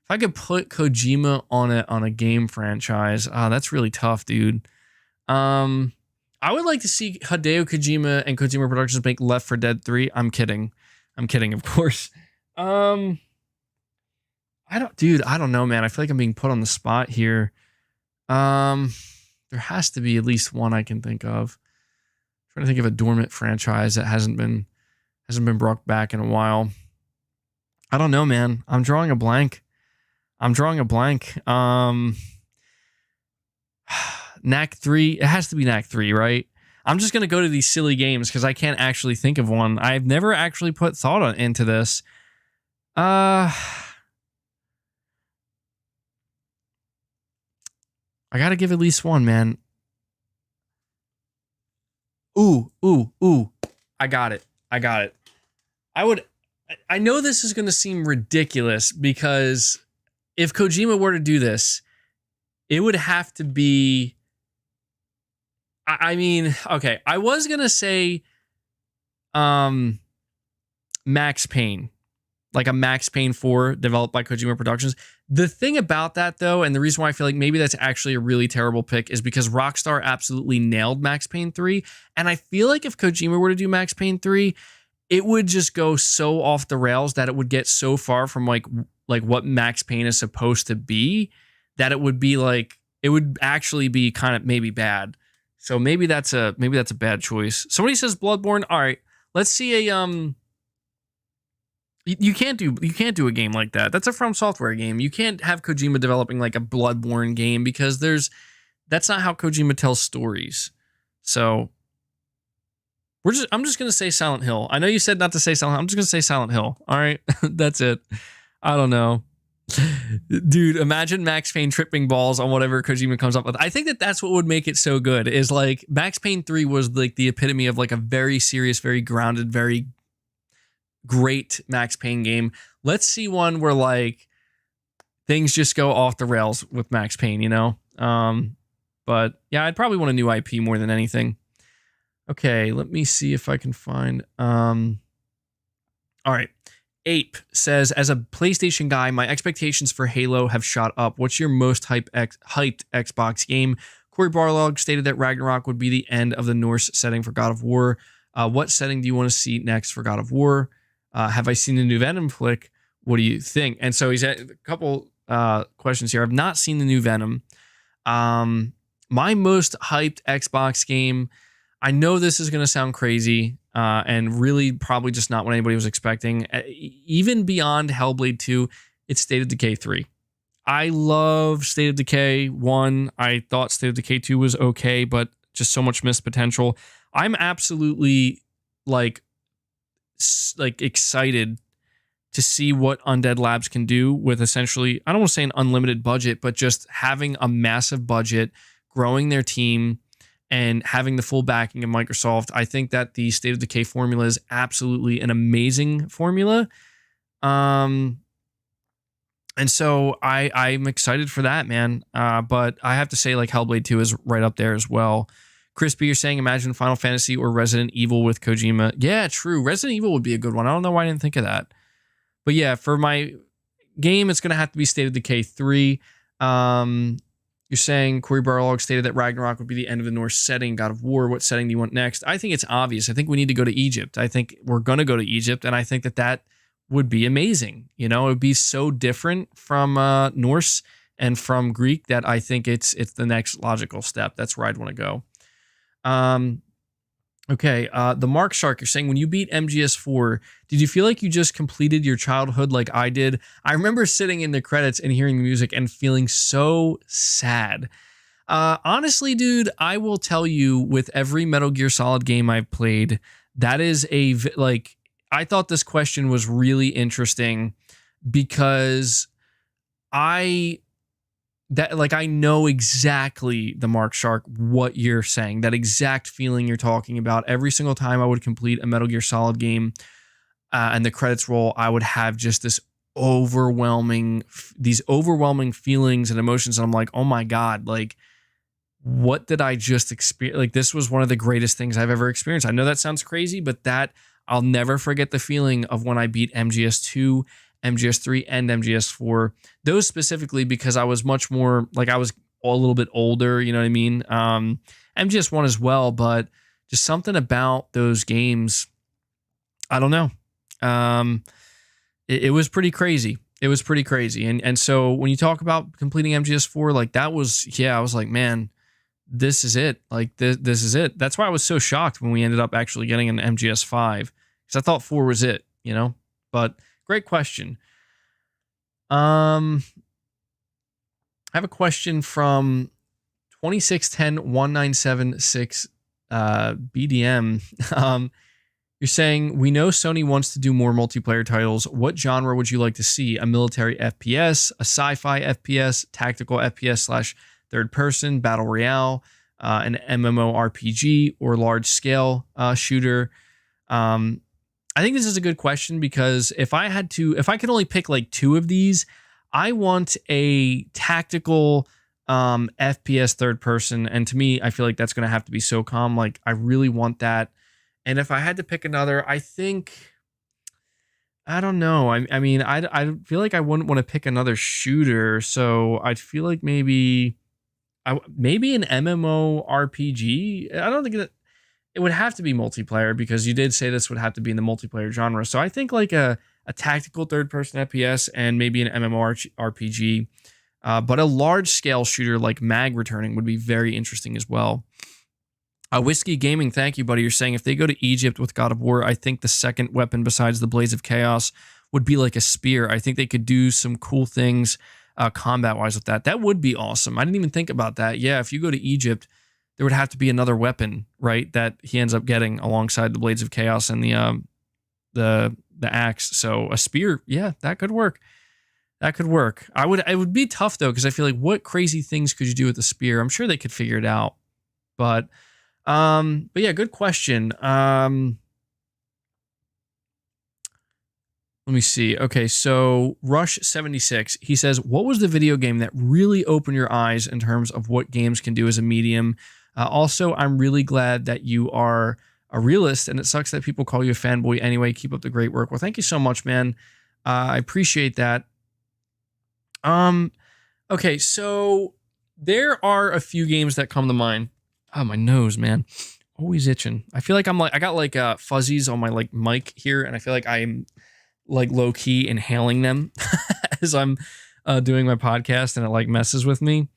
If I could put Kojima on a game franchise, that's really tough, dude. I would like to see Hideo Kojima and Kojima Productions make Left 4 Dead 3. I'm kidding, of course. I don't know, man. I feel like I'm being put on the spot here. There has to be at least one I can think of. I'm trying to think of a dormant franchise that hasn't been brought back in a while. I don't know, man. I'm drawing a blank. Knack 3. It has to be Knack 3, right? I'm just going to go to these silly games because I can't actually think of one. I've never actually put thought into this. I got to give at least one, man. Ooh. I got it. I know this is going to seem ridiculous because if Kojima were to do this, it would have to be... I mean, okay, I was going to say Max Payne, like a Max Payne 4 developed by Kojima Productions. The thing about that, though, and the reason why I feel like maybe that's actually a really terrible pick is because Rockstar absolutely nailed Max Payne 3. And I feel like if Kojima were to do Max Payne 3, it would just go so off the rails that it would get so far from like what Max Payne is supposed to be that it would be like, it would actually be kind of maybe bad. So maybe that's a bad choice. Somebody says Bloodborne. All right, let's see a You can't do a game like that. That's a From Software game. You can't have Kojima developing like a Bloodborne game because that's not how Kojima tells stories. So I'm just gonna say Silent Hill. I know you said not to say Silent Hill. I'm just gonna say Silent Hill. All right, that's it. I don't know. Dude, imagine Max Payne tripping balls on whatever Kojima comes up with. I think that's what would make it so good is like Max Payne 3 was like the epitome of like a very serious, very grounded, very great Max Payne game. Let's see one where like things just go off the rails with Max Payne, you know? But yeah, I'd probably want a new IP more than anything. Okay, let me see if I can find all right. Ape says, as a PlayStation guy, my expectations for Halo have shot up. What's your most hyped Xbox game? Corey Barlog stated that Ragnarok would be the end of the Norse setting for God of War. What setting do you want to see next for God of War? Have I seen the new Venom flick? What do you think? And so he's had a couple questions here. I've not seen the new Venom. My most hyped Xbox game, I know this is going to sound crazy, and really probably just not what anybody was expecting. Even beyond Hellblade 2, it's State of Decay 3. I love State of Decay 1. I thought State of Decay 2 was okay, but just so much missed potential. I'm absolutely like excited to see what Undead Labs can do with essentially, I don't want to say an unlimited budget, but just having a massive budget, growing their team, and having the full backing of Microsoft. I think that the State of Decay formula is absolutely an amazing formula. And so I'm excited for that, man. But I have to say, like, Hellblade 2 is right up there as well. Crispy, you're saying imagine Final Fantasy or Resident Evil with Kojima. Yeah, true. Resident Evil would be a good one. I don't know why I didn't think of that. But yeah, for my game, it's going to have to be State of Decay 3. You're saying Corey Barlog stated that Ragnarok would be the end of the Norse setting. God of War, what setting do you want next? I think it's obvious. I think we need to go to Egypt. I think we're going to go to Egypt, and I think that would be amazing. You know, it would be so different from Norse and from Greek that I think it's the next logical step. That's where I'd want to go. Okay, the Mark Shark, you're saying when you beat MGS4, did you feel like you just completed your childhood like I did? I remember sitting in the credits and hearing the music and feeling so sad. Honestly, dude, I will tell you, with every Metal Gear Solid game I've played, that is I thought this question was really interesting because I know exactly, the Mark Shark, what you're saying, that exact feeling you're talking about. Every single time I would complete a Metal Gear Solid game and the credits roll, I would have just these overwhelming feelings and emotions. And I'm like, oh my God, like, what did I just experience? Like, this was one of the greatest things I've ever experienced. I know that sounds crazy, but I'll never forget the feeling of when I beat MGS2, MGS3, and MGS4. Those specifically because I was much more, like, I was a little bit older, you know what I mean? MGS1 as well, but just something about those games, I don't know. It was pretty crazy. It was pretty crazy. And so when you talk about completing MGS4, like, that was, I was like, man, this is it. Like, this is it. That's why I was so shocked when we ended up actually getting an MGS5, because I thought 4 was it, you know? But Great question. I have a question from 2610197 BDM. You're saying, we know Sony wants to do more multiplayer titles. What genre would you like to see? A military FPS, a sci-fi FPS, tactical FPS / third person, battle royale, an MMORPG, or large scale shooter? I think this is a good question because if I could only pick like two of these, I want a tactical FPS third person. And to me, I feel like that's going to have to be SOCOM. Like, I really want that. And if I had to pick another, I don't know. I mean, I feel like I wouldn't want to pick another shooter. So I'd feel like maybe an MMORPG. I don't think it would have to be multiplayer because you did say this would have to be in the multiplayer genre. So I think like a tactical third-person FPS and maybe an MMORPG. But a large-scale shooter like Mag Returning would be very interesting as well. Whiskey Gaming, thank you, buddy. You're saying if they go to Egypt with God of War, I think the second weapon besides the Blades of Chaos would be like a spear. I think they could do some cool things combat-wise with that. That would be awesome. I didn't even think about that. Yeah, if you go to Egypt, there would have to be another weapon, right, that he ends up getting alongside the Blades of Chaos and the axe. So a spear, yeah, that could work. That could work. It would be tough though, because I feel like what crazy things could you do with a spear? I'm sure they could figure it out. But yeah, good question. Let me see. Okay, so Rush76, he says, what was the video game that really opened your eyes in terms of what games can do as a medium? Also, I'm really glad that you are a realist, and it sucks that people call you a fanboy anyway. Keep up the great work. Well, thank you so much, man. I appreciate that. Okay, so there are a few games that come to mind. Oh, my nose, man. Always itching. I feel like I got like fuzzies on my like mic here, and I feel like I'm like low key inhaling them as I'm doing my podcast, and it like messes with me.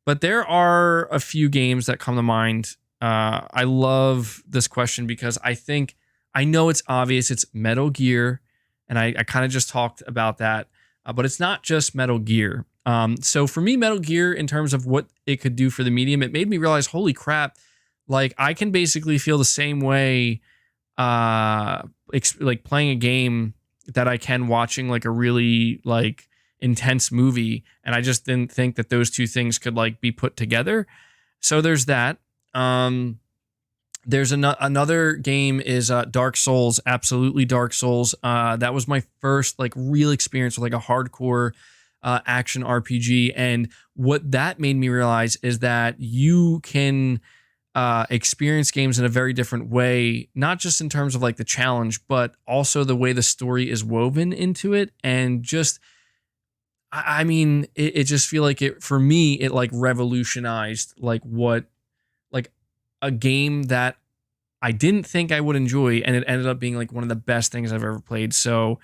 But there are a few games that come to mind. I love this question because I know it's obvious. It's Metal Gear, and I kind of just talked about that, but it's not just Metal Gear. So for me, Metal Gear, in terms of what it could do for the medium, it made me realize, holy crap, like I can basically feel the same way, like playing a game that I can watching like a really like intense movie. And I just didn't think that those two things could like be put together. So there's that. There's another game is Dark Souls, absolutely Dark Souls. That was my first like real experience with like a hardcore action RPG. And what that made me realize is that you can experience games in a very different way, not just in terms of like the challenge, but also the way the story is woven into it. And just, I mean, it just feel like it, for me, it like revolutionized like what, like a game that I didn't think I would enjoy, and it ended up being like one of the best things I've ever played. So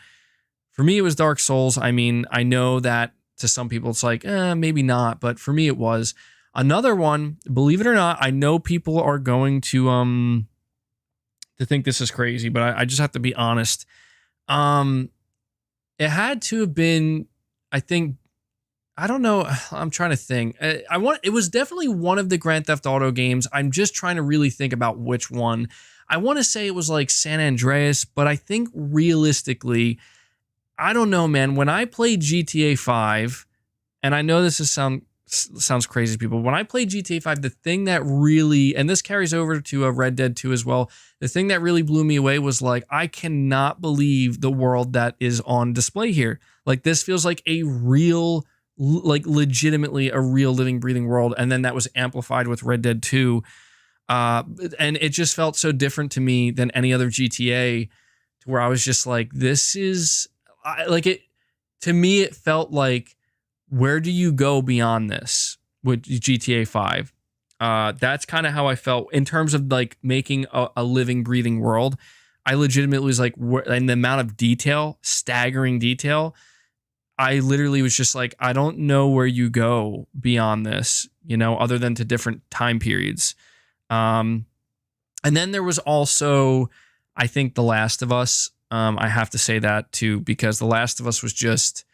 for me, it was Dark Souls. I mean, I know that to some people it's like, maybe not, but for me it was. Another one, believe it or not, I know people are going to think this is crazy, but I just have to be honest. It had to have been, I think, I don't know. I'm trying to think. It was definitely one of the Grand Theft Auto games. I'm just trying to really think about which one. I want to say it was like San Andreas, but I think realistically, I don't know, man. When I played GTA 5, and I know this sounds crazy to people. When I played GTA 5, the thing that really, and this carries over to Red Dead 2 as well, the thing that really blew me away was like, I cannot believe the world that is on display here. Like, this feels like a real, like legitimately a real living, breathing world. And then that was amplified with Red Dead 2. And it just felt so different to me than any other GTA, to where I was just like, this is like it, to me, it felt like, where do you go beyond this with GTA 5? That's kind of how I felt in terms of like making a living, breathing world. I legitimately was like, and the amount of detail, staggering detail, I literally was just like, I don't know where you go beyond this, you know, other than to different time periods. And then there was also, I think, The Last of Us. I have to say that too, because The Last of Us was just,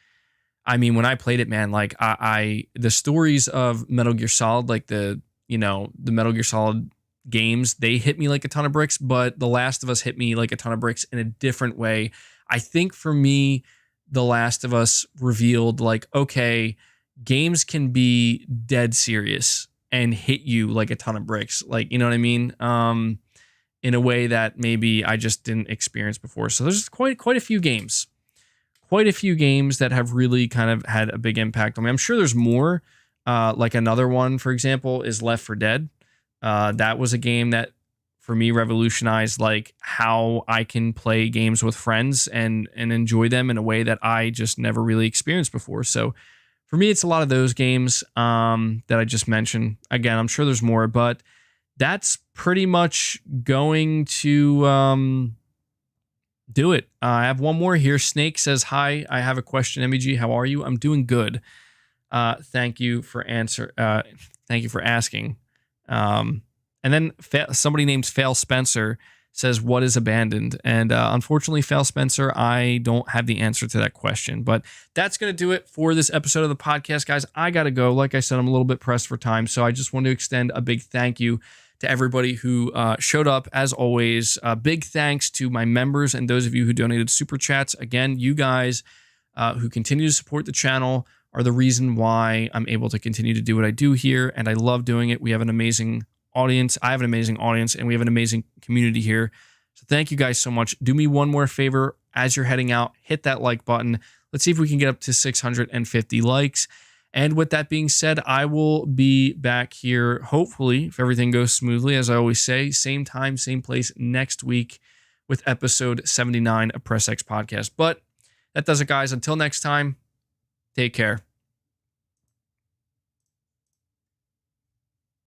I mean, when I played it, man, like the stories of Metal Gear Solid, like the Metal Gear Solid games, they hit me like a ton of bricks, but The Last of Us hit me like a ton of bricks in a different way. I think for me, The Last of Us revealed like, okay, games can be dead serious and hit you like a ton of bricks. Like, you know what I mean? In a way that maybe I just didn't experience before. So there's quite a few games. Quite a few games that have really kind of had a big impact on me. I'm sure there's more. Like another one, for example, is Left 4 Dead. That was a game that for me revolutionized like how I can play games with friends and enjoy them in a way that I just never really experienced before. So for me, it's a lot of those games that I just mentioned. Again, I'm sure there's more, but that's pretty much going to do it. I have one more here. Snake says, "Hi, I have a question. MEG, how are you? I'm doing good. Thank you for thank you for asking." And then somebody named Fail Spencer says, "What is abandoned?" And unfortunately, Fail Spencer, I don't have the answer to that question. But that's going to do it for this episode of the podcast, guys. I got to go. Like I said, I'm a little bit pressed for time. So I just want to extend a big thank you to everybody who showed up. As always, big thanks to my members and those of you who donated super chats. Again, you guys who continue to support the channel are the reason why I'm able to continue to do what I do here. And I love doing it. We have an amazing audience. I have an amazing audience and we have an amazing community here. So thank you guys so much. Do me one more favor as you're heading out, hit that like button. Let's see if we can get up to 650 likes. And with that being said, I will be back here, hopefully, if everything goes smoothly, as I always say, same time, same place next week with episode 79 of Press X Podcast. But that does it, guys. Until next time, take care.